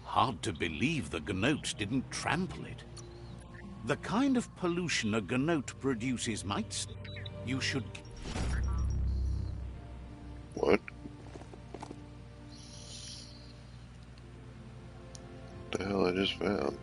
Hard to believe the Gnotes didn't trample it. The kind of pollution a Gnote produces might... You should... What? The hell I just found?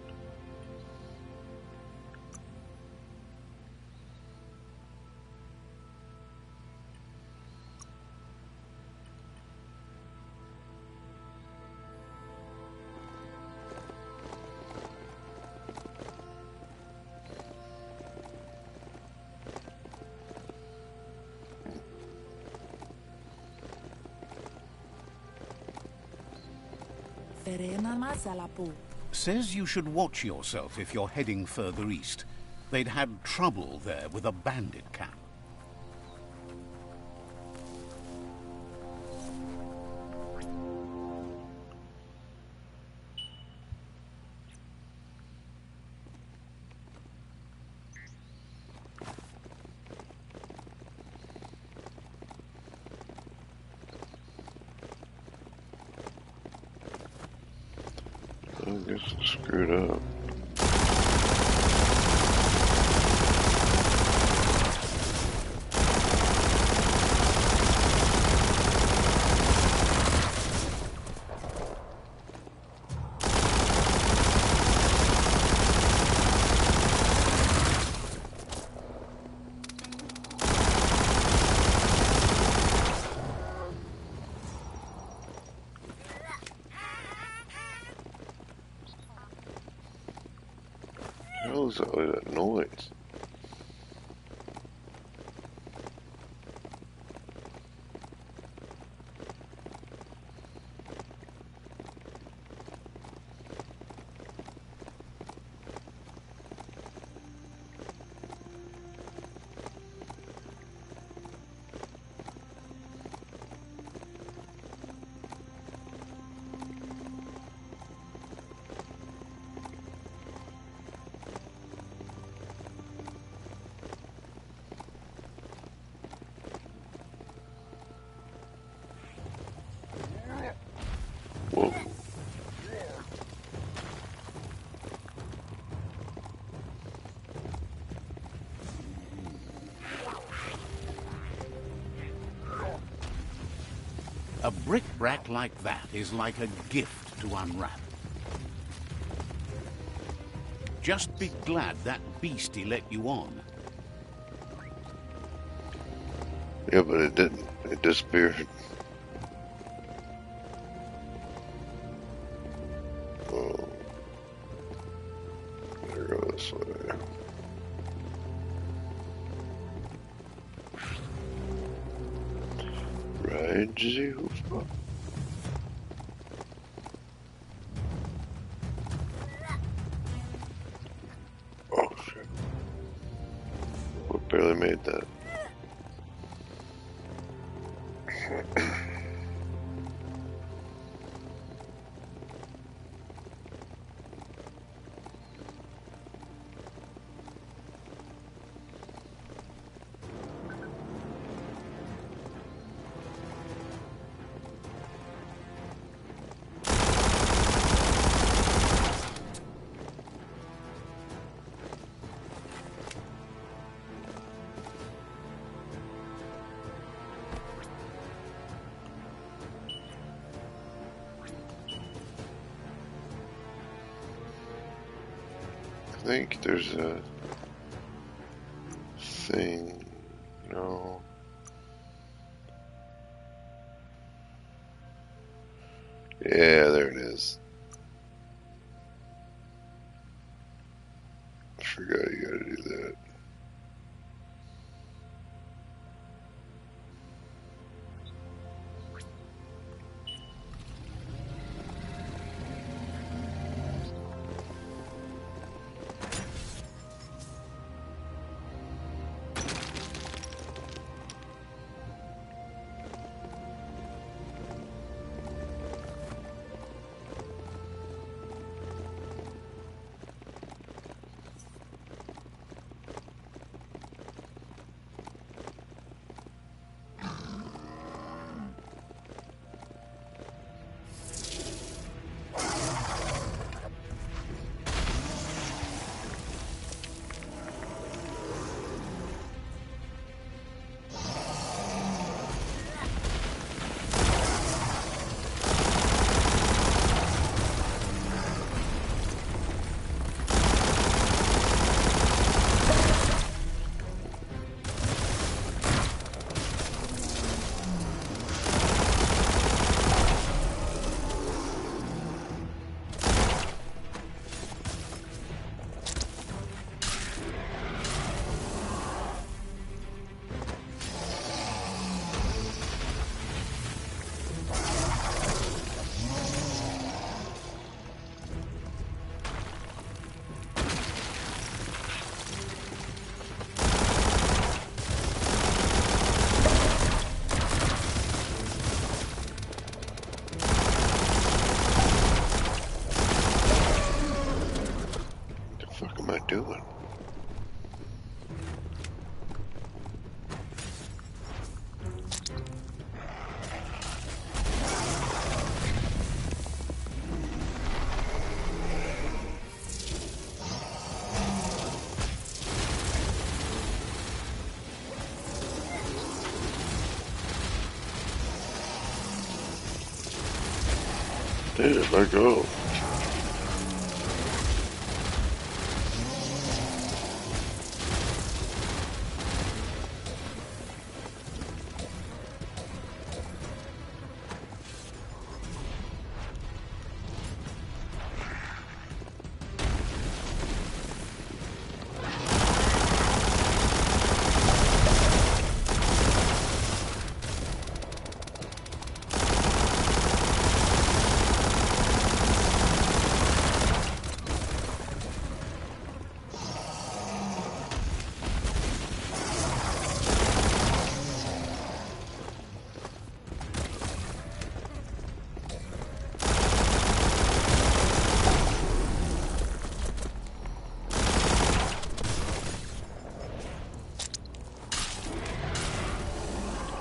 Verena masalapu. Says you should watch yourself if you're heading further east. They'd had trouble there with a bandit camp. I guess it's screwed up. What was all that noise? A bric-brac like that is like a gift to unwrap. Just be glad that beastie let you on. Yeah, but it didn't. It disappeared. Oh. Better go this way. Right, Zoof. Oh shit. We barely made that. I think there's a thing. No. Yeah, there it is. I forgot you gotta do that. What am I doing? Dude, let go.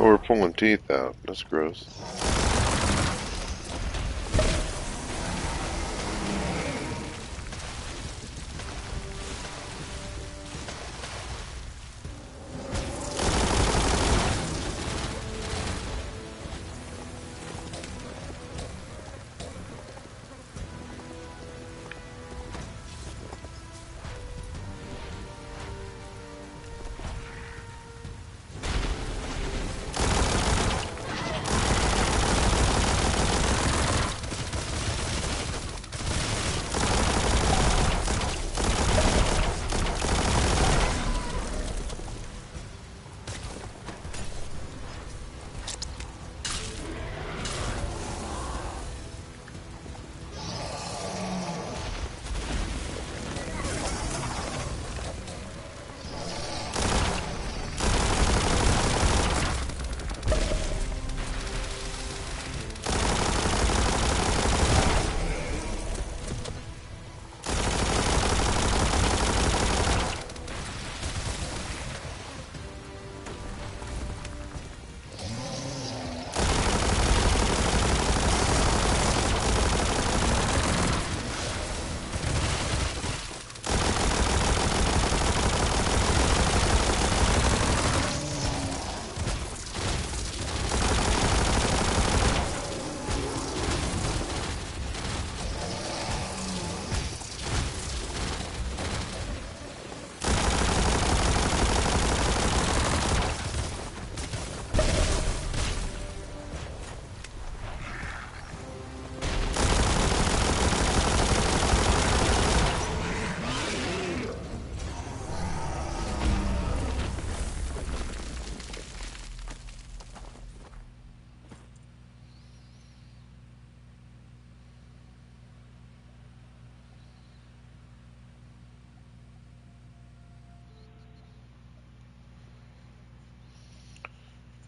Oh, we're pulling teeth out. That's gross.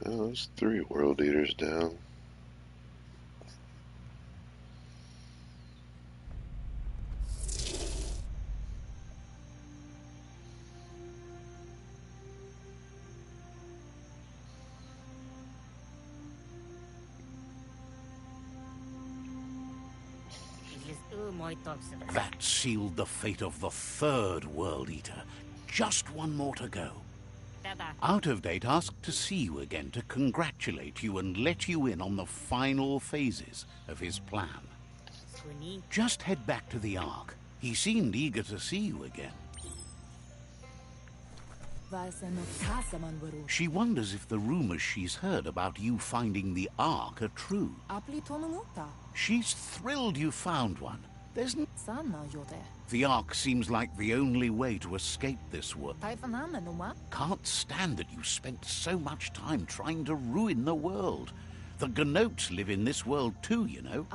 Oh, there's 3 world eaters down. That sealed the fate of the 3rd World Eater. Just one more to go. Out of Date asked to see you again to congratulate you and let you in on the final phases of his plan. Just head back to the Ark. He seemed eager to see you again. She wonders if the rumors she's heard about you finding the Ark are true. She's thrilled you found one. The Ark seems like the only way to escape this world. Can't stand that you spent so much time trying to ruin the world. The Gnotes live in this world too, you know.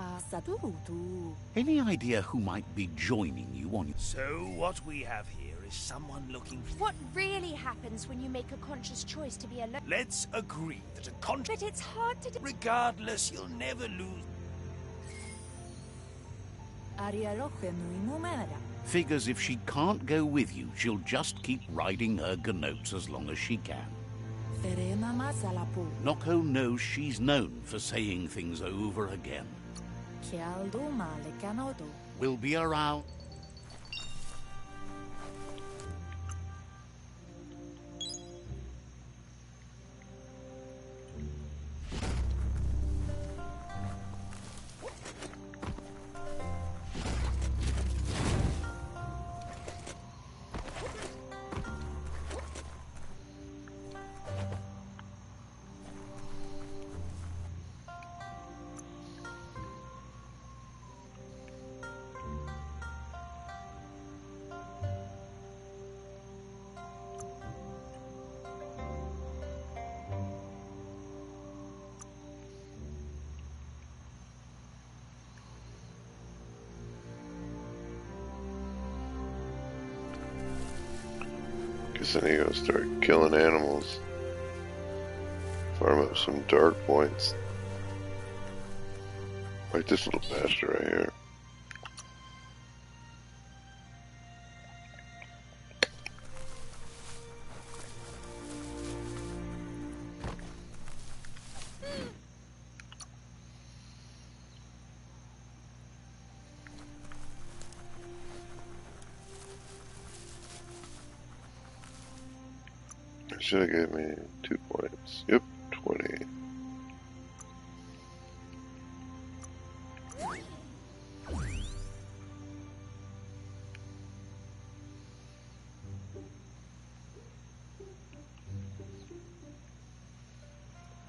Any idea who might be joining you on... So what we have here is someone looking for... What really happens when you make a conscious choice to be alone? Let's agree that a But it's hard to... Regardless, you'll never lose... Figures if she can't go with you, she'll just keep riding her Gnotes as long as she can. Noko knows she's known for saying things over again. We'll be around. Guess I need to go start killing animals. Farm up some dark points. Like this little bastard right here. Should have gave me 2 points. Yep, 20.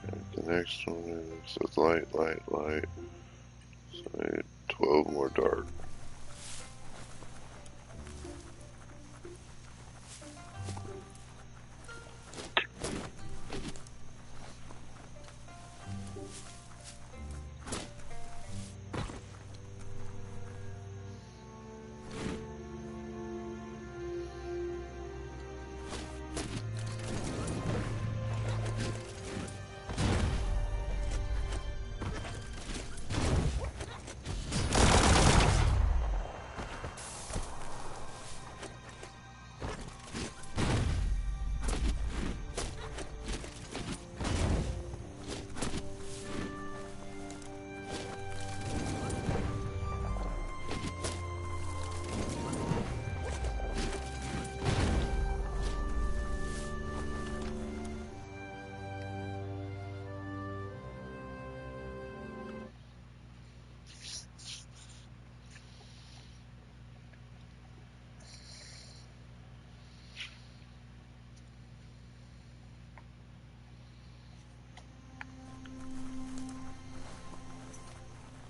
And the next one is, so it's light, light, light. So I need 12 more dark.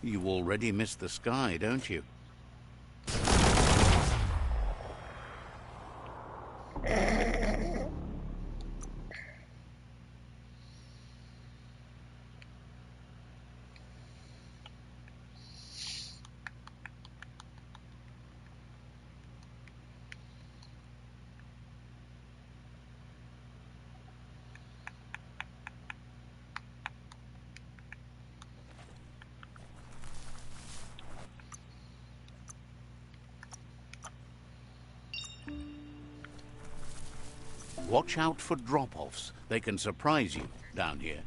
You already missed the sky, don't you? Watch out for drop-offs. They can surprise you down here.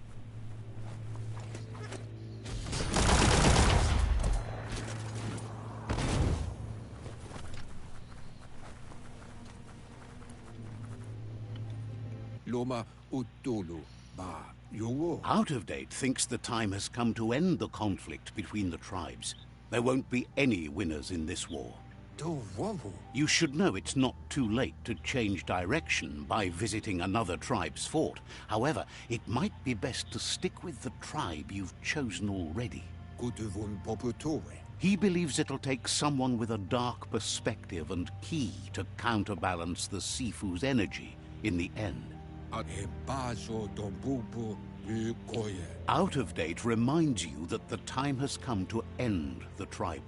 Loma Utulu Ba Yowo. Out of Date thinks the time has come to end the conflict between the tribes. There won't be any winners in this war. You should know it's not too late to change direction by visiting another tribe's fort. However, it might be best to stick with the tribe you've chosen already. He believes it'll take someone with a dark perspective and key to counterbalance the Sifu's energy in the end. Out of Date reminds you that the time has come to end the tribe.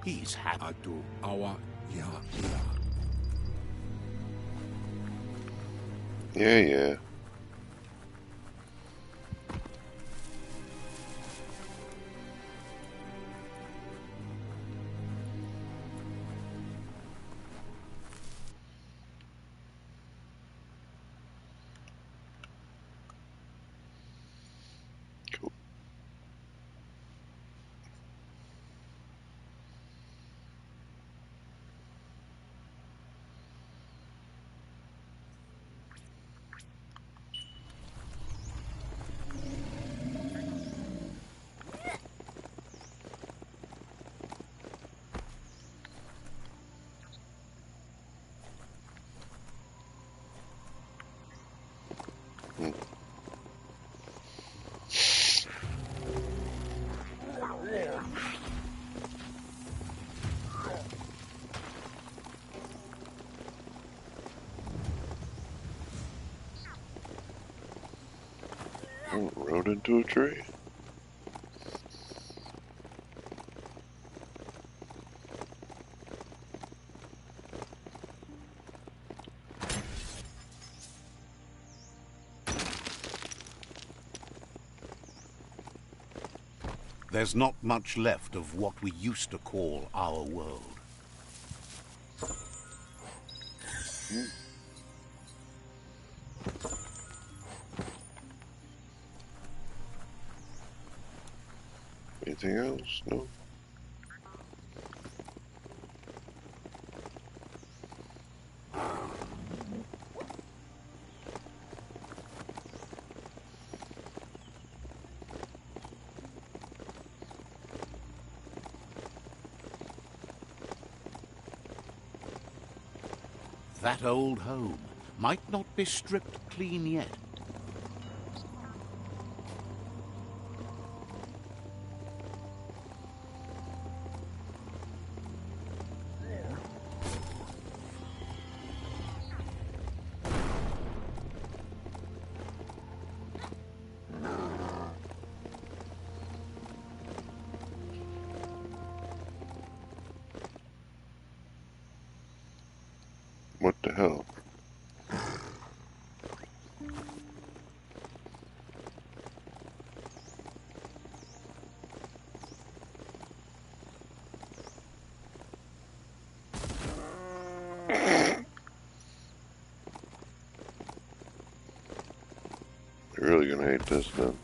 He's happy. Yeah. Cool. Rode into a tree. There's not much left of what we used to call our world. Anything else? No. That old home might not be stripped clean yet. What the hell? You're really gonna hate this then.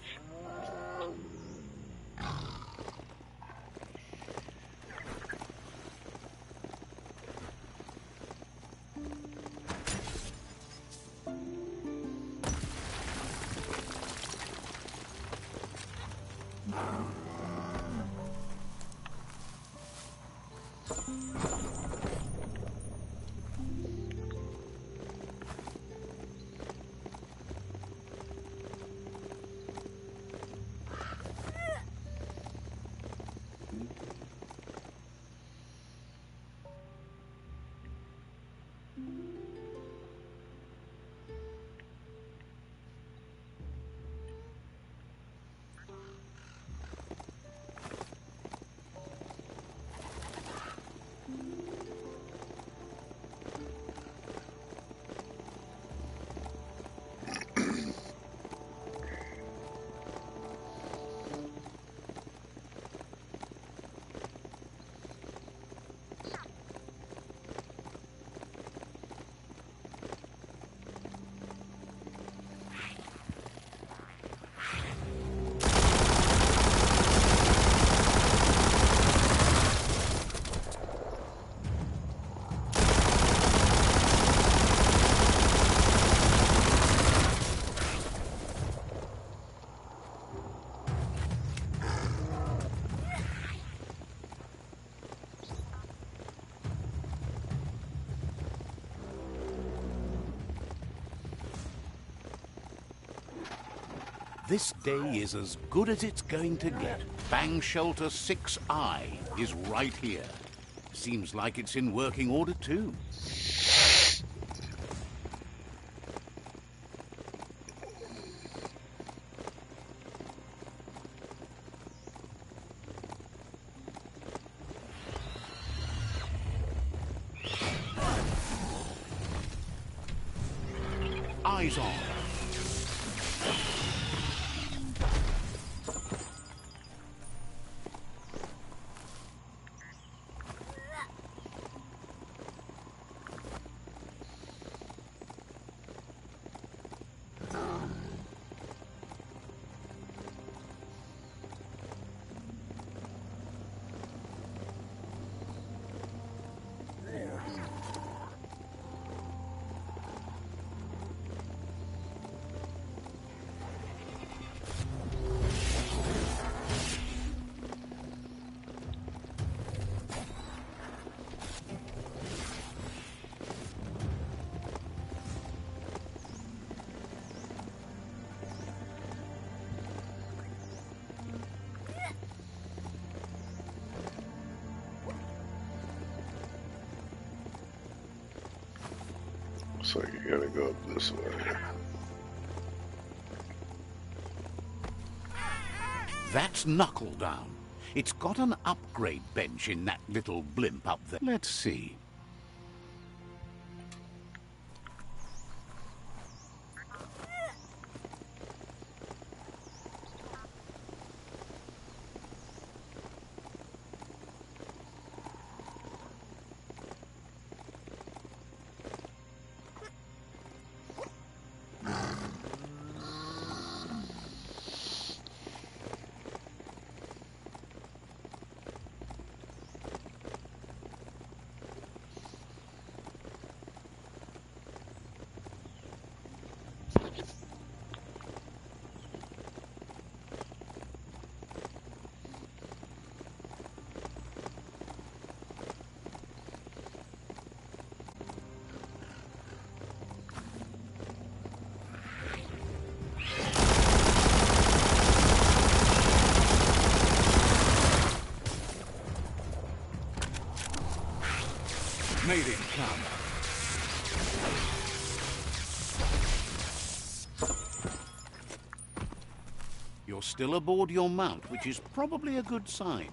This day is as good as it's going to get. Bang Shelter 6I is right here. Seems like it's in working order too. Eyes on. Looks like you gotta go up this way. That's Knuckle Down. It's got an upgrade bench in that little blimp up there. Let's see. Made it come. You're still aboard your mount, which is probably a good sign.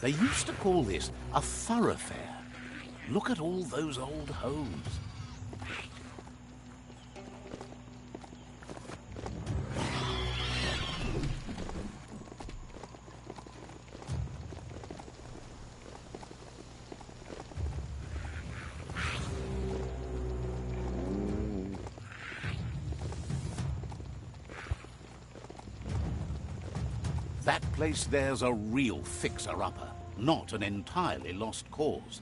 They used to call this a thoroughfare. Look at all those old homes. That place there's a real fixer-upper, not an entirely lost cause.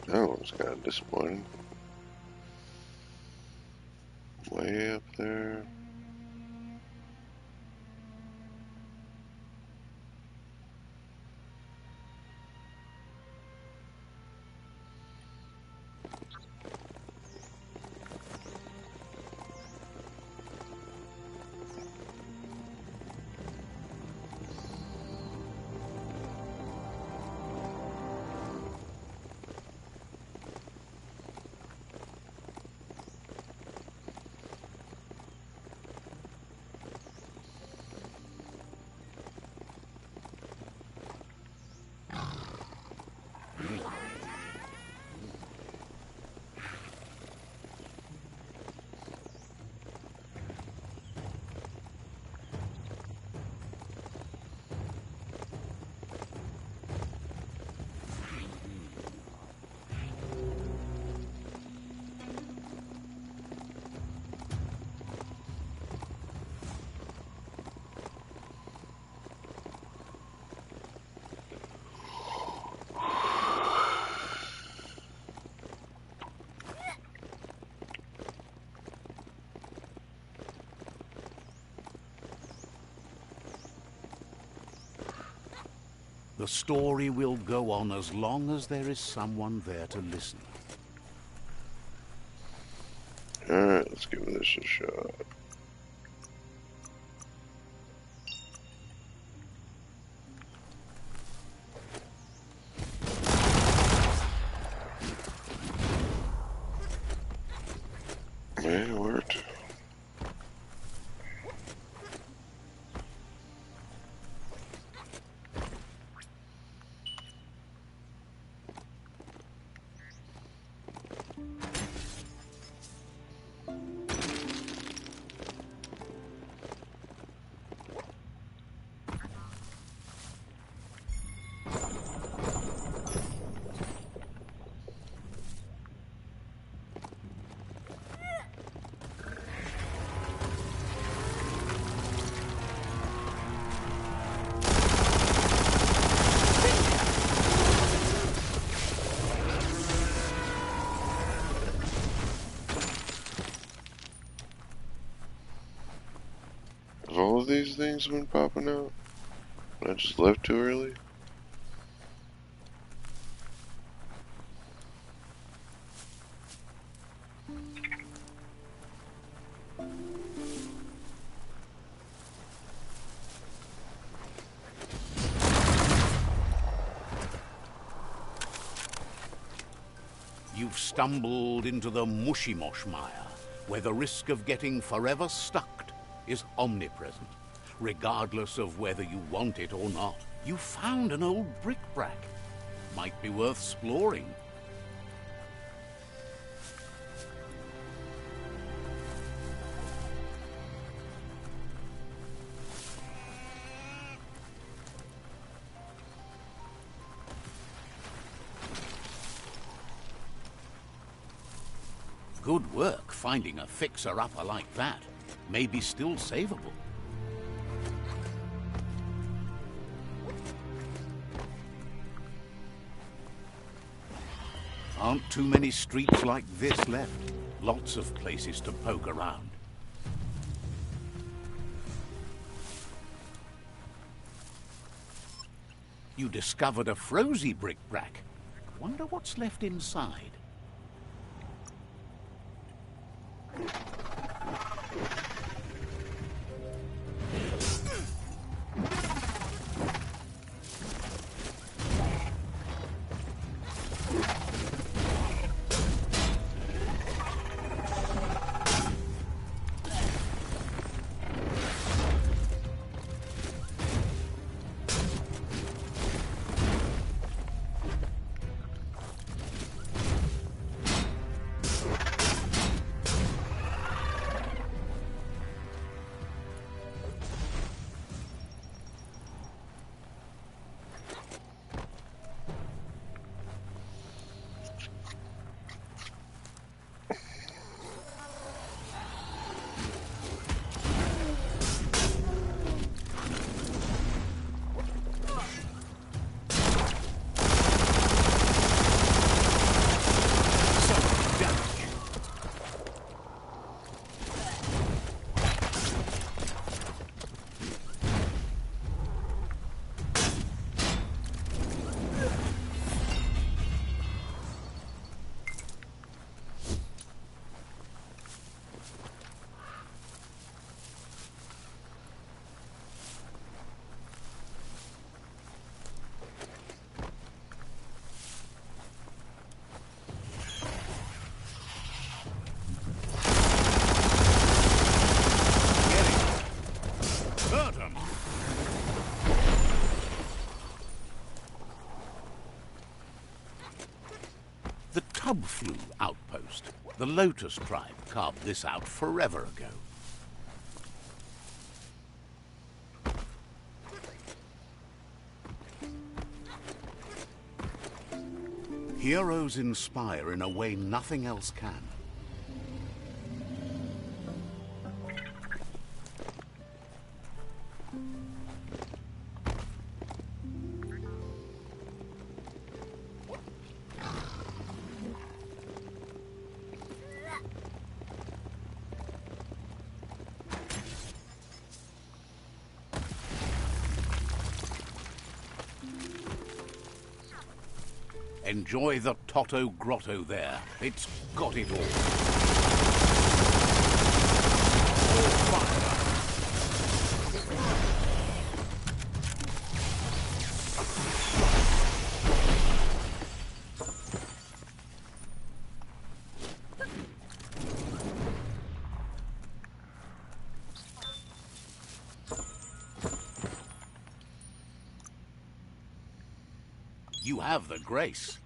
That one's kind of disappointing. Way up there. The story will go on as long as there is someone there to listen. Alright, let's give this a shot. Yeah, it worked. Have all of these things been popping out? I just left too early? You've stumbled into the mushy-mosh mire, where the risk of getting forever stuck is omnipresent, regardless of whether you want it or not. You found an old bric-a-brac. Might be worth exploring. Good work finding a fixer-upper like that. Maybe still savable. Aren't too many streets like this left. Lots of places to poke around. You discovered a frozy bric-a-brac. Wonder what's left inside. The Tubflu outpost. The Lotus tribe carved this out forever ago. Heroes inspire in a way nothing else can. Enjoy the Totto Grotto there. It's got it all. You have the grace.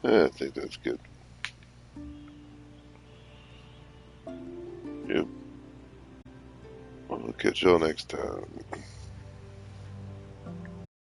I think that's good. Yep. I'll catch y'all next time.